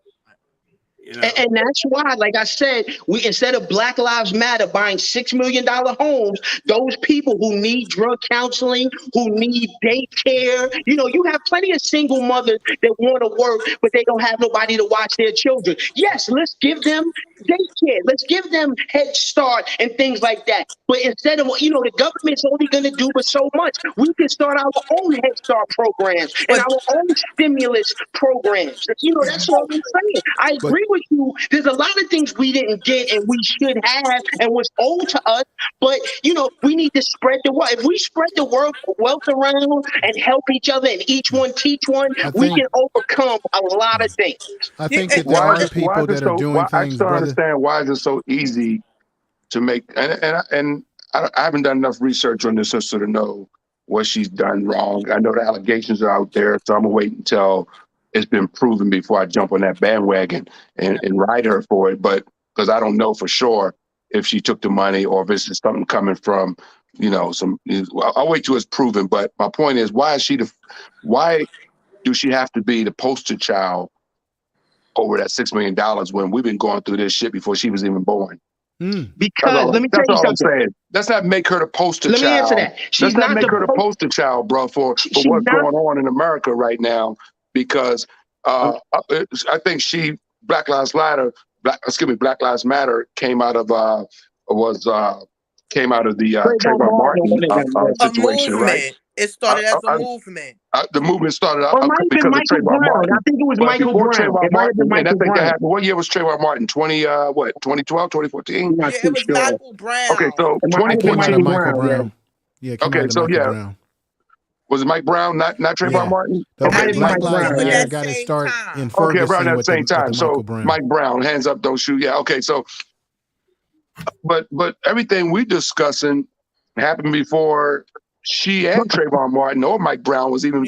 You know?
And that's why, like I said, we, instead of Black Lives Matter buying $6 million homes, those people who need drug counseling, who need daycare, you have plenty of single mothers that want to work, but they don't have nobody to watch their children. Yes, let's give them daycare. Let's give them Head Start and things like that. But instead of, the government's only going to do but so much. We can start our own Head Start programs and our own stimulus programs. That's all I'm saying. I agree with you. There's a lot of things we didn't get and we should have and was owed to us. But, we need to spread the wealth. If we spread the wealth around and help each other and each one teach one, we can overcome a lot of things.
I think that there are people that are doing things,
I still understand why is it so easy to make, and I haven't done enough research on this sister to know what she's done wrong. I know the allegations are out there, so I'm gonna wait until it's been proven before I jump on that bandwagon and ride her for it. But because I don't know for sure if she took the money or if it's just something coming from, I'll wait till it's proven. But my point is, why do she have to be the poster child over that $6 million when we've been going through this shit before she was even born?
Because let me tell you something.
Let's not make her the poster child.
Let me answer that.
Let's not make her the poster child, bro, for what's going on in America right now. Because I think Black Lives Matter came out of the Trayvon Martin situation, right?
It started as a movement.
The movement started
because of Trayvon Martin. I think it was Michael Brown. It might have been Michael Brown.
What year was Trayvon Martin? 2012, 2014?
Yeah, it was Michael Brown.
Okay, so
2014. Michael Brown. Yeah,
okay, so Brown. Was it Mike Brown, not Trayvon Martin?
Okay, Black Lives Matter got its start in Ferguson.
Okay, around that same time. So
Brown.
Mike Brown, hands up, don't shoot. Yeah, okay, so, but everything we discussing happened before she and Trayvon Martin or Mike Brown was even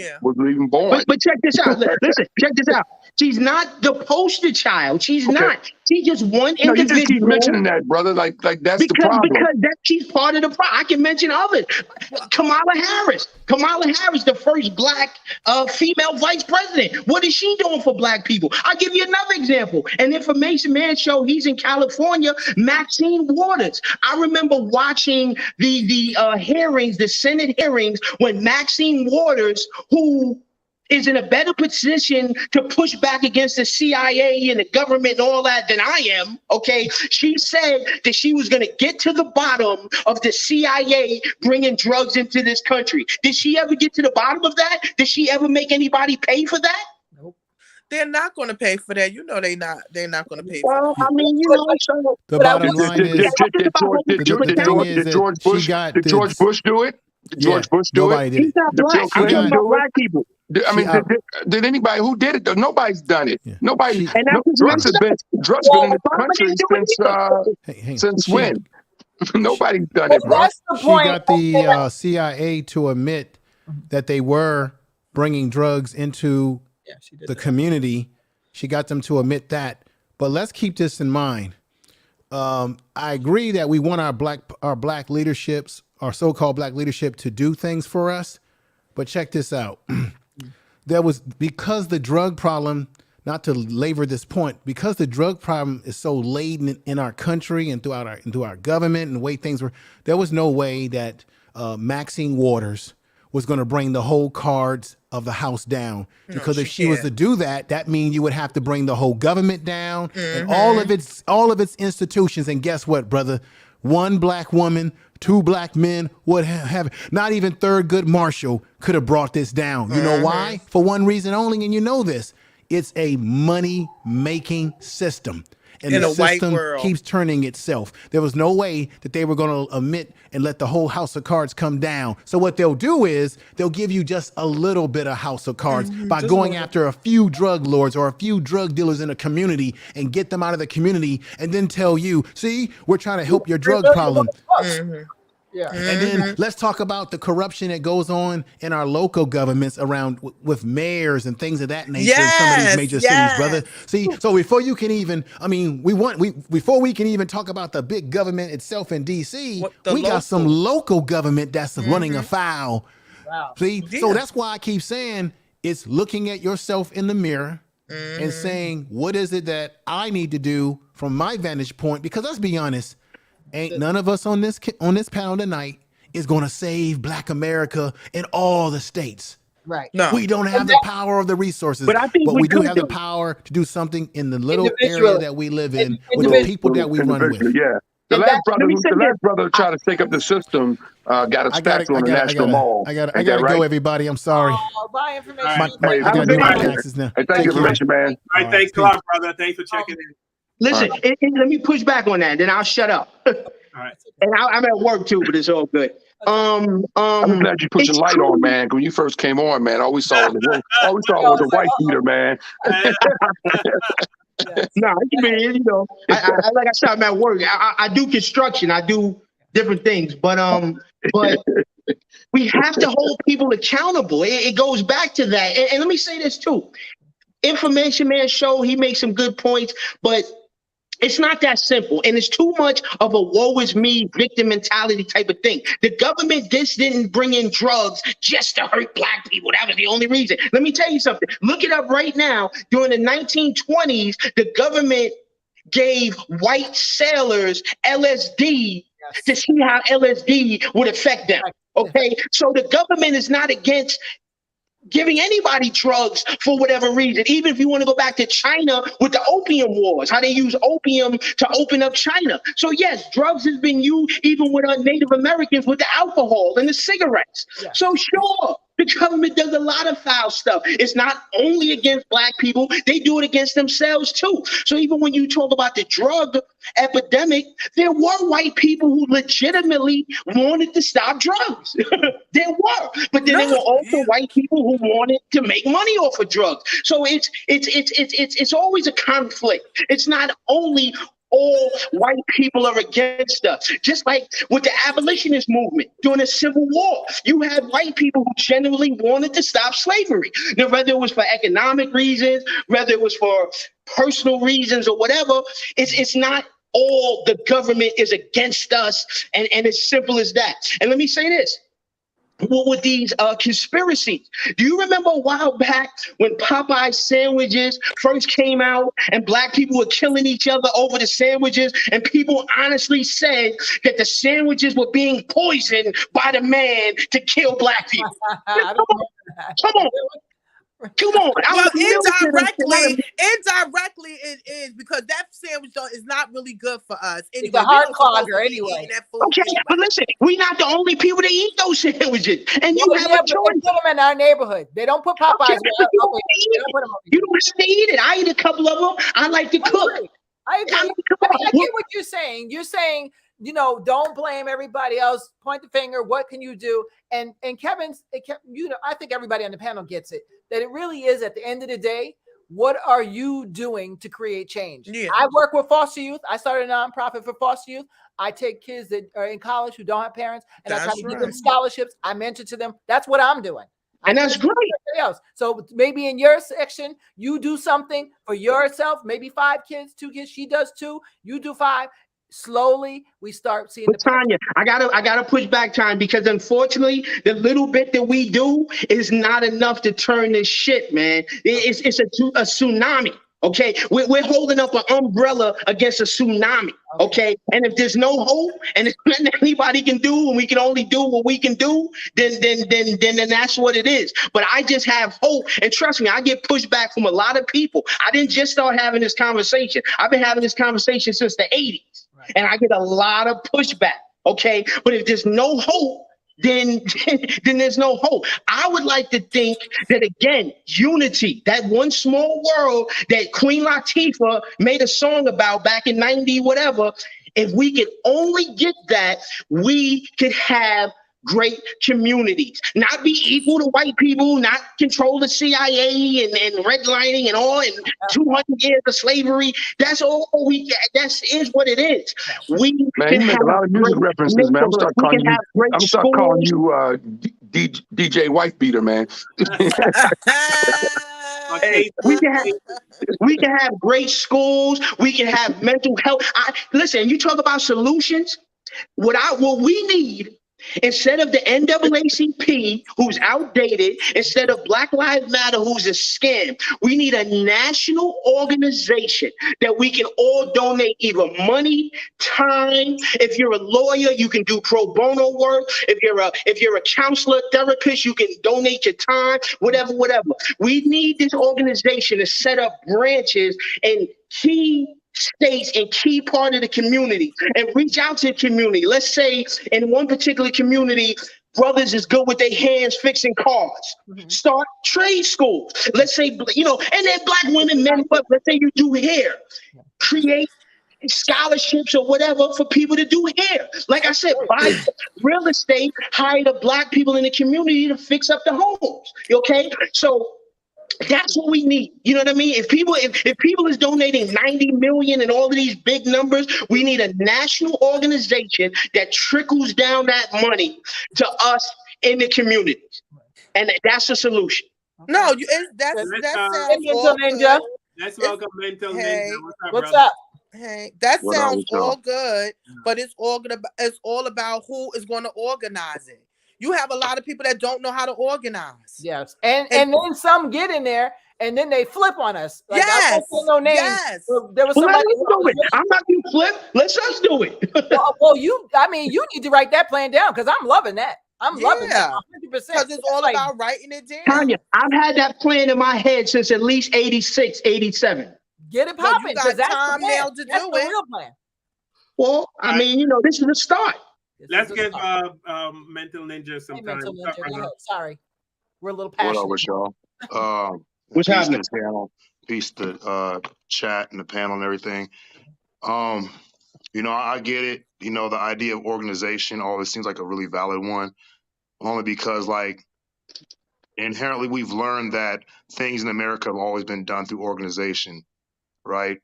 born.
But check this out. Listen, check this out. She's not the poster child. She's not. She's just one individual.
You just keep mentioning that, brother. Like that's the problem.
Because she's part of the problem. I can mention others. Kamala Harris, the first black female vice president. What is she doing for black people? I'll give you another example. An Information Man show. He's in California. Maxine Waters. I remember watching the hearings, the Senate hearings, when Maxine Waters, who is in a better position to push back against the CIA and the government and all that than I am, okay? She said that she was going to get to the bottom of the CIA bringing drugs into this country. Did she ever get to the bottom of that? Did she ever make anybody pay for that?
Nope. They're not going to pay for that. They're not going to pay
for that. I mean,
the bottom line is,
did George Bush do it? Did George Bush do it?
He's not black. He's about black people.
I mean, did anybody who did it? Nobody's done it. Nobody. Drugs have been in the country since when? Nobody's done it, bro.
She got the CIA to admit that they were bringing drugs into the community. She got them to admit that. But let's keep this in mind. I agree that we want our black leaderships, our so-called black leadership, to do things for us. But check this out. Because the drug problem not to labor this point, because the drug problem is so laden in our country and through our government and the way things were, there was no way that Maxine Waters was going to bring the whole cards of the House down, because if she was to do that, that means you would have to bring the whole government down and all of its institutions. And guess what, brother? One black woman, two black men would have not even Thurgood Marshall could have brought this down. You know why? For one reason only, and you know this. It's a money-making system. And the system keeps turning itself. There was no way that they were going to admit and let the whole house of cards come down. So what they'll do is they'll give you just a little bit of house of cards by going after a few drug lords or a few drug dealers in a community and get them out of the community, and then tell you, see, we're trying to help your drug problem.
Yeah.
And then let's talk about the corruption that goes on in our local governments around with mayors and things of that nature in some of these major cities, brother. See, so before you can even, before we can even talk about the big government itself in DC, we got some local government that's running afoul. Wow. See, so that's why I keep saying it's looking at yourself in the mirror and saying, what is it that I need to do from my vantage point? Because let's be honest, ain't none of us on this panel tonight is going to save Black America in all the states.
Right.
No. We don't have the power or the resources, but we do have the power to do something in the little area that we live in with the people that we run with.
Yeah. The last brother tried to take up the system, got a spackle on the National Mall.
I gotta go, everybody. I'm sorry.
Buy information.
I gotta do my taxes now.
Hey, thank you for mentioning, man.
All right, thanks a lot, brother. Thanks for checking in.
Listen, let me push back on that, then I'll shut up.
All right.
And I'm at work too, but it's all good.
I'm glad you put your light on, man. When you first came on, man, all we saw was a white beater, man.
No, I mean, you know, like I said, I'm at work. I do construction. I do different things, but we have to hold people accountable. It goes back to that. And let me say this too. Information Man show, he makes some good points, but it's not that simple. And it's too much of a woe is me victim mentality type of thing. The government didn't bring in drugs just to hurt Black people. That was the only reason. Let me tell you something. Look it up right now. During the 1920s, the government gave white sailors LSD to see how LSD would affect them. Okay, so the government is not against giving anybody drugs for whatever reason. Even if you want to go back to China with the opium wars, how they use opium to open up China. So yes, drugs has been used even with our Native Americans with the alcohol and the cigarettes. Yeah. So sure, the government does a lot of foul stuff. It's not only against Black people, they do it against themselves too. So even when you talk about the drug epidemic, there were white people who legitimately wanted to stop drugs. There were, but then there were also white people who wanted to make money off of drugs. So it's always a conflict. It's not only all white people are against us. Just like with the abolitionist movement during the Civil War, you had white people who genuinely wanted to stop slavery. Now, whether it was for economic reasons, whether it was for personal reasons or whatever, it's not all the government is against us, and it's simple as that. And let me say this. With these conspiracies. Do you remember a while back when Popeye sandwiches first came out and Black people were killing each other over the sandwiches, and people honestly said that the sandwiches were being poisoned by the man to kill Black people? Come on.
Well, indirectly, it is, because that sandwich is not really good for us. Anyway,
it's a heart clogger anyway.
Okay, but listen, we're not the only people that eat those sandwiches, and you have a choice.
Put them in our neighborhood. They don't put Popeyes.
Okay, you don't have to eat it. I eat a couple of them. I like to cook.
I agree. I get what you're saying. You're saying, you know, don't blame everybody else. Point the finger. What can you do? And Kevin's, you know, I think everybody on the panel gets it. That it really is, at the end of the day, what are you doing to create change? Yeah. I work with foster youth. I started a nonprofit for foster youth. I take kids that are in college who don't have parents, and I try to give them scholarships. I mentor to them. That's what I'm doing.
And that's great.
Else. So maybe in your section, you do something for yourself, maybe 5 kids, 2 kids. She does 2, you do 5. slowly we start seeing
But Tanya, I gotta push back, Tanya, because unfortunately, the little bit that we do is not enough to turn this shit, man. It's a tsunami. Okay, we're holding up an umbrella against a tsunami. Okay, and if there's no hope and it's nothing anybody can do, and we can only do what we can do, then that's what it is. But I just have hope, and trust me, I get pushback from a lot of people. I didn't just start having this conversation. I've been having this conversation since the 80s, and I get a lot of pushback. Okay, but if there's no hope, then there's no hope. I would like to think that, again, unity, that one small world that Queen Latifah made a song about back in 90 whatever, if we could only get that, we could have great communities. Not be equal to white people, not control the CIA and redlining and all, and 200 years of slavery. That's all that is what it is. We
Man,
can
you make
have
a lot of music
great
references, man. I'm
neighborhoods.
gonna
We can have great
start calling
schools.
you DJ Wife Beater, man.
Hey, we can have great schools. We can have mental health. Listen, you talk about solutions. What we need, instead of the NAACP, who's outdated, instead of Black Lives Matter, who's a scam, we need a national organization that we can all donate either money, time. If you're a lawyer, you can do pro bono work. If you're a counselor, therapist, you can donate your time, whatever. We need this organization to set up branches and key states and key part of the community and reach out to the community. Let's say in one particular community, brothers is good with their hands fixing cars. Start trade schools. Let's say, and then black women, men, let's say you do hair. Create scholarships or whatever for people to do hair. Like I said, buy real estate, hire the black people in the community to fix up the homes. Okay? So that's what we need. You know what I mean? If people is donating 90 million and all of these big numbers, we need a national organization that trickles down that money to us in the communities. And that's the solution.
No, that sounds all
Ninja.
good.
Let's welcome Mental Ninja.
What's up?
Hey, that sounds all good, but it's all about who is going to organize it. You have a lot of people that don't know how to organize.
Yes, and then some get in there and then they flip on us. Like, I won't say no names.
Yes.
There was somebody.
Do it. I'm not gonna flip. Let's us do it.
well, you need to write that plan down because I'm loving that. I'm loving that 100%.
Because it's all about writing it down.
Tanya, I've had that plan in my head since at least 86, 87.
Get it popping.
You got time now to do
the real plan.
Well, I mean, this is a start.
Let's give Mental Ninja some time.
Mental Ninja, sorry, we're a little passionate.
What up with y'all?
What's happening?
Peace to chat and the panel and everything. I get it. The idea of organization always seems like a really valid one, only because, like, inherently we've learned that things in America have always been done through organization, right?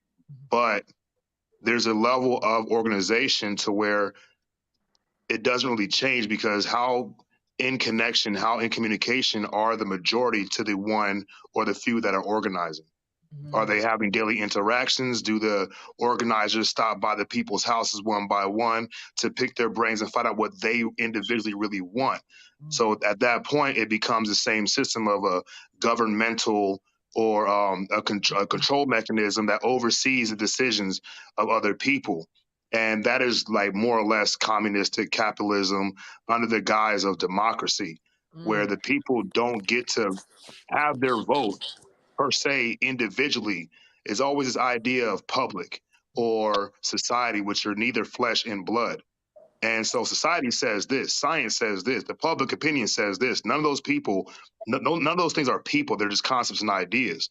But there's a level of organization to where it doesn't really change, because how in communication are the majority to the one or the few that are organizing? Are they having daily interactions? Do the organizers stop by the people's houses one by one to pick their brains and find out what they individually really want? So at that point, it becomes the same system of a governmental or a control mechanism that oversees the decisions of other people. And that is like more or less communistic capitalism under the guise of democracy, where the people don't get to have their vote per se individually. Is always this idea of public or society, which are neither flesh and blood. And so society says this, science says this, the public opinion says this. None of those people, none of those things are people. They're just concepts and ideas.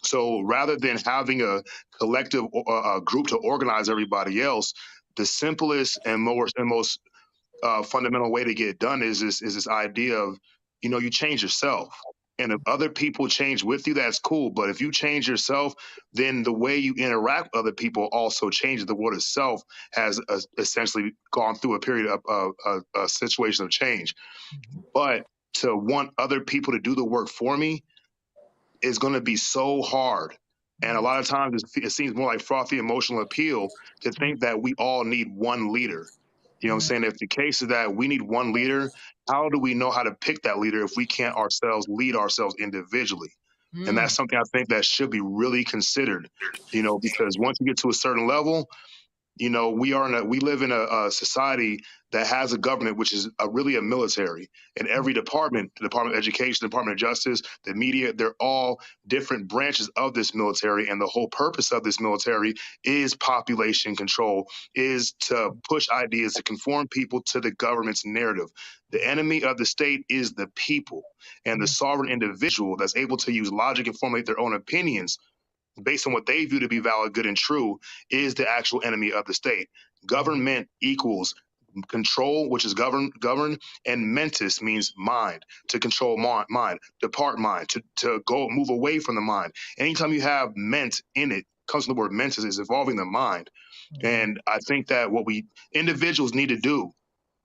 So rather than having a collective a group to organize everybody else, the simplest and most fundamental way to get it done is this idea of, you change yourself. And if other people change with you, that's cool. But if you change yourself, then the way you interact with other people also changes. The world itself has essentially gone through a period of a situation of change. But to want other people to do the work for me is going to be so hard, And a lot of times it seems more like frothy emotional appeal to think that we all need one leader. You know what I'm saying? If the case is that we need one leader, how do we know how to pick that leader if we can't ourselves lead ourselves individually? And that's something I think that should be really considered, you know, because once you get to a certain level, you know, we live in a society that has a government, which is really a military. And every department, the Department of Education, the Department of Justice, the media, they're all different branches of this military. And the whole purpose of this military is population control, is to push ideas, to conform people to the government's narrative. The enemy of the state is the people, and the sovereign individual that's able to use logic and formulate their own opinions based on what they view to be valid, good, and true, is the actual enemy of the state. Government equals control, which is govern, and mentis means mind, to control mind, depart mind, to go move away from the mind. Anytime you have ment in it, comes from the word mentis, is involving the mind. And I think that what we individuals need to do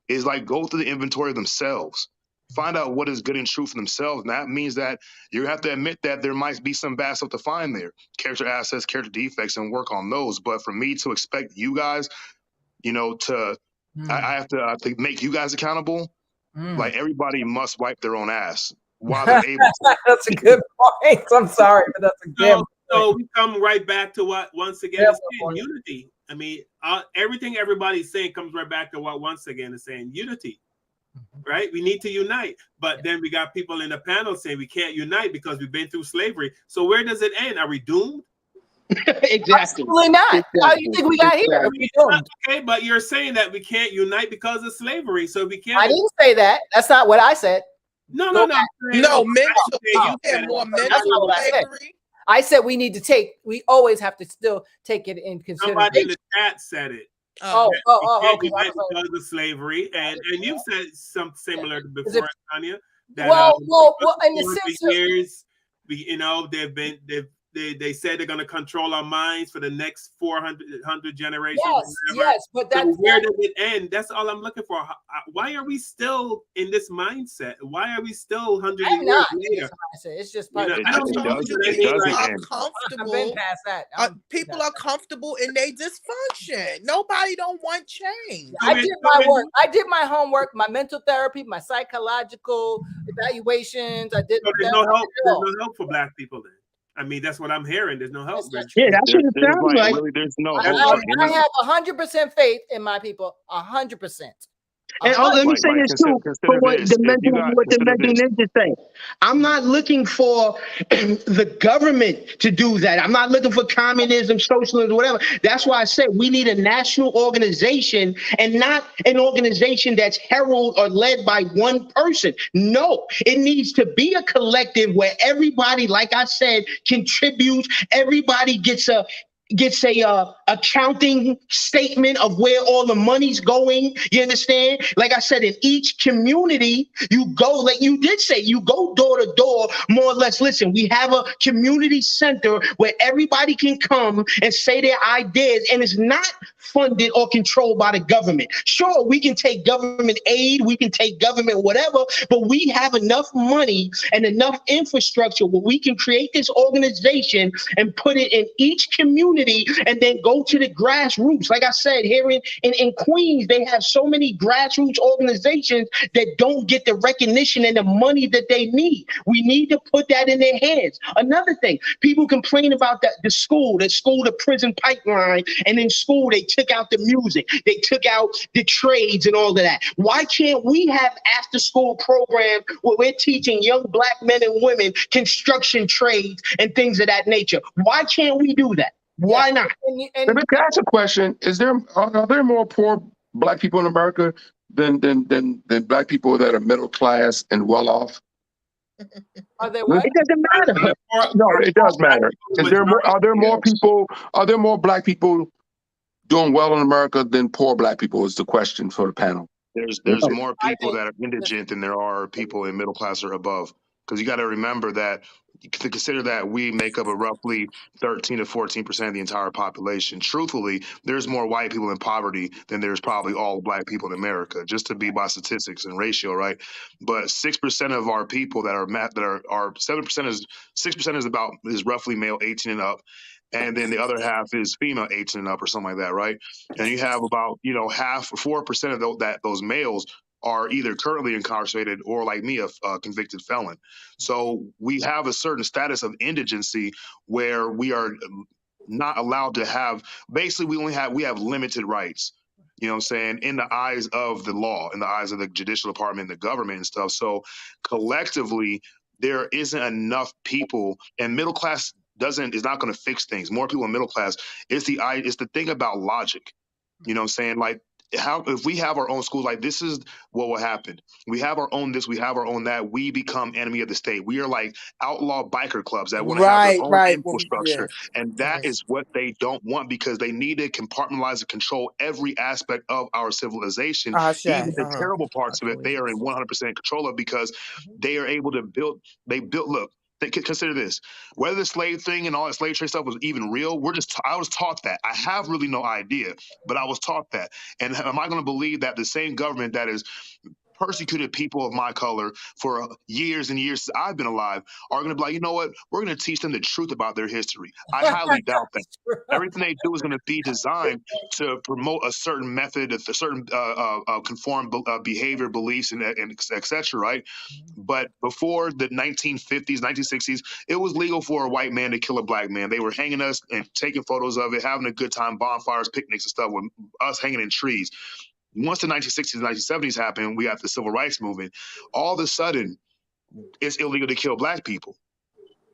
is like go through the inventory of themselves. Find out what is good and true for themselves. And that means that you have to admit that there might be some bad stuff to find there, character assets, character defects, and work on those. But for me to expect you guys, you know, I have to make you guys accountable. Like everybody must wipe their own ass while they're able to.
That's a good point. I'm sorry, but that's a good
So we come right back to what, once again, is saying unity. I mean, everything everybody's saying comes right back to what, once again, is saying unity. Right? We need to unite. But then we got people in the panel saying we can't unite because we've been through slavery. So where does it end? Are we doomed?
Exactly.
Absolutely not. How do you think we got here? Are we doomed?
Okay, but you're saying that we can't unite because of slavery. So we can't.
I didn't say that. That's not what I said.
No,
mental. You had more mental.
That's not what I said. I said we need to take. We always have to still take it in consideration.
Somebody in the chat said it.
Okay.
Because of slavery, and you said something similar before, Tanya. That,
well, in the sense of
years, you know, they said they're going to control our minds for the next 400 generations.
Yes, but that's
where does it end? That's all I'm looking for. Why are we still in this mindset? Why are we still 100 years later?
It's just
part of
comfortable. People are comfortable in their dysfunction. Nobody don't want change.
I did my work. I did my homework, my mental therapy, my psychological evaluations. I did.
So there's no help. There's no help for Black people then. I mean, that's what I'm hearing. There's no help.
Yeah, that's what it sounds like.
Really, there's no
hope. I have 100% faith in my people. 100%.
And let me say this too, for what the mental ninja saying. I'm not looking for the government to do that. I'm not looking for communism, socialism, whatever. That's why I said we need a national organization and not an organization that's heralded or led by one person. No, it needs to be a collective where everybody, like I said, contributes. Everybody gets a accounting statement of where all the money's going. You understand? Like I said, in each community, you go, like you did say, you go door to door, more or less. Listen, we have a community center where everybody can come and say their ideas, and it's not funded or controlled by the government. Sure, we can take government aid, we can take government whatever, but we have enough money and enough infrastructure where we can create this organization and put it in each community and then go to the grassroots. Like I said, here in Queens, they have so many grassroots organizations that don't get the recognition and the money that they need. We need to put that in their hands. Another thing, people complain about the school to prison pipeline, and in school they took out the music, they took out the trades and all of that. Why can't we have after school programs where we're teaching young Black men and women construction trades and things of that nature? Why can't we do that? Why not?
Let me ask a question. Are there more poor Black people in America than Black people that are middle class and well off?
Are there what?
It doesn't matter.
No, it does matter. Are there more Black people doing well in America than poor Black people? Is the question for the panel.
There's more people that are indigent than there are people in middle class or above. Because you got to remember that to consider that we make up a roughly 13 to 14% of the entire population. Truthfully, there's more white people in poverty than there's probably all black people in America, just to be by statistics and ratio, right? But 6% of our people that are 7% is 6% is roughly male 18 and up. And then the other half is female 18 and up or something like that, right? And you have about, half, 4% of those males are either currently incarcerated or, like me, a convicted felon. So we have a certain status of indigency where we are not allowed to have, basically we have limited rights, you know what I'm saying, in the eyes of the law, in the eyes of the judicial department and the government and stuff. So collectively, there isn't enough people, and middle class is not going to fix things. More people in middle class, it's the thing about logic. You know what I'm saying? Like, if we have our own schools, like this is what will happen. We have our own this, we have our own that. We become enemy of the state. We are like outlaw biker clubs that want to have their own infrastructure. And that is what they don't want, because they need to compartmentalize and control every aspect of our civilization. Even the terrible parts of it, they are in 100% control of, because they are able to build, look, consider this, whether the slave thing and all that slave trade stuff was even real, I was taught that. I have really no idea, but I was taught that. And am I going to believe that the same government that is persecuted people of my color for years and years since I've been alive are going to be like, you know what, we're going to teach them the truth about their history? I highly doubt that. Everything they do is going to be designed to promote a certain method, a certain conformed behavior, beliefs, and et cetera, right? But before the 1950s, 1960s, it was legal for a white man to kill a black man. They were hanging us and taking photos of it, having a good time, bonfires, picnics and stuff, with us hanging in trees. Once the 1960s and 1970s happened, we got the civil rights movement. All of a sudden, it's illegal to kill black people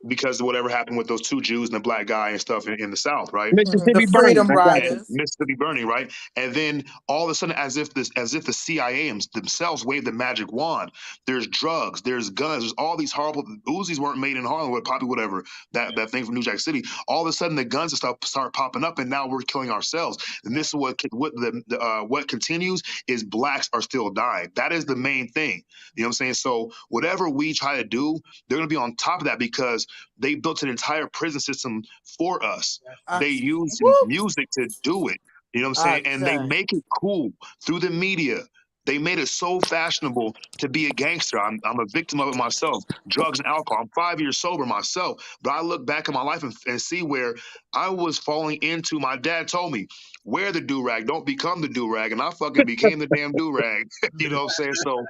because of whatever happened with those two Jews and the black guy and stuff in the South, right?
Mississippi Freedom Riders,
Mississippi burning, right? And then all of a sudden, as if the CIA themselves waved the magic wand, there's drugs, there's guns, there's all these horrible Uzis weren't made in Harlem, probably whatever that thing from New Jack City. All of a sudden, the guns and stuff start popping up, and now we're killing ourselves. And this is what continues is blacks are still dying. That is the main thing. You know what I'm saying? So whatever we try to do, they're going to be on top of that, because they built an entire prison system for us. They use music to do it. You know what I'm saying? And they make it cool through the media. They made it so fashionable to be a gangster. I'm a victim of it myself. Drugs and alcohol. I'm 5 years sober myself. But I look back at my life and see where I was falling into. My dad told me, wear the do-rag, don't become the do-rag. And I fucking became the damn do-rag. You know what I'm saying? So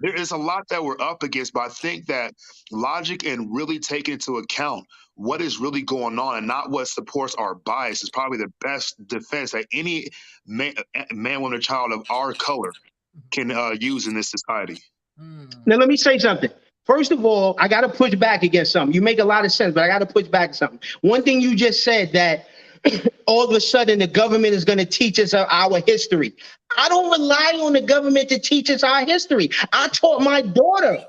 there is a lot that we're up against, but I think that logic and really taking into account what is really going on and not what supports our bias is probably the best defense that any man, woman, or child of our color can use in this society.
Now, let me say something. First of all, I got to push back against something. You make a lot of sense, but I got to push back something. One thing you just said, that all of a sudden the government is going to teach us our history. I don't rely on the government to teach us our history. I taught my daughter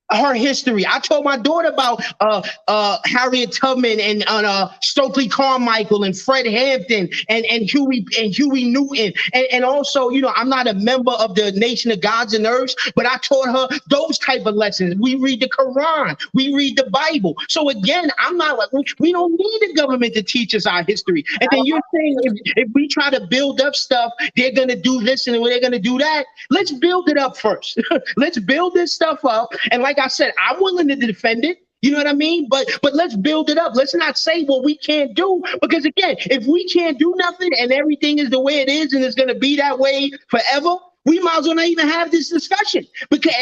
her history. I told my daughter about Harriet Tubman and Stokely Carmichael and Fred Hampton and Huey Newton. And also, I'm not a member of the Nation of Gods and Earths, but I taught her those type of lessons. We read the Quran, we read the Bible. So again, I'm not like, we don't need the government to teach us our history. And then you're saying if we try to build up stuff, they're going to do this and they're going to do that. Let's build it up first. Let's build this stuff up. And like I said, I'm willing to defend it. You know what I mean? But let's build it up. Let's not say what we can't do, because again, if we can't do nothing and everything is the way it is and it's going to be that way forever, we might as well not even have this discussion.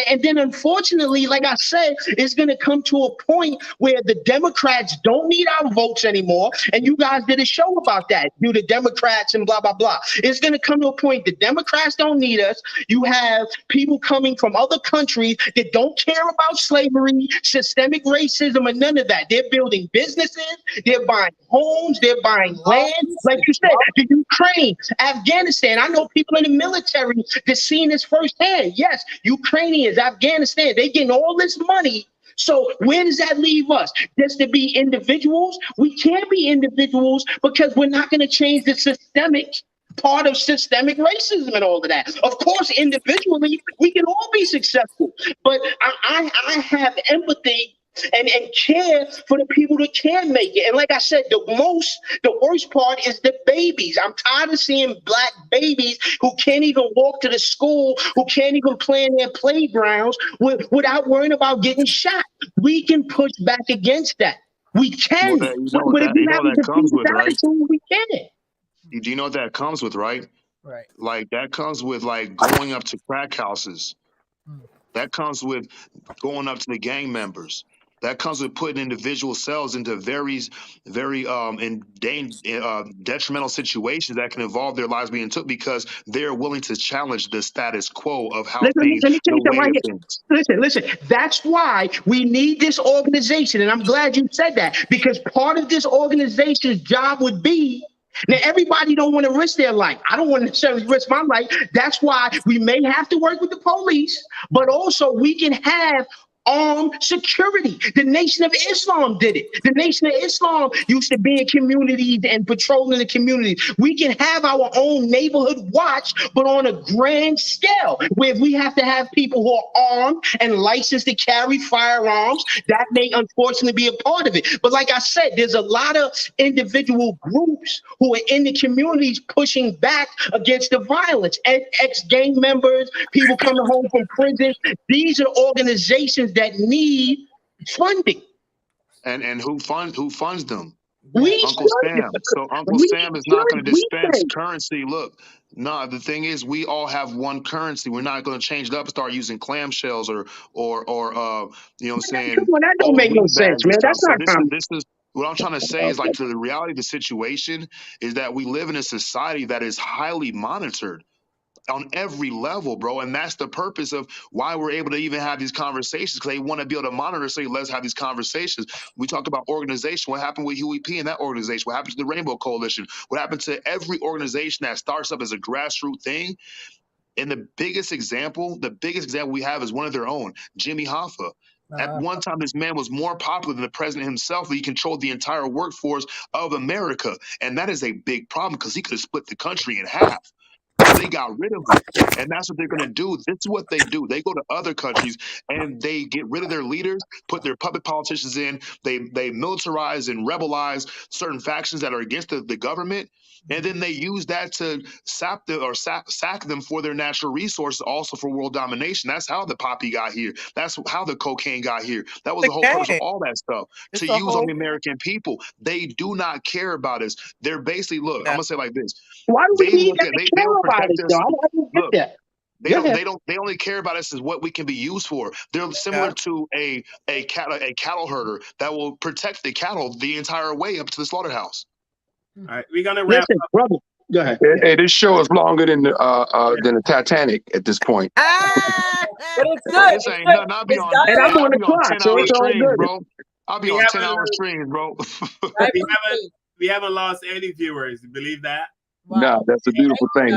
And then unfortunately, like I said, it's going to come to a point where the Democrats don't need our votes anymore. And you guys did a show about that, the Democrats and blah, blah, blah. It's going to come to a point the Democrats don't need us. You have people coming from other countries that don't care about slavery, systemic racism, and none of that. They're building businesses. They're buying homes. They're buying land. Like you said, the Ukraine, Afghanistan. I know people in the military that seen this firsthand. Yes, Ukrainians, Afghanistan, they getting all this money. So where does that leave us? Just to be individuals? We can't be individuals because we're not going to change the systemic part of systemic racism and all of that. Of course, individually, we can all be successful, but I have empathy and care for the people that can make it. And like I said, the worst part is the babies. I'm tired of seeing black babies who can't even walk to the school, who can't even play in their playgrounds without worrying about getting shot. We can push back against that. We can.
Well,
But if we have a
that comes
defeated
with, right?
attitude, we can't.
Do you know what that comes with, right?
Right.
Like that comes with like going up to crack houses. That comes with going up to the gang members. That comes with putting individual cells into very detrimental situations that can involve their lives being took because they're willing to challenge the status quo of how things,
Let me tell
the
you something
way
right
of
here.
things.
Listen. That's why we need this organization, and I'm glad you said that, because part of this organization's job would be. Now, everybody don't want to risk their life. I don't want to necessarily risk my life. That's why we may have to work with the police, but also we can have armed security. The Nation of Islam did it. The Nation of Islam used to be in communities and patrolling the communities. We can have our own neighborhood watch, but on a grand scale, where we have to have people who are armed and licensed to carry firearms. That may unfortunately be a part of it. But like I said, there's a lot of individual groups who are in the communities pushing back against the violence. Ex-gang members, people coming home from prison. These are organizations that need funding.
And who funds them?
Uncle
Sam. So Uncle Sam is not going to dispense currency. Look, no, the thing is, we all have one currency. We're not going to change it up and start using clamshells or you know what I'm saying?
Come on, that don't make no sense, man. That's not common.
This is what I'm trying to say is like to the reality of the situation is that we live in a society that is highly monitored on every level, bro. And that's the purpose of why we're able to even have these conversations, because they want to be able to monitor, so let's have these conversations. We talked about organization. What happened with UEP and that organization? What happened to the Rainbow Coalition? What happened to every organization that starts up as a grassroots thing? And the biggest example we have is one of their own, Jimmy Hoffa. At one time, this man was more popular than the president himself. He controlled the entire workforce of America. And that is a big problem because he could have split the country in half. So they got rid of him. And that's what they're going to do. This is what they do. They go to other countries and they get rid of their leaders, put their puppet politicians in. They militarize and rebelize certain factions that are against the government. And then they use that to sack them for their natural resources, also for world domination. That's how the poppy got here. That's how the cocaine got here. That was the whole purpose of all that stuff, to use on the American people. They do not care about us. They're basically, look, I'm going to say it like this.
Why do we need them to care about us, though? I don't get that.
They only care about us as what we can be used for. They're similar to a cattle herder that will protect the cattle the entire way up to the slaughterhouse.
All right, we're gonna wrap up.
Brother, go ahead.
Hey, this show is longer than the Titanic at this point.
But it's good.
This ain't nothing. I'll be on.
And I'm on the
I'll be on
clock, so
10-hour
it's all
streams,
good.
bro. I'll be on 10-hour streams, bro.
we haven't lost any viewers. You believe that?
Wow. No, that's a beautiful thing.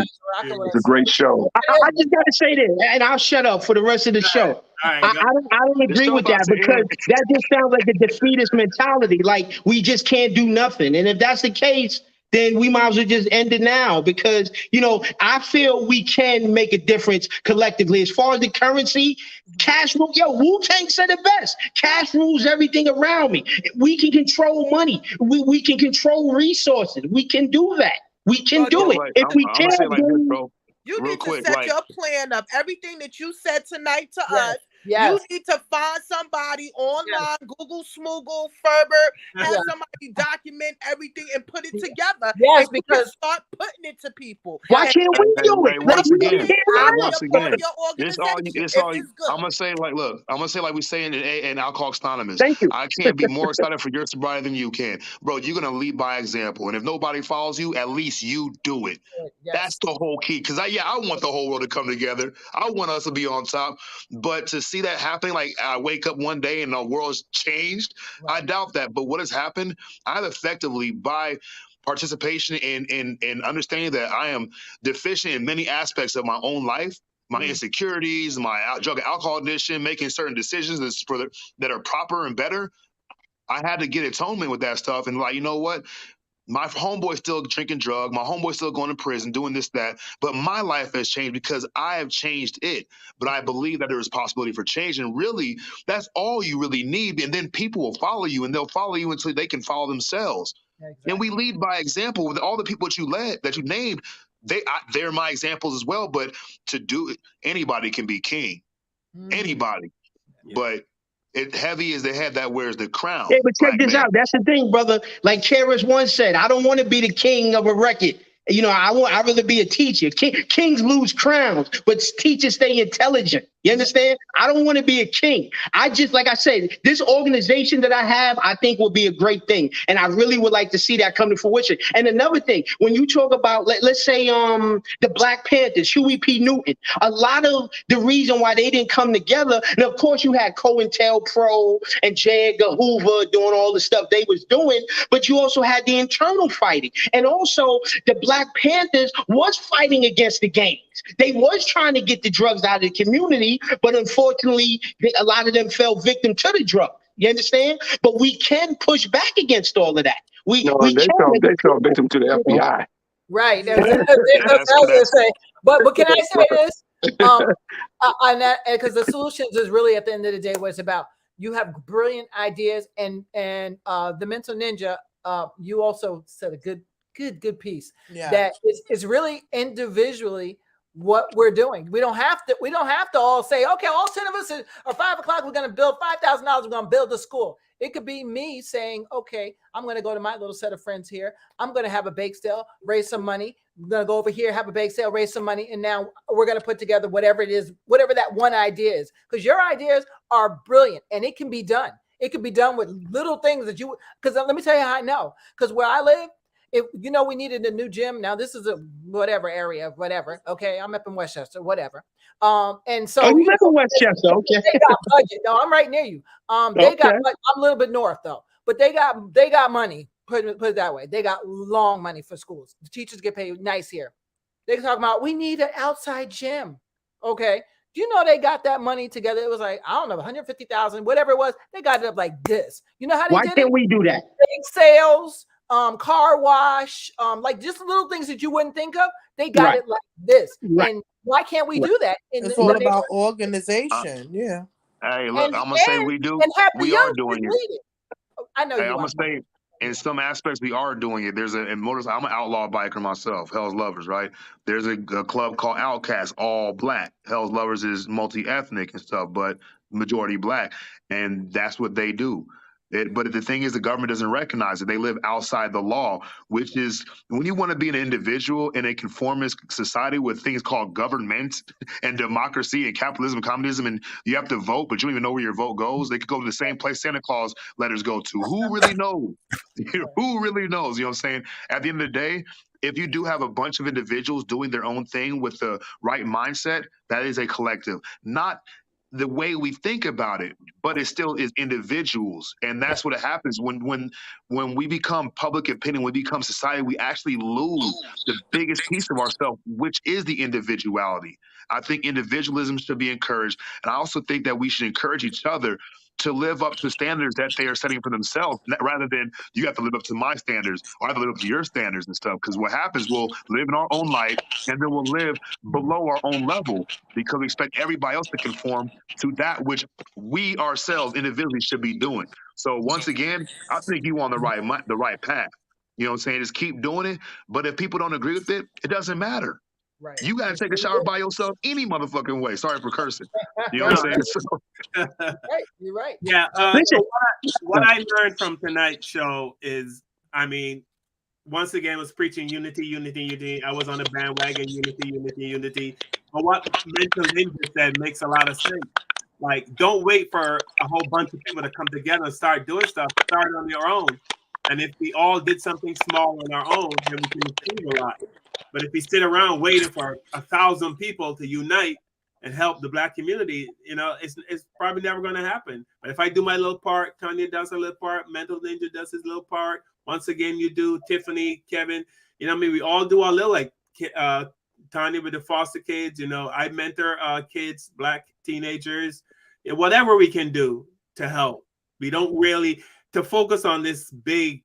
It's a great show.
I just got to say this, and I'll shut up for the rest of the show. I don't agree with that, because that just sounds like a defeatist mentality. Like we just can't do nothing. And if that's the case, then we might as well just end it now, because, you know, I feel we can make a difference collectively. As far as the currency, cash rule, Wu-Tang said it best. Cash rules everything around me. We can control money. We can control resources. We can do that. We can do it. If we can't,
you need to set your plan up. Everything that you said tonight to us, you need to find somebody online, Google, Smoogle, Ferber, have somebody document everything and put it together.
Yes,
and
because
start putting it to people.
Why can't we do it?
Once again,
I'm
gonna say like we say in Alcoholics Anonymous.
Thank you.
I can't be more excited for your sobriety than you can, bro. You're gonna lead by example, and if nobody follows you, at least you do it.
Yes.
That's the whole key. Because I want the whole world to come together. I want us to be on top, but to see that happening, like I wake up one day and the world's changed, I doubt that. But what has happened, I've effectively, by participation in understanding that I am deficient in many aspects of my own life, my insecurities, my drug and alcohol addiction, making certain decisions that are proper and better. I had to get atonement with that stuff, and like, you know what? My homeboy's still drinking drugs. My homeboy's still going to prison, doing this, that. But my life has changed because I have changed it. But I believe that there is possibility for change. And really, that's all you really need. And then people will follow you, and they'll follow you until they can follow themselves.
Exactly.
And we lead by example. With all the people that you named, they're my examples as well. But to do it, anybody can be king. Anybody. Yeah. But heavy as the head that wears the crown.
Yeah, but check this out. That's the thing, brother. Like Cherish once said, I don't want to be the king of a record. You know, I'd rather be a teacher. Kings lose crowns, but teachers stay intelligent. You understand? I don't want to be a king. I just, like I said, this organization that I have, I think will be a great thing. And I really would like to see that come to fruition. And another thing, when you talk about, let's say, the Black Panthers, Huey P. Newton, a lot of the reason why they didn't come together, and of course you had COINTELPRO and J. Edgar Hoover doing all the stuff they was doing, but you also had the internal fighting. And also the Black Panthers was fighting against the gangs. They was trying to get the drugs out of the community, but unfortunately, a lot of them fell victim to the drug. You understand? But we can push back against all of that.
They fell victim to the FBI.
Right. That's what I was going to say. But can I say this? On that, because the solutions is really at the end of the day what it's about. You have brilliant ideas, and the Mental Ninja. You also said a good piece. Yeah. That is really individually what we're doing. We don't have to all say, okay, all 10 of us are 5 o'clock. We're going to build $5,000. We're going to build a school. It could be me saying, okay, I'm going to go to my little set of friends here. I'm going to have a bake sale, raise some money. I'm going to go over here, have a bake sale, raise some money. And now we're going to put together whatever it is, whatever that one idea is, because your ideas are brilliant and it can be done. It can be done with little things that because let me tell you how I know, because where I live, we needed a new gym. Now this is a whatever area, whatever. Okay, I'm up in Westchester, whatever. And so
you live in Westchester, okay?
They got budget. No, I'm right near you. They got. I'm a little bit north though, but they got money. Put it that way. They got long money for schools. The teachers get paid nice here. They talking about we need an outside gym. Okay, do you know they got that money together? It was like I don't know, 150,000, whatever it was. They got it up like this. You know how they did it?
Why can't we do that?
Big sales. Car wash, like just little things that you wouldn't think of. They got it like this. Right. And why can't we do that?
It's all about organization. Yeah.
Hey, look, I'm gonna say we do. We are doing it.
I know.
Hey, I'm gonna say in some aspects we are doing it. There's I'm an outlaw biker myself. Hell's Lovers, right? There's a club called Outcast, all black. Hell's Lovers is multi-ethnic and stuff, but majority black, and that's what they do. But the thing is, the government doesn't recognize it. They live outside the law, which is when you want to be an individual in a conformist society with things called government and democracy and capitalism, communism, and you have to vote, but you don't even know where your vote goes. They could go to the same place Santa Claus letters go to. Who really knows? Who really knows? You know what I'm saying? At the end of the day, if you do have a bunch of individuals doing their own thing with the right mindset, that is a collective, not the way we think about it, but it still is individuals. And that's what happens when we become public opinion, when we become society, we actually lose the biggest piece of ourselves, which is the individuality. I think individualism should be encouraged. And I also think that we should encourage each other to live up to standards that they are setting for themselves, rather than you have to live up to my standards or I have to live up to your standards and stuff. Because what happens, we'll live in our own light and then we'll live below our own level because we expect everybody else to conform to that which we ourselves individually should be doing. So once again, I think you on the right path. You know what I'm saying? Just keep doing it. But if people don't agree with it, it doesn't matter. Right. You got to take a shower by yourself any motherfucking way. Sorry for cursing. You know what I'm saying? So,
right, you're right.
Yeah. So what I learned from tonight's show is, I mean, once again, was preaching unity, unity, unity. I was on the bandwagon, unity, unity, unity. But what Mental Ninja said makes a lot of sense. Like, don't wait for a whole bunch of people to come together and start doing stuff. Start on your own. And if we all did something small on our own, then we can achieve a lot. But if we sit around waiting for 1,000 people to unite and help the Black community, you know, it's probably never going to happen. But if I do my little part, Tanya does her little part, Mental Ninja does his little part. Once again, you do, Tiffany, Kevin, you know what I mean? We all do our little, like Tanya with the foster kids, you know, I mentor kids, Black teenagers, whatever we can do to help. We don't really, to focus on this big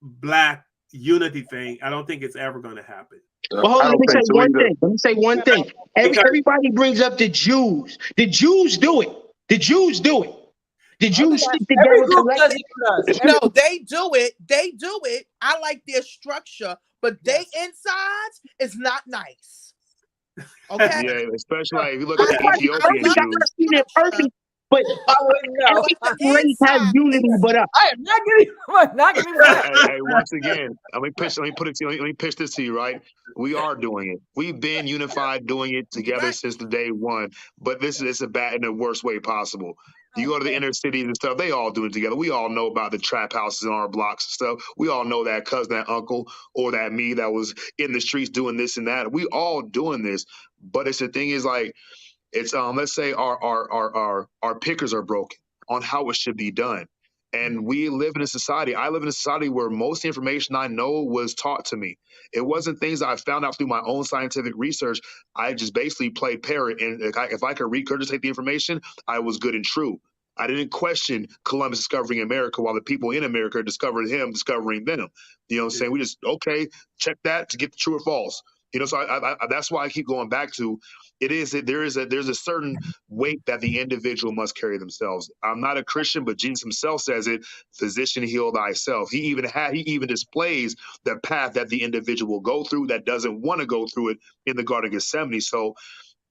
Black unity thing, I don't think it's ever going to happen.
Well, hold on, let me say one thing. Let me say one thing. Everybody brings up the Jews. The Jews do it. The Jews do it. The Jews stick together collectively.
No, they do it. They do it. I like their structure, but they insides is not nice. Okay.
Yeah, especially like, if you look at the Ethiopian Jews.
But every race has unity, but us.
I am not getting
Hey, once again, let me pitch this to you, right? We are doing it. We've been unified, doing it together since the day one. But this is a bad in the worst way possible. You go to the inner cities and stuff, they all do it together. We all know about the trap houses on our blocks and stuff. We all know that cousin, that uncle, or that me that was in the streets doing this and that. We all doing this. But it's the thing is like, it's let's say our pickers are broken on how it should be done. And we live in a society, I live in a society where most information I know was taught to me. It wasn't things I found out through my own scientific research. I just basically played parrot. And if I could regurgitate the information, I was good and true. I didn't question Columbus discovering America while the people in America discovered him, discovering them. You know what I'm saying? We just, okay, check that to get the true or false. You know, so I that's why I keep going back to there's a certain weight that the individual must carry themselves. I'm not a Christian, but Jesus himself says it, physician, heal thyself. He even displays the path that the individual will go through that doesn't want to go through it in the Garden of Gethsemane. So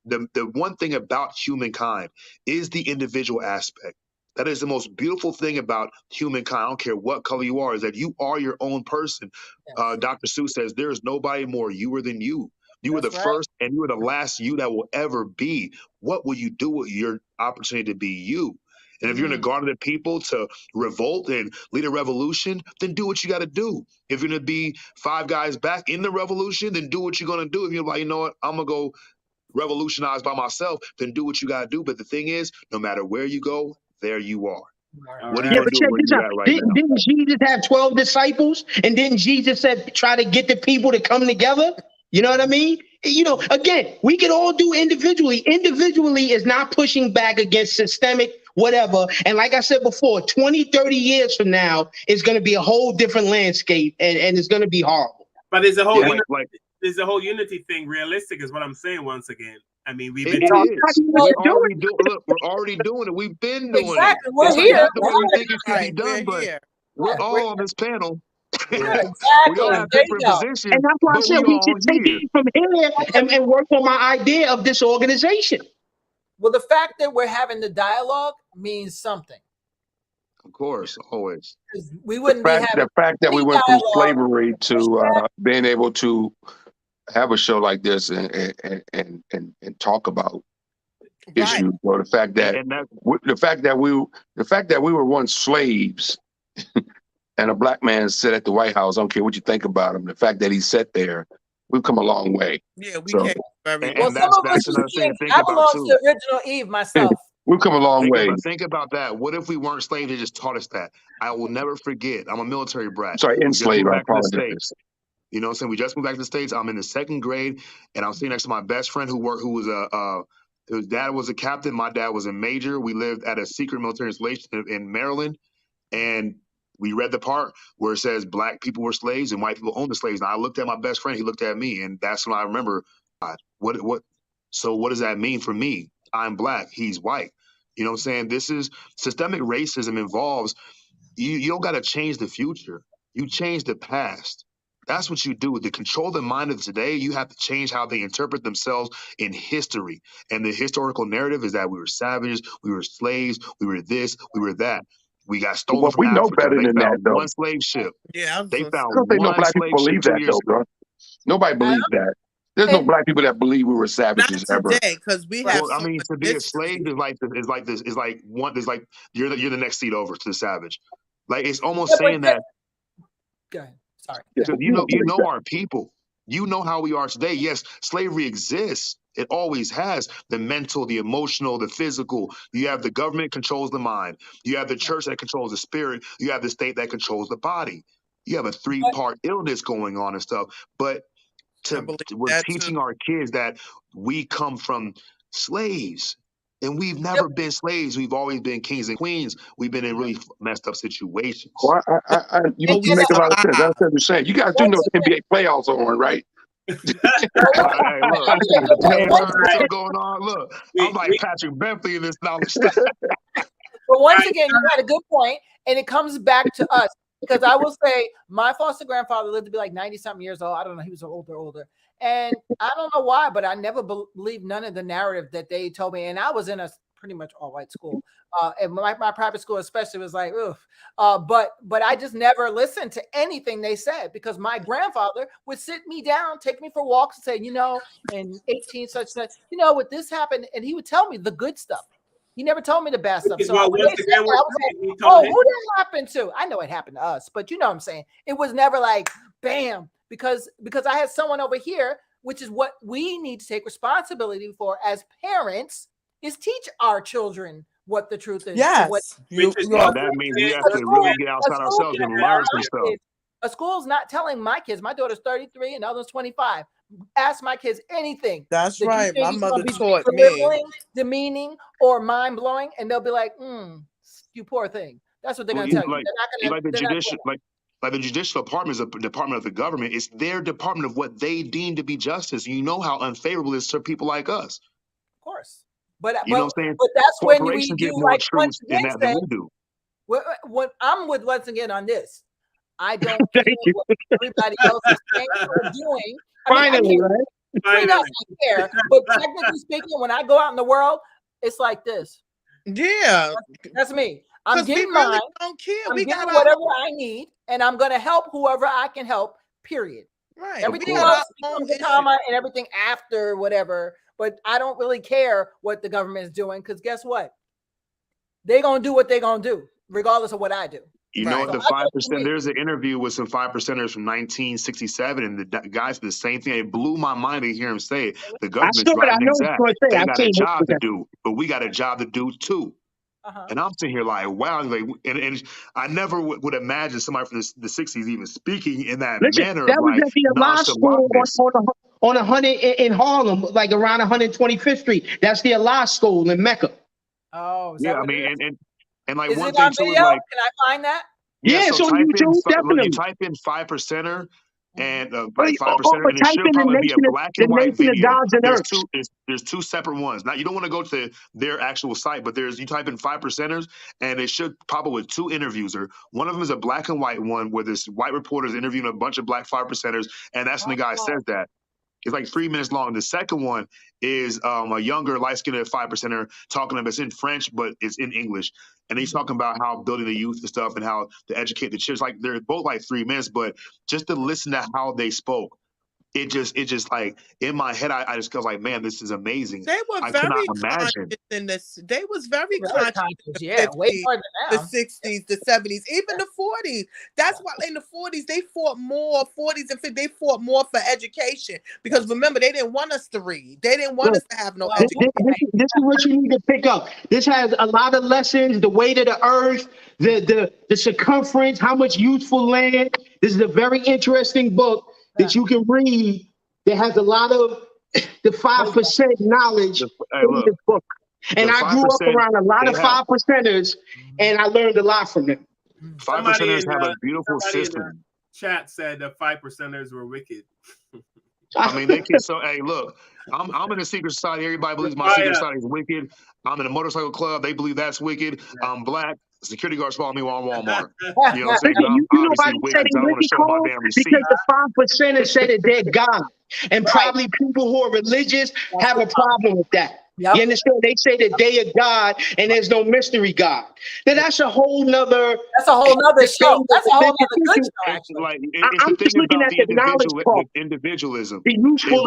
the one thing about humankind is the individual aspect. That is the most beautiful thing about humankind. I don't care what color you are, is that you are your own person. Yes. Dr. Seuss says there is nobody more youer than you. You were the first and you were the last you that will ever be. What will you do with your opportunity to be you? And if you're in the garden of people to revolt and lead a revolution, then do what you got to do. If you're going to be five guys back in the revolution, then do what you're going to do. If you're like, you know what, I'm going to go revolutionize by myself, then do what you got to do. But the thing is, no matter where you go, there you are. What are you going to do where you're at right now?
Didn't Jesus have 12 disciples? And didn't Jesus said try to get the people to come together? You know what I mean? You know, again, we can all do individually. Individually is not pushing back against systemic whatever. And like I said before, 20, 30 years from now, it's going to be a whole different landscape and it's going to be horrible.
But there's a whole there's a whole unity thing. Realistic is what I'm saying once again. I mean, we've been
we're already doing it. We've been doing it.
We're here.
The way we think it should be done, but we're all on this panel.
Exactly.
We all have different positions.
And that's why I said we should take it from here and work on my idea of this organization.
Well, the fact that we're having the dialogue means something.
Of course, always.
We wouldn't
the fact that we went from slavery to being able to have a show like this and talk about issues, or the fact that we were once slaves, and a black man sat at the White House. I don't care what you think about him. The fact that he sat there, we've come a long way.
Yeah, we came very.
Well, some of us another thing to think about too. I belong to the original Eve myself.
We've come a long way.
Think about that. What if we weren't slaves? They just taught us that. I will never forget. I'm a military brat.
Sorry, enslaved. I apologize.
You know what I'm saying? We just moved back to the States. I'm in the second grade, and I'm sitting next to my best friend who was his dad was a captain. My dad was a major. We lived at a secret military installation in Maryland, and we read the part where it says black people were slaves and white people owned the slaves. And I looked at my best friend. He looked at me, and that's when I remember, what? So what does that mean for me? I'm black. He's white. You know what I'm saying? This is systemic racism involves you don't got to change the future. You change the past. That's what you do. To control the mind of today, you have to change how they interpret themselves in history. And the historical narrative is that we were savages, we were slaves, we were this, we were that. We got stolen from Africa.
We know better than that, though.
One slave ship.
Yeah,
they found
one no black people believe that, though, bro. Nobody believes that. There's no black people that believe we were savages ever.
Because we have.
Well, I mean, to be a slave is like you're the next seat over to the savage. Like it's almost saying that.
Go ahead. Sorry.
So you know our people. You know how we are today. Yes, slavery exists. It always has. The mental, the emotional, the physical. You have the government controls the mind. You have the church that controls the spirit. You have the state that controls the body. You have a three-part illness going on and stuff. But we're teaching our kids that we come from slaves. And we've never been slaves. We've always been kings and queens. We've been in really messed up situations.
Well, you make a lot of sense. That's what I'm saying. You guys do know the NBA playoffs are on, right?
Hey, look, the playoffs are still going on. Look, I'm like Patrick Bentley in this knowledge stuff.
But once again, you had a good point, and it comes back to us. Because I will say, my foster grandfather lived to be like 90-something years old. I don't know. He was older. And I don't know why, but I never believed none of the narrative that they told me. And I was in a pretty much all-white school. And my private school especially was like, ugh. But I just never listened to anything they said, because my grandfather would sit me down, take me for walks and say, you know, in 18 such, you know, what this happened. And he would tell me the good stuff. He never told me the bad stuff. So I was like, oh, who did it happen to? I know it happened to us, but you know what I'm saying? It was never like, bam, because I had someone over here, which is what we need to take responsibility for as parents, is teach our children what the truth is.
Yes.
That means we have to really get outside ourselves and learn some stuff.
A school's not telling my kids. My daughter's 33 and the other's 25. Ask my kids anything.
That's
that
right. My mother taught
me. Demeaning or mind blowing, and they'll be like, "You poor thing." That's what they're gonna tell you.
Like the judicial department is a department of the government. It's their department of what they deem to be justice. You know how unfavorable it is to people like us.
Of course, but
you know what I'm saying?
But that's when we
get
do
more
like
truth in that than we do.
What I'm with once again on this. I don't care what everybody else is saying or doing.
Finally, right?
I care, but technically speaking, when I go out in the world, it's like this.
Yeah,
that's me. I'm getting mine.
Don't care.
I'm getting whatever I need, and I'm gonna help whoever I can help. Period.
Right.
Everything else becomes a comma and everything after whatever. But I don't really care what the government is doing, because guess what? They're gonna do what they're gonna do, regardless of what I do.
You know what, the 5%, there's an interview with some 5%ers from 1967, and the guy said the same thing. It blew my mind to hear him say it. The government's right exact. They got a job to do, but we got a job to do too. And I'm sitting here like, wow, like, and I never would imagine somebody from the 60s even speaking in that manner.
That
of
was
like
at the Law School on 100 in Harlem, like around 125th Street. That's the Allah School in Mecca.
Oh,
yeah, I mean, and like
is
one
it
thing
on
too
video?
is like,
Can I find that?
yeah,
so on YouTube, definitely.
You type in 5%er and
like
5%er, and it
type
should
in
probably be a
the
black and white
nation of
video.
gods and earth.
There's two separate ones. Now you don't want to go to their actual site, but you type in 5%ers, and it should pop up with two interviews. Or one of them is a black and white one where this white reporter is interviewing a bunch of black 5%ers, and that's when the guy says that. It's like 3 minutes long. The second one is a younger, light-skinned 5%er talking about, it's in French, but it's in English. And he's talking about how building the youth and stuff and how to educate the children. Like they're both like 3 minutes, but just to listen to how they spoke, it just like in my head, I just was like, man, this is amazing.
They were very conscious in this. They was very conscious.
Yeah, way more than
the 60s, the 70s, even the 40s. That's why in the 40s they fought more. 40s and 50s they fought more for education, because remember they didn't want us to read. They didn't want us to have no education.
This is what you need to pick up. This has a lot of lessons: the weight of the earth, the circumference, how much useful land. This is a very interesting book that you can read that has a lot of the 5% knowledge in this book. And I grew up around a lot of 5%ers, and I learned a lot from them.
5%ers have a beautiful system.
Chat said that 5%ers were wicked.
I mean, they can. So, hey, look, I'm in a secret society. Everybody believes my secret society is wicked. I'm in a motorcycle club. They believe that's wicked. I'm black. Security guards follow me while I'm Walmart. You know what I'm saying?
You know why they say they wicked, Cole? Because the 5%ers say that they're God. And probably people who are religious have a problem with that.
Yep.
You understand? They say that they are God and there's no mystery God. Now that's a whole nother.
That's a whole nother show. That's a whole nother good show. Actually,
like,
I'm just looking at the knowledge part.
Individualism.
The useful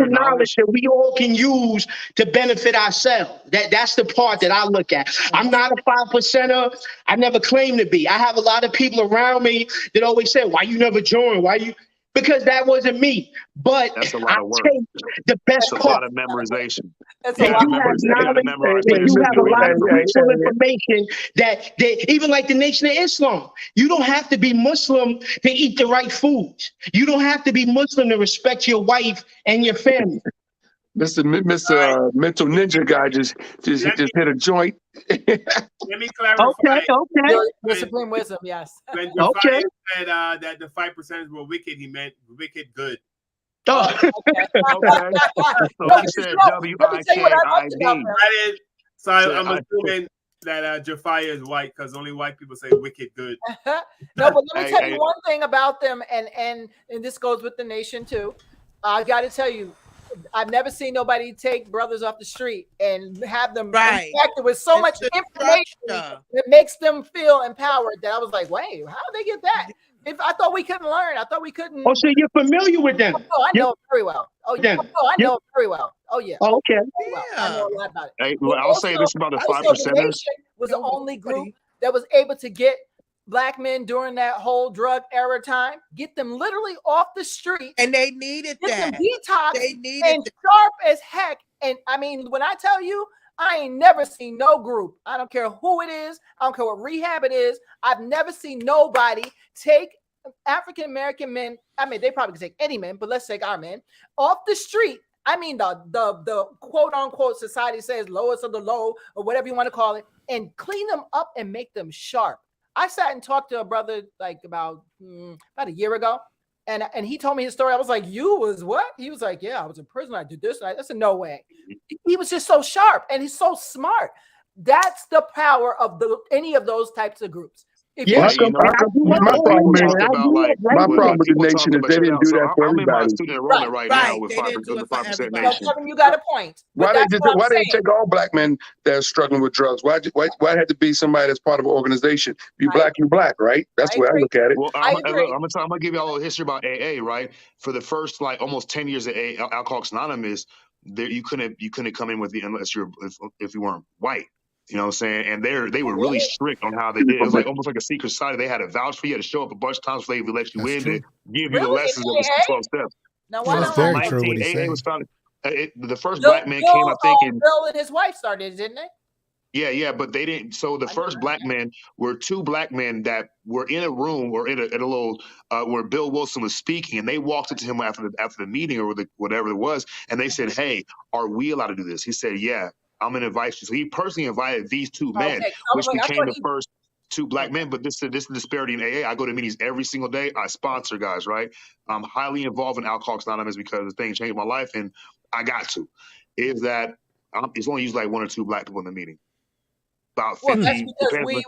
knowledge that we all can use to benefit ourselves. That's the part that I look at. I'm not a 5%er. I never claim to be. I have a lot of people around me that always say, "Why you never join? Why you?" Because that wasn't me. But
that's a lot of work.
The best part.
A lot of memorization.
That's
you have knowledge, you have a lot of useful information that even like the Nation of Islam, you don't have to be Muslim to eat the right foods. You don't have to be Muslim to respect your wife and your family.
Mr. Mental Ninja guy just hit a joint.
Let me clarify.
Okay.
Your supreme wisdom, yes.
When Jafar said that the 5% were wicked, he meant wicked good.
Oh.
Okay. So he said WIKID.
So I'm assuming that Jafar is white because only white people say wicked good.
No, but let me tell you one thing about them, and this goes with the nation too. I got to tell you, I've never seen nobody take brothers off the street and have them infected with so much information that makes them feel empowered that I was like, wait, how did they get that? If I thought we couldn't learn, I thought we couldn't.
Oh, so you're familiar with them?
Oh, I know it very well. Oh, yeah. I know it very well. Oh, yeah.
Oh, okay.
Well. I know a lot about it.
Hey, well, I'll say this about the 5%ers.
The nation was the only group that was able to get Black men during that whole drug era time, get them literally off the street,
and they needed
that.
Them
detox,
they needed
and sharp as heck. And I mean, when I tell you, I ain't never seen no group. I don't care who it is. I don't care what rehab it is. I've never seen nobody take African American men. I mean, they probably could take any men, but let's take our men off the street. I mean, the quote unquote society says lowest of the low or whatever you want to call it, and clean them up and make them sharp. I sat and talked to a brother like about a year ago, and he told me his story. I was like, "You was what?" He was like, "Yeah, I was in prison. I did this." I said, "No way." He was just so sharp and he's so smart. That's the power of any of those types of groups.
My problem with the nation is they didn't do that for everybody.
I'm in my student enrollment right now with 5% nation.
Kevin, you got a point.
Why they take all Black men that are struggling with drugs? Why had to be somebody that's part of an organization? You Black, you Black, right? That's the way I look at it.
Well, I'm gonna give you all a little history about AA, right? For the first almost 10 years of AA, Alcoholics Anonymous, you couldn't come in with unless if you weren't white. You know what I'm saying? And they were really strict on how they did. It was almost like a secret society. They had a vouch for you. You had to show up a bunch of times before they let you in to give you the lessons of the 12 steps.
Now,
that's very true what he's
AA
saying.
was founded. The first Black man came, I think, in
Bill and his wife started, didn't they?
Yeah, but they didn't. So the first Black men were two Black men that were in a room or in a little where Bill Wilson was speaking, and they walked into him after the meeting or whatever it was, and they said, "Hey, are we allowed to do this?" He said, "Yeah, I'm gonna invite you." So he personally invited these two men, which became the first two Black men. But this is the disparity in AA. I go to meetings every single day. I sponsor guys, right? I'm highly involved in Alcoholics Anonymous because the thing changed my life, and I got to. Is that it's only usually like one or two Black people in the meeting. About 50.
Well, that's because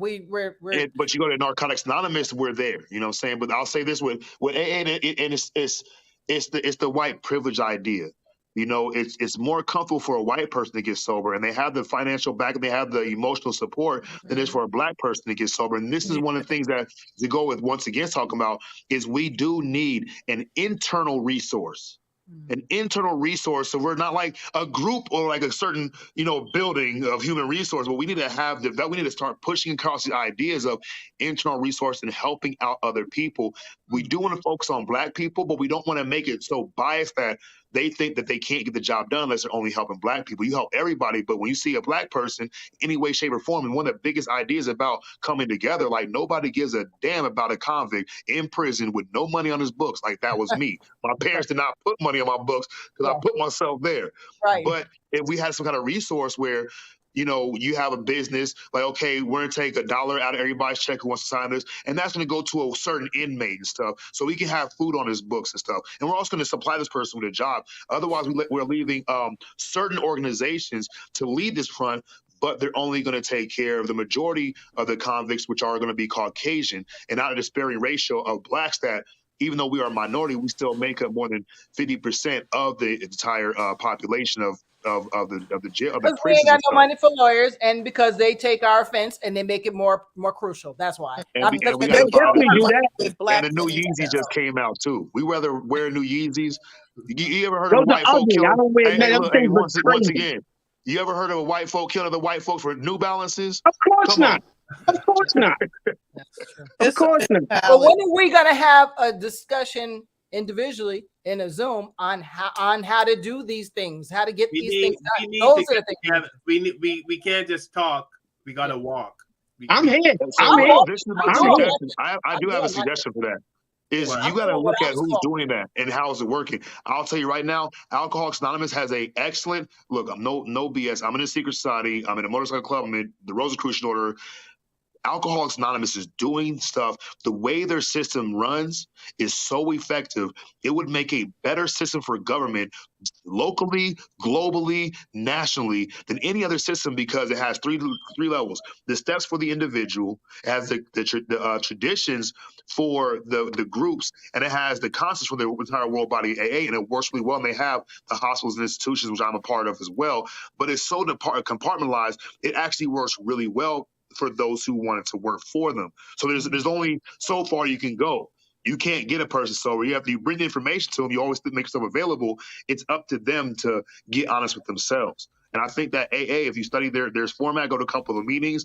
we're
but you go to Narcotics Anonymous, we're there. You know what I'm saying? But I'll say this with AA, and it's the white privilege idea. You know, it's more comfortable for a white person to get sober, and they have the financial back and they have the emotional support than it is for a Black person to get sober. And this is one of the things that to go with once again talking about is we do need an internal resource. An internal resource, so we're not like a group or like a certain building of human resource, but we need to have that. We need to start pushing across the ideas of internal resource and helping out other people. We do want to focus on Black people, but we don't want to make it so biased that they think that they can't get the job done unless they're only helping Black people. You help everybody, but when you see a Black person any way, shape, or form, and one of the biggest ideas about coming together, like nobody gives a damn about a convict in prison with no money on his books. Like that was me. My parents did not put money on my books because I put myself there.
Right.
But if we had some kind of resource where you have a business, like, okay, we're going to take $1 out of everybody's check who wants to sign this, and that's going to go to a certain inmate and stuff, so we can have food on his books and stuff. And we're also going to supply this person with a job. Otherwise, we're leaving certain organizations to lead this front, but they're only going to take care of the majority of the convicts, which are going to be Caucasian, and not a despairing ratio of Blacks that, even though we are a minority, we still make up more than 50% of the entire population of the jail. Because
we ain't got no money for lawyers, and because they take our offense and they make it more crucial. That's why.
And the new Yeezys just came out too. We rather wear new Yeezys. You ever heard of white folk killing? Once again, you ever heard of a white folk killing other white folks for New Balances?
Of course not. Of course not. Of course not.
But when are we gonna have a discussion individually in a Zoom on how to do these things, how to get these things done? Those are the things.
We can't just talk. We gotta walk.
I'm here.
This is my suggestion. I do have a suggestion for that. Is you got to look at who's doing that and how is it working. I'll tell you right now, Alcoholics Anonymous has a excellent look. I'm no BS. I'm in a secret society. I'm in a motorcycle club. I'm in the Rosicrucian Order. Alcoholics Anonymous is doing stuff. The way their system runs is so effective. It would make a better system for government locally, globally, nationally than any other system because it has three levels. The steps for the individual, it has the traditions for the groups, and it has the concepts for the entire world body AA, and it works really well. And they have the hospitals and institutions, which I'm a part of as well. But it's so compartmentalized, it actually works really well for those who want it to work for them. So there's only so far you can go. You can't get a person sober. You bring the information to them. You always make yourself available. It's up to them to get honest with themselves. And I think that AA, if you study their format, go to a couple of meetings,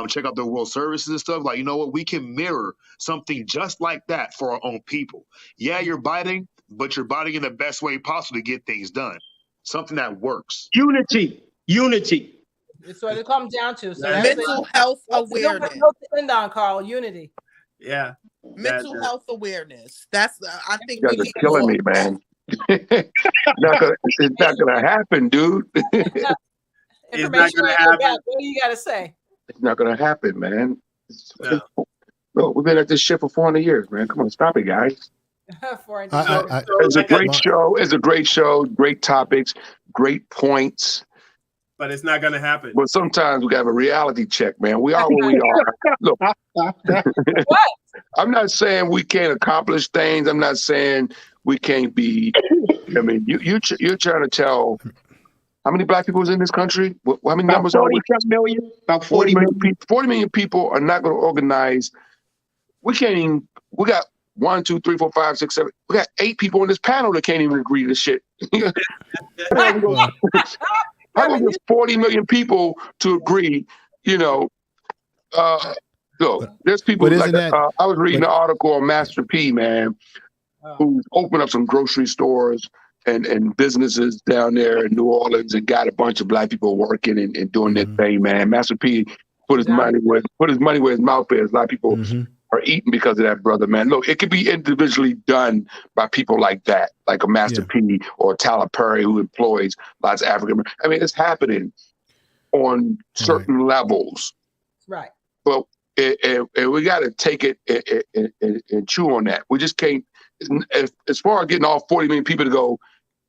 check out their world services and stuff, like, you know what, we can mirror something just like that for our own people. Yeah, you're biting, but you're biting in the best way possible to get things done. Something that works.
Unity.
It's what it comes down to. So
mental health awareness.
End on, Carl. Unity.
Yeah.
Mental health awareness. That's I think
you guys are killing me, man. It's not gonna happen, dude.
It's not gonna happen. What do you gotta say?
It's not gonna happen, man. No, we've been at this shit for 400 years, man. Come on, stop it, guys. It's a great show. It's a great show. Great topics. Great points.
But it's not going to happen.
But sometimes we got to have a reality check, man. We are where we are. Look, I'm not saying we can't accomplish things. I'm not saying we can't be. I mean, you're trying to tell how many black people is in this country? How many numbers are we?
Million. About
40 million people. 40 million people are not going to organize. We can't even. We got 1, 2, 3, 4, 5, 6, 7. We got 8 people on this panel that can't even agree to shit. How about there's 40 million people to agree, you know? Look, there's people like I was reading an article on Master P, man, who's opened up some grocery stores and businesses down there in New Orleans and got a bunch of black people working and doing their thing, man. Master P put his money where his mouth is. A lot of people are eating because of that, brother, man. Look, it could be individually done by people like that, like a Master P or a Tyler Perry who employs lots of African. I mean, it's happening on certain levels.
Right.
But we got to take it and chew on that. We just can't, as far as getting all 40 million people to go,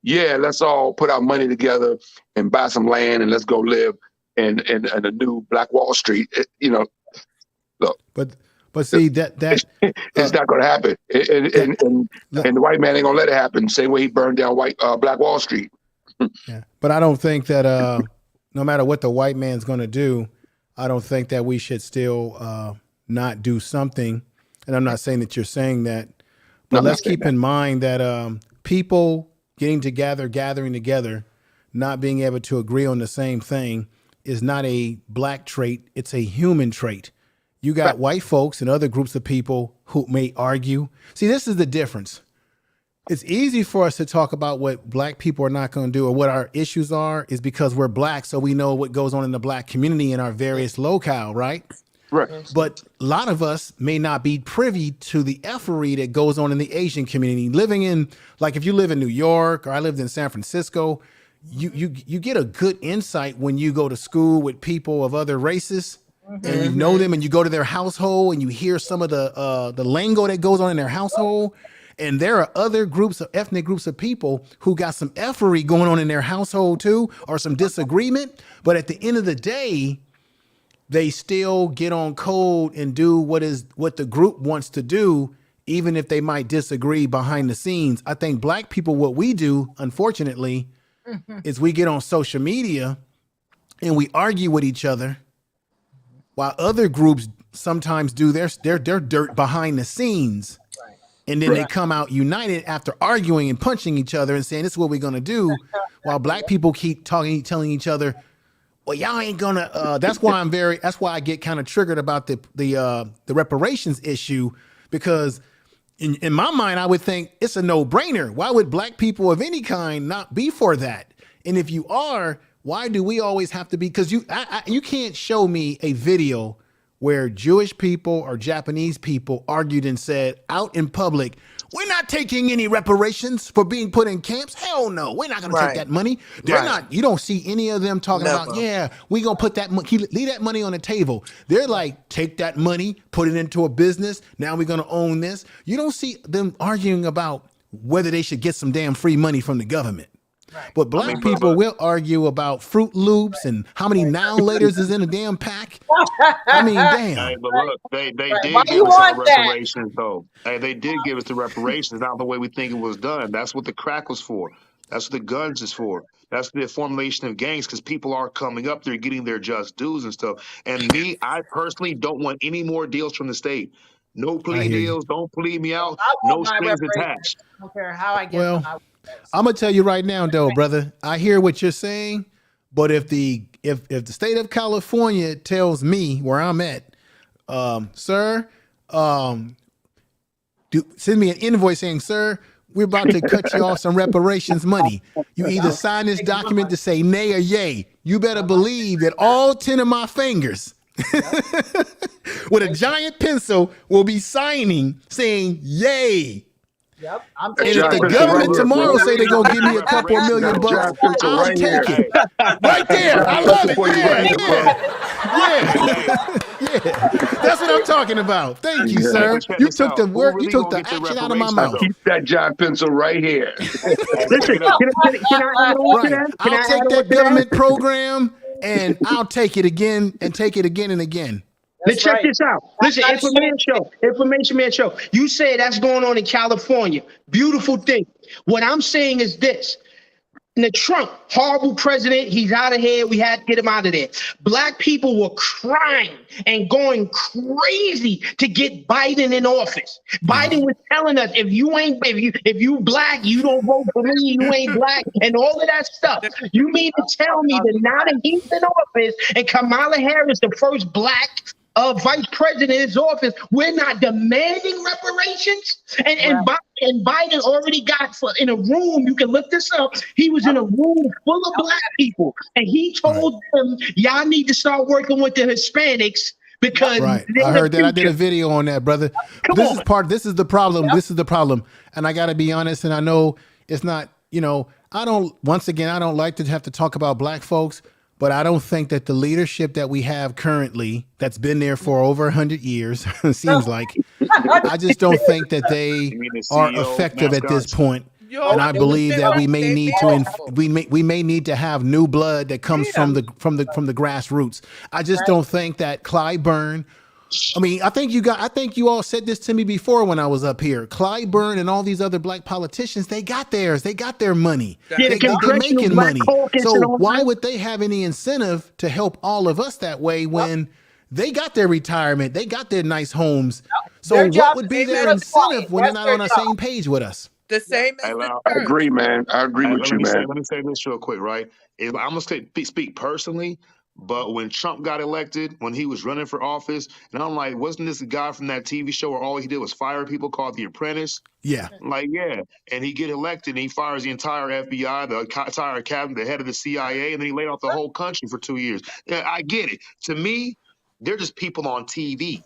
yeah, let's all put our money together and buy some land and let's go live in a new Black Wall Street. Look.
But see that
it's not going to happen, and the white man ain't going to let it happen. Same way he burned down Black Wall Street.
Yeah, but I don't think that no matter what the white man's going to do, I don't think that we should still not do something. And I'm not saying that you're saying that, but let's keep in mind that people gathering together, not being able to agree on the same thing is not a black trait. It's a human trait. You got white folks and other groups of people who may argue. See, this is the difference. It's easy for us to talk about what black people are not going to do or what our issues are is because we're black. So we know what goes on in the black community in our various locale, right?
Right.
But a lot of us may not be privy to the effery that goes on in the Asian community. Living in, like if you live in New York or I lived in San Francisco, you get a good insight when you go to school with people of other races. And you know them and you go to their household and you hear some of the lingo that goes on in their household. And there are other groups of ethnic groups of people who got some effery going on in their household too, or some disagreement. But at the end of the day, they still get on code and do what the group wants to do, even if they might disagree behind the scenes. I think black people, what we do, unfortunately, is we get on social media and we argue with each other. While other groups sometimes do their dirt behind the scenes. Right. And then they come out united after arguing and punching each other and saying, this is what we're going to do. While black people keep telling each other, well, y'all ain't gonna, that's why I get kind of triggered about the reparations issue, because in my mind, I would think it's a no brainer. Why would black people of any kind not be for that? And if you are, why do we always have to be? Because you can't show me a video where Jewish people or Japanese people argued and said out in public, we're not taking any reparations for being put in camps. Hell no, we're not going to take that money. They're not. You don't see any of them talking about, yeah, we going to put that money, leave that money on the table. They're like, take that money, put it into a business. Now we're going to own this. You don't see them arguing about whether they should get some damn free money from the government. But black people will argue about Fruit Loops and how many now laters is in a damn pack. I mean, damn.
Hey, but look, they did
Why
give
you
us our
want that?
reparations, though. Hey, they did give us the reparations, not the way we think it was done. That's what the crack was for. That's what the guns is for. That's the formulation of gangs, because people are coming up, they're getting their just dues and stuff. And me, I personally don't want any more deals from the state. No plea deals. Don't plead me out. No strings attached.
I don't care how I get them.
I'm gonna tell you right now, though, brother. I hear what you're saying, but if the state of California tells me where I'm at, sir, send me an invoice saying, sir, we're about to cut you off some reparations money. You either sign this document to say nay or yay. You better believe that all 10 of my fingers with a giant pencil will be signing saying yay.
Yep.
And if the government tomorrow say they're gonna give me a couple of $1 million, I'll take it. Right there. I love it. Yeah. That's what I'm talking about. Thank you, sir. You took the work, you took the action out of my mouth.
Keep that giant pencil right here.
Listen, can I add on to that?
I'll take that government program and I'll take it again and take it again and again.
Let's check this out. Listen, Information Man Show. You say that's going on in California. Beautiful thing. What I'm saying is this. The Trump, horrible president, he's out of here. We had to get him out of there. Black people were crying and going crazy to get Biden in office. Biden was telling us, if you black, you don't vote for me, you ain't black, and all of that stuff. You mean to tell me that now that he's in office and Kamala Harris, the first black vice president in his office, we're not demanding reparations? And Biden already got in a room, you can look this up, he was in a room full of black people, and he told them, y'all need to start working with the Hispanics because
I heard that. I did a video on that, brother. This is the problem. This is the problem. And I got to be honest, and I know it's not, I don't like to have to talk about black folks, but I don't think that the leadership that we have currently, that's been there for over 100 years, seems like, I just don't think that they are effective at this point. And I believe that we may need to have new blood that comes from the grassroots. I just don't think that Clyburn. I mean, I think you all said this to me before when I was up here. Clyburn and all these other black politicians, they got theirs. They got their money. They're making money. So why would they have any incentive to help all of us that way when they got their retirement, they got their nice homes? So what would be their incentive when they're not on the same page with us?
The same as
I agree, man. I agree with you, man.
Let me say this real quick, right? I'm going to speak personally. But when Trump got elected, when he was running for office, and I'm like, wasn't this a guy from that TV show where all he did was fire people called The Apprentice?
Yeah.
Like, yeah. And he get elected and he fires the entire FBI, the entire cabinet, the head of the CIA, and then he laid off the whole country for 2 years. Yeah, I get it. To me, they're just people on TV.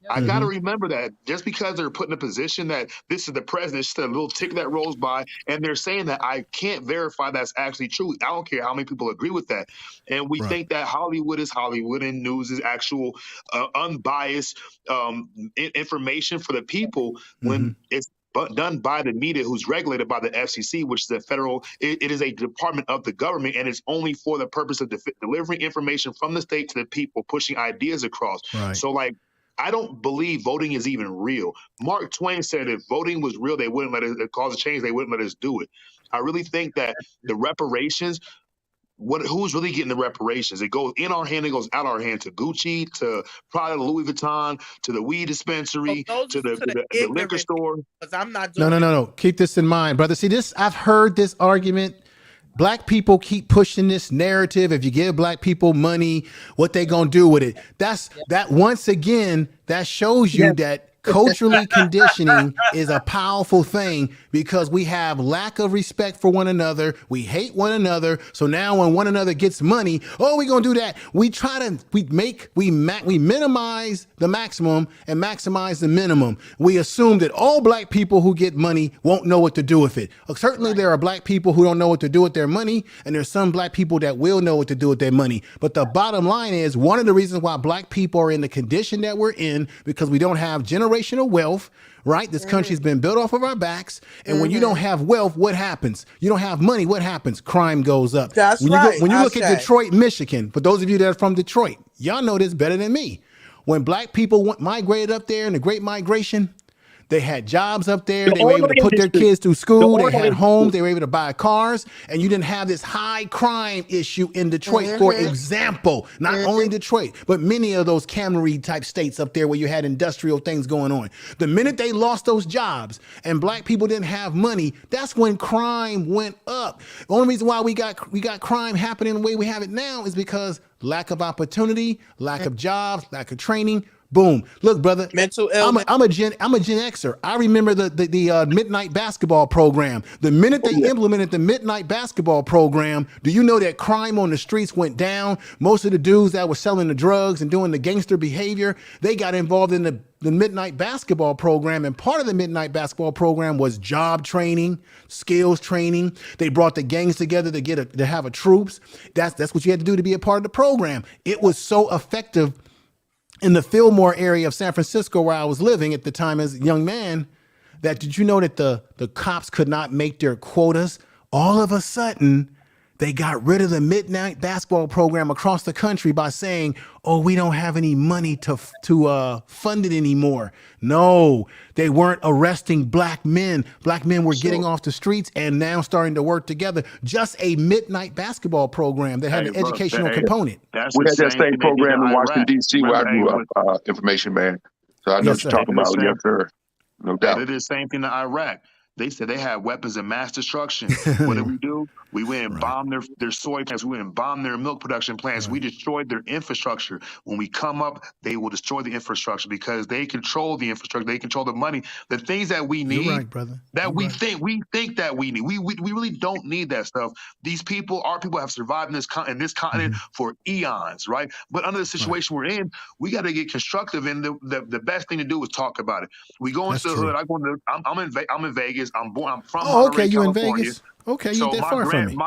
I got to remember that just because they're put in a position that this is the president, it's just a little tick that rolls by, and they're saying that, I can't verify that's actually true. I don't care how many people agree with that. And we think that Hollywood is Hollywood and news is actual unbiased information for the people when it's done by the media, who's regulated by the FCC, which is a federal, it is a department of the government, and it's only for the purpose of delivering information from the state to the people, pushing ideas across.
Right.
So, like, I don't believe voting is even real. Mark Twain said if voting was real, they wouldn't let it cause a change. They wouldn't let us do it. I really think that the reparations, who's really getting the reparations? It goes in our hand, it goes out our hand to Gucci, to Prada, Louis Vuitton, to the weed dispensary, to the liquor store.
I'm not doing
No. Keep this in mind, brother. See this, I've heard this argument. Black people keep pushing this narrative. If you give black people money, what they gonna do with it? That once again, that shows you that culturally conditioning is a powerful thing because we have lack of respect for one another. We hate one another. So now when one another gets money, oh, we're going to do that. We minimize the maximum and maximize the minimum. We assume that all black people who get money won't know what to do with it. Certainly there are black people who don't know what to do with their money, and there's some black people that will know what to do with their money. But the bottom line is, one of the reasons why black people are in the condition that we're in, because we don't have generational wealth, right? This country's been built off of our backs. And when you don't have wealth, what happens? You don't have money, what happens? Crime goes up.
That's
when
right.
When you look at Detroit, Michigan, for those of you that are from Detroit, y'all know this better than me. When black people migrated up there in the Great Migration, they had jobs up there. They were able to put their kids through school. They had homes. They were able to buy cars. And you didn't have this high crime issue in Detroit, for example. Not only Detroit, but many of those Camry type states up there where you had industrial things going on. The minute they lost those jobs and black people didn't have money, that's when crime went up. The only reason why we got crime happening the way we have it now is because lack of opportunity, lack of jobs, lack of training. Boom. Look, brother,
mental illness.
I'm a Gen Xer. I remember the midnight basketball program. The minute they implemented the midnight basketball program, do you know that crime on the streets went down? Most of the dudes that were selling the drugs and doing the gangster behavior, they got involved in the midnight basketball program. And part of the midnight basketball program was job training, skills training. They brought the gangs together to have a troops. That's what you had to do to be a part of the program. It was so effective in the Fillmore area of San Francisco, where I was living at the time as a young man, that did you know that the cops could not make their quotas? All of a sudden, they got rid of the midnight basketball program across the country by saying, oh, we don't have any money to fund it anymore. No, they weren't arresting black men. Black men were getting off the streets and now starting to work together. Just a midnight basketball program that had an educational component.
We had that same program in Washington, D.C. where I grew up, information man. So I know what you're talking about. Yes, sir. No doubt.
They did the same thing in Iraq. They said they had weapons of mass destruction. What did we do? We went and bombed their soy plants. We went and bombed their milk production plants. We destroyed their infrastructure. When we come up, they will destroy the infrastructure because they control the infrastructure. They control the money. The things that we need,
You're right, brother.
that we think that we need. We really don't need that stuff. These people, our people, have survived in this continent for eons, right? But under the situation we're in, we got to get constructive. And the best thing to do is talk about it. We go into the hood. I'm in Vegas. I'm from Monterey,
you in
California.
Vegas? Okay, you that far from me.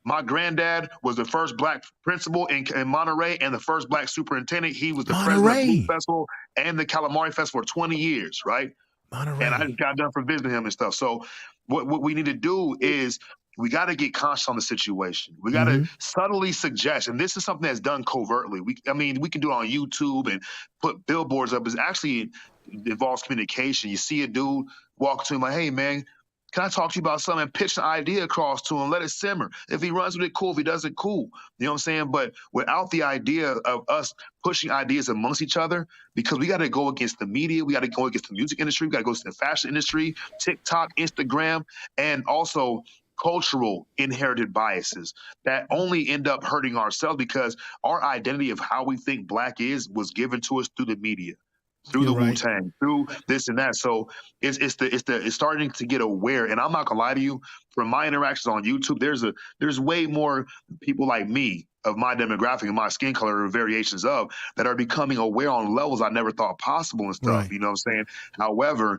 My granddad was the first black principal in Monterey and the first black superintendent. He was the president of the Food Festival and the Calamari Festival for 20 years, right? Monterey. And I just got done for visiting him and stuff. So what we need to do is we got to get conscious on the situation. We got to subtly suggest, and this is something that's done covertly. We can do it on YouTube and put billboards up. It actually involves communication. You see a dude walk to him like, hey, man, can I talk to you about something? And pitch an idea across to him, let it simmer. If he runs with it, cool. If he doesn't, cool. You know what I'm saying? But without the idea of us pushing ideas amongst each other, because we got to go against the media, we got to go against the music industry, we got to go against the fashion industry, TikTok, Instagram, and also cultural inherited biases that only end up hurting ourselves because our identity of how we think black was given to us through the media. Through the Wu-Tang, through this and that. So it's starting to get aware. And I'm not gonna lie to you, from my interactions on YouTube, there's way more people like me of my demographic and my skin color or variations of that are becoming aware on levels I never thought possible and stuff. You know what I'm saying? However,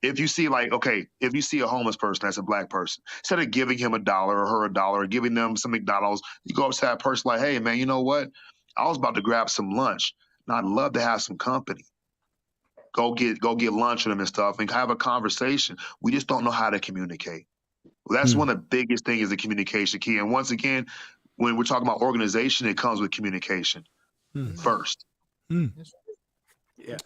if you see if you see a homeless person that's a black person, instead of giving him $1 or her $1 or giving them some McDonald's, you go up to that person like, hey man, you know what? I was about to grab some lunch and I'd love to have some company. Go get lunch with them and stuff and have a conversation. We just don't know how to communicate. Well, that's one of the biggest things is the communication key. And once again, when we're talking about organization, it comes with communication first.
Yeah.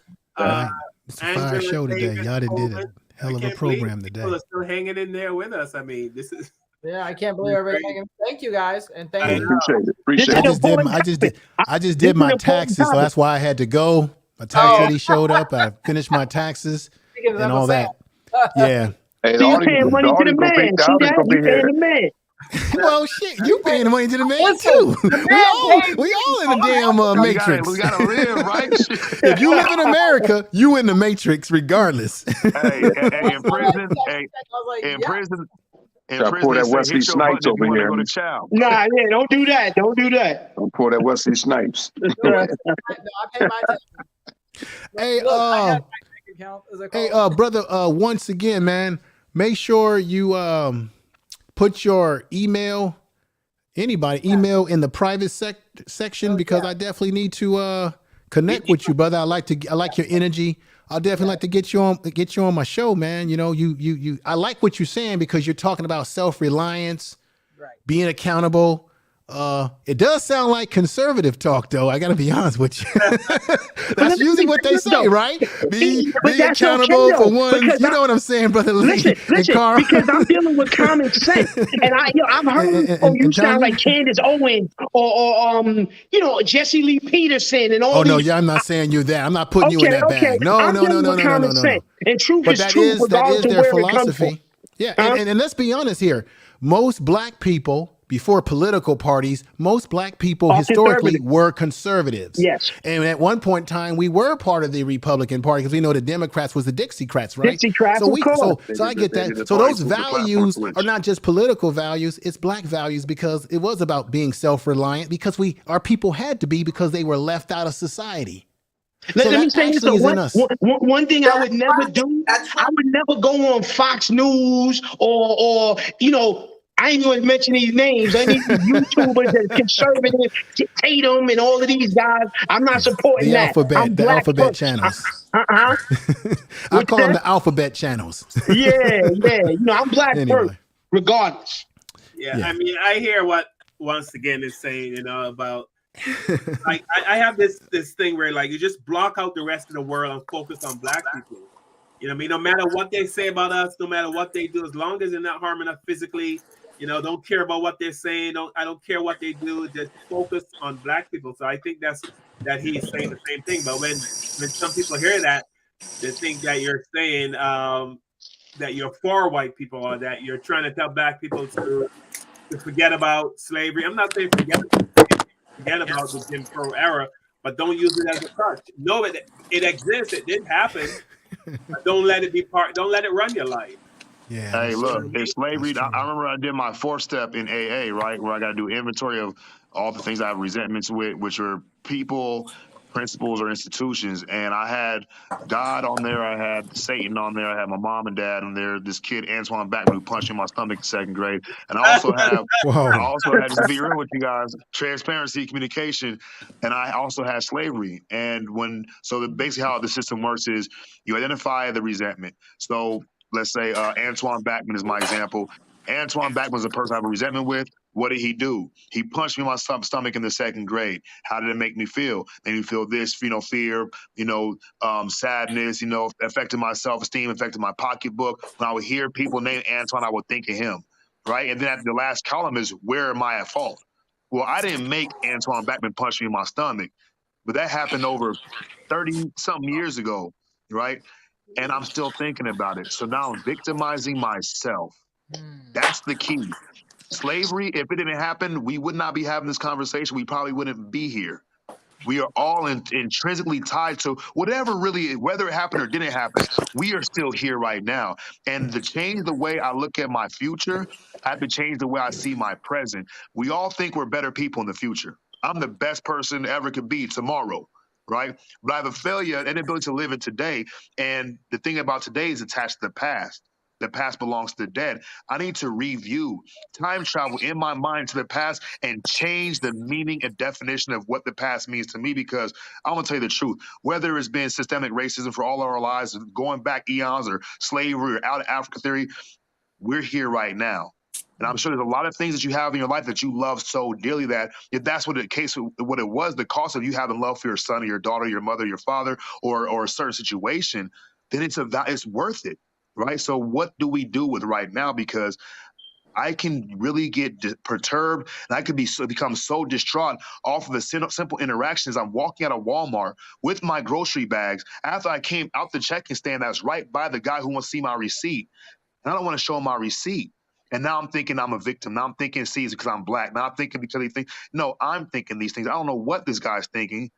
It's a fire show today. Y'all did a hell of a program today.
People are still hanging in there with us. I mean, this is.
Yeah, I can't believe everything. Thank you guys, and thank you.
Appreciate it.
I just did my taxes, so that's why I had to go. My tax lady showed up. I finished my taxes and all that. Yeah.
Hey, the audience gonna be here.
Well, shit, you paying the money to the man
Listen,
too.
the man
We all in the
paid
damn matrix.
We gotta live, right?
If you live in America, you in the matrix regardless.
Hey, in prison, in
Try to pull
prison, they
that
say
Wesley
hit your button
Snipes
if you
over
want to
here.
go to chow.
Nah, yeah, don't do that. Don't do that.
Don't pull that Wesley Snipes.
I pay my taxes.
Hey,
Look, I have my bank account. Is it
hey,
called?
brother, once again, man, make sure you put your email in the private section because I definitely need to connect with you, brother. I like your energy. I'll definitely like to get you on my show, man. You know, you I like what you're saying because you're talking about self-reliance, being accountable. It does sound like conservative talk, though. I got to be honest with you. That's usually what they say, right? Be accountable for one. You know what I'm saying, brother Lee?
Listen, because I'm dealing with common sense, and I've heard you sound like Candace Owens or Jesse Lee Peterson and all.
Oh no, yeah, I'm not saying you that. I'm not putting you in that bag. No.
And truth
but
is
that
truth,
is their
where it comes from.
philosophy. Yeah, and let's be honest here. Most black people, before political parties, most black people historically were conservatives.
Yes.
And at one point in time, we were part of the Republican Party because we know the Democrats was the Dixiecrats, right?
Dixiecrats,
so I get that. So those values are not just political values, it's black values because it was about being self-reliant because our people had to be because they were left out of society.
Let me say this. One thing I would never do, I would never go on Fox News or I ain't going to mention these names. I need YouTubers that are conservative, Tatum and all of these guys. I'm not supporting
the alphabet channels. I call them the alphabet channels.
Yeah. I'm black first, regardless.
Yeah, I mean, I hear what once again is saying, about like I have this thing where like you just block out the rest of the world and focus on black people. You know what I mean? No matter what they say about us, no matter what they do, as long as they're not harming us physically, don't care about what they're saying. I don't care what they do. Just focus on black people. So I think that he's saying the same thing. But when some people hear that, they think that you're saying that you're for white people or that you're trying to tell black people to forget about slavery. I'm not saying forget about the Jim Crow era, but don't use it as a crutch. Know it exists. It did happen. But don't let it be don't let it run your life.
Yeah.
Hey, look, it's slavery. I remember I did my 4th step in AA, right, where I got to do inventory of all the things I have resentments with, which are people, principles, or institutions. And I had God on there. I had Satan on there. I had my mom and dad on there. This kid, Antoine Backman, who punched me in my stomach in 2nd grade. And I also have, just to be real with you guys, transparency, communication, and I also had slavery. And basically how the system works is you identify the resentment. So let's say Antoine Backman is my example. Antoine Backman was a person I have a resentment with. What did he do? He punched me in my stomach in the 2nd grade. How did it make me feel? Made me feel this, fear, sadness, affected my self-esteem, affected my pocketbook. When I would hear people name Antoine, I would think of him, right? And then at the last column is, where am I at fault? Well, I didn't make Antoine Backman punch me in my stomach, but that happened over 30-something years ago, right? And I'm still thinking about it. So now I'm victimizing myself. That's the key. Slavery, if it didn't happen, we would not be having this conversation. We probably wouldn't be here. We are all intrinsically tied to whatever whether it happened or didn't happen, we are still here right now. And to change the way I look at my future, I have to change the way I see my present. We all think we're better people in the future. I'm the best person ever could be tomorrow, right? But I have an inability to live it today. And the thing about today is attached to the past. The past belongs to the dead. I need to review, time travel in my mind to the past and change the meaning and definition of what the past means to me, because I'm going to tell you the truth. Whether it's been systemic racism for all our lives, going back eons, or slavery or out of Africa theory, we're here right now. And I'm sure there's a lot of things that you have in your life that you love so dearly that if that's what it was, the cost of you having love for your son or your daughter, your mother, your father, or a certain situation, then it's worth it. Right. So what do we do with right now? Because I can really get perturbed and I could become so distraught off of the simple interactions. I'm walking out of Walmart with my grocery bags after I came out the checking stand that's right by the guy who wants to see my receipt. And I don't want to show him my receipt. And now I'm thinking I'm a victim. Now I'm thinking, see, it's because I'm black. Now I'm thinking because they think, no, I'm thinking these things. I don't know what this guy's thinking.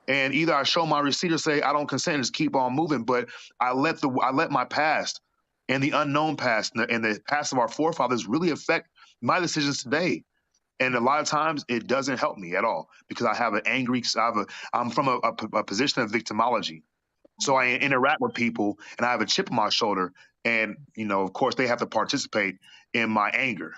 And either I show my receipt or say I don't consent and just keep on moving. But I let my past and the unknown past and the past of our forefathers really affect my decisions today. And a lot of times it doesn't help me at all because I have I'm from a position of victimology. So I interact with people and I have a chip on my shoulder. And, of course, they have to participate in my anger.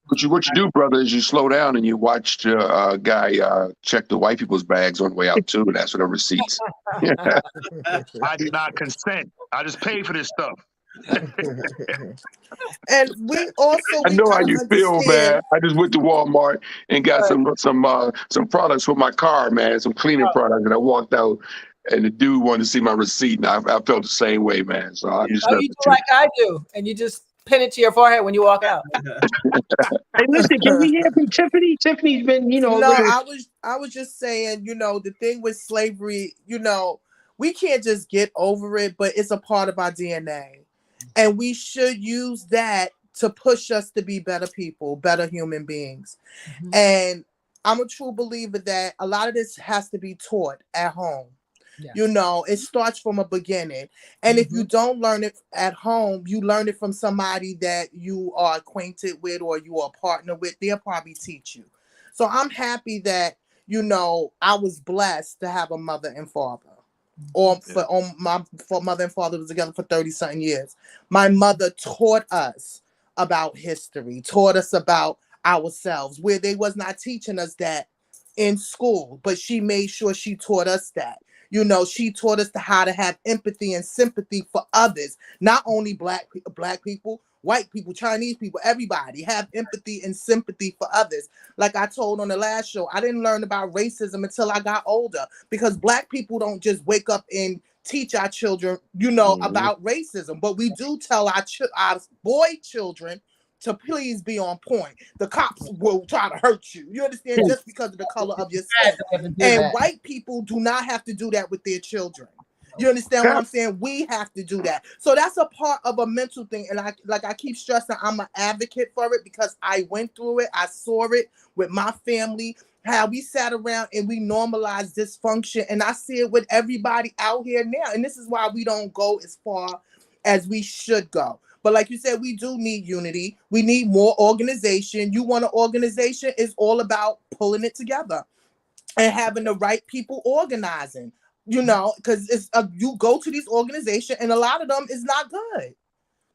What you do, brother, is you slow down and you watch a guy check the white people's bags on the way out, too. And that's for the receipts.
I do not consent. I just pay for this stuff.
And we also
I know how you feel, man. I just went to Walmart and got some products for my car, man, some cleaning products, and I walked out, and the dude wanted to see my receipt, and I felt the same way, man. So I'm just
you do like I do, and you just pin it to your forehead when you walk out.
Hey, listen, can we hear from Tiffany? Tiffany's been,
No, I was just saying, the thing with slavery, we can't just get over it, but it's a part of our DNA. And we should use that to push us to be better people, better human beings. Mm-hmm. And I'm a true believer that a lot of this has to be taught at home. Yes. It starts from a beginning. And if you don't learn it at home, you learn it from somebody that you are acquainted with or you are a partner with. They'll probably teach you. So I'm happy that, I was blessed to have a mother and father. My mother and father was together for 30-something years. My mother taught us about history, taught us about ourselves, where they was not teaching us that in school, but she made sure she taught us that. She taught us how to have empathy and sympathy for others, not only black people, white people, Chinese people, everybody have empathy and sympathy for others. Like I told on the last show, I didn't learn about racism until I got older because black people don't just wake up and teach our children, about racism, but we do tell our boy children to please be on point. The cops will try to hurt you. You understand? Just because of the color of your skin. And white people do not have to do that with their children. You understand what I'm saying? We have to do that. So that's a part of a mental thing. And I keep stressing, I'm an advocate for it because I went through it. I saw it with my family, how we sat around and we normalized dysfunction. And I see it with everybody out here now. And this is why we don't go as far as we should go. But like you said, we do need unity. We need more organization. You want an organization, it's all about pulling it together and having the right people organizing, because it's you go to these organizations and a lot of them is not good.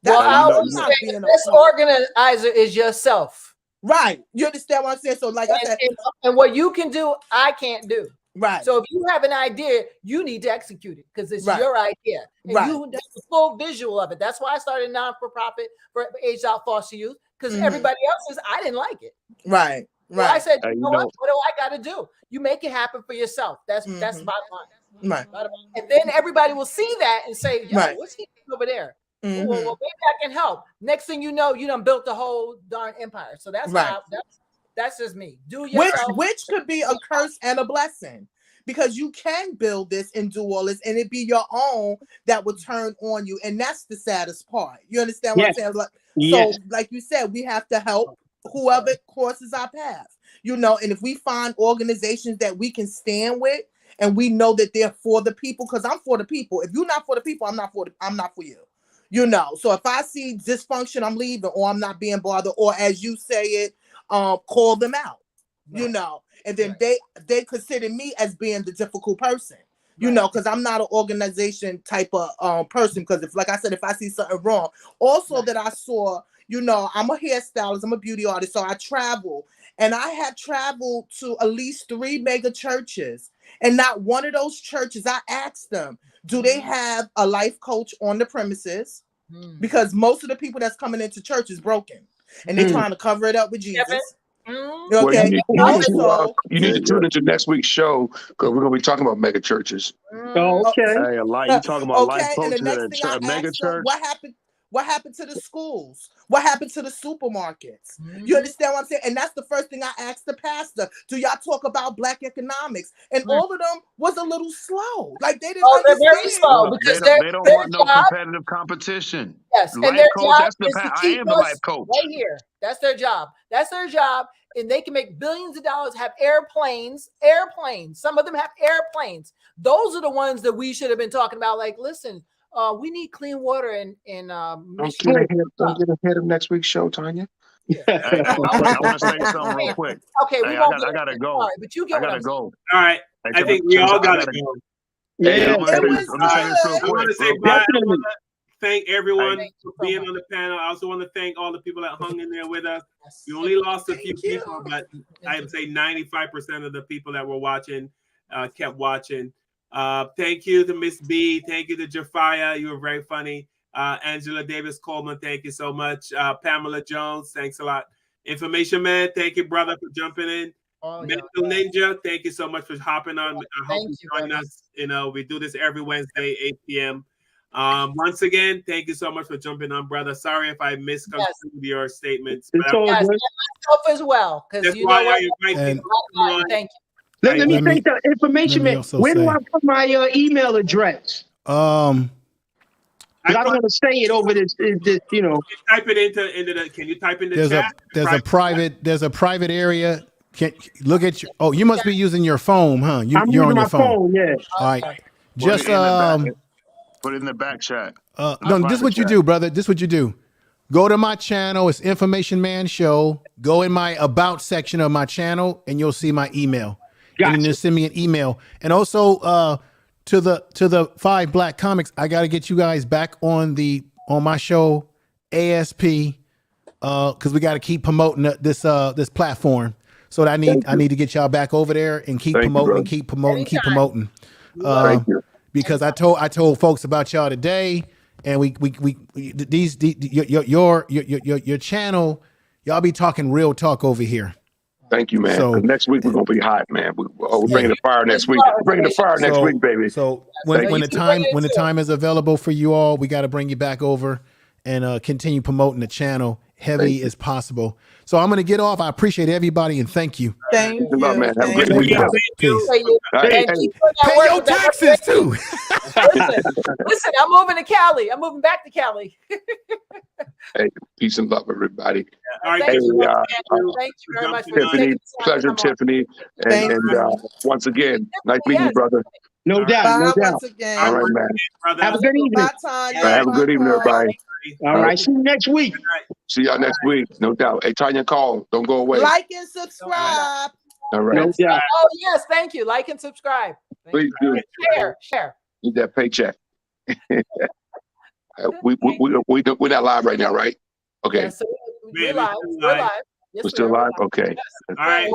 Well, I always say the best organizer is yourself.
Right. You understand what I'm saying? So like I said,
and what you can do, I can't do.
Right.
So if you have an idea, you need to execute it because it's your idea. And you have the full visual of it. That's why I started non-for-profit for aged out foster youth because everybody else I didn't like it.
Right.
So I said, you know what do I got to do? You make it happen for yourself. That's the bottom line.
Right.
And then everybody will see that and say, yo, what's he doing over there? Well, maybe I can help. Next thing you know, you done built the whole darn empire. So that's that's just me. Do yourself.
Which could be a curse and a blessing because you can build this and do all this and it be your own that will turn on you. And that's the saddest part. You understand what I'm saying? So like you said, we have to help whoever crosses our path, and if we find organizations that we can stand with and we know that they're for the people, because I'm for the people. If you're not for the people, I'm not for you. So if I see dysfunction, I'm leaving or I'm not being bothered, or as you say it, call them out, and then they consider me as being the difficult person, because I'm not an organization type of person. Because if I see something wrong, also that I saw, I'm a hairstylist, I'm a beauty artist, so I travel, and I have traveled to at least 3 mega churches, and not one of those churches, I asked them, do they have a life coach on the premises? Because most of the people that's coming into church is broken, and they're trying to cover it up with Jesus.
Well, you need to tune into next week's show because we're going to be talking about mega churches.
Oh, okay.
Hey, a lot. You talking about life coaches
and the next thing
at a mega church?
What happened to the schools? What happened to the supermarkets? You understand what I'm saying? And that's the first thing I asked the pastor. Do y'all talk about Black economics? And all of them was a little slow. Like they didn't
they're very
understand.
slow
Well,
because
they don't want no competitive competition.
Yes, and
Life
their
coach,
job
that's the
is to
I
keep
am the
us
life coach.
right here. That's their job. That's their job, and they can make billions of dollars. Have airplanes. Some of them have airplanes. Those are the ones that we should have been talking about. Like, listen, we need clean water in Michigan.
Don't get ahead of next week's show, Tanya.
Hey, I want to say something real quick.
Okay, we
Hey,
won't
I gotta go.
Sorry, but you get
I
what
gotta
I'm
go.
All right. I think we all gotta go.
Yeah,
I want to say bye. I want to thank everyone for being on the panel. I also want to thank all the people that hung in there with us. We only lost a few people, but I would say 95% of the people that were watching kept watching. Thank you to Miss B. Thank you to Jafia. You were very funny. Angela Davis Coleman, thank you so much. Pamela Jones, thanks a lot. Information Man, thank you, brother, for jumping in. Mental Ninja, thank you so much for hopping on. I hope you join us. You know, we do this every Wednesday, 8 p.m. Once again, thank you so much for jumping on, brother. Sorry if I misconstrued your statements.
It's all
yes,
good.
and myself as well, because you know what? Thank you.
Let me say the information, man. Where do I put my email address? I don't want to say it over this, you know.
Type it into the. Can you type in the
There's
chat?
there's a private area. Can look at your. Oh, you must be using your phone, huh?
I'm
You're
using
on your
my
phone.
Yeah.
All right. Just
put it in the back chat.
no, this is what you do, brother. This is what you do. Go to my channel. It's Information Man Show. Go in my about section of my channel, and you'll see my email. And then just send me an email. And also to the 5 Black Comics, I got to get you guys back on my show ASP because we got to keep promoting this platform. So I need to get y'all back over there and keep promoting, keep promoting. Because I told folks about y'all today, and your channel, y'all be talking real talk over here.
Thank you, man.
So
next week we're gonna be hot, man. We're bringing the fire next week. Bringing the fire next week, baby.
So when the time is available for you all, we got to bring you back over and continue promoting the channel heavy as possible. So I'm going to get off. I appreciate everybody and thank you.
Thank you.
Man. Have a great week.
Peace.
Hey,
pay your taxes too.
Listen, I'm moving to Cali. I'm moving back to Cali.
Hey, peace and love, everybody.
Thank you very much.
Tiffany, pleasure, Tiffany. And once again, nice meeting you, brother.
No doubt, no doubt.
All right, man.
Have a good evening.
Have a good evening, everybody.
All right, see you next week.
See y'all next week, no doubt. Hey, Tanya, call. Don't go away.
Like and subscribe.
All right.
No doubt.
Oh yes, thank you. Like and subscribe.
Please do.
Share.
Need that paycheck. We're not live right now, right? Okay.
Yeah, so we're live. Yes,
we're still live. Okay.
All right.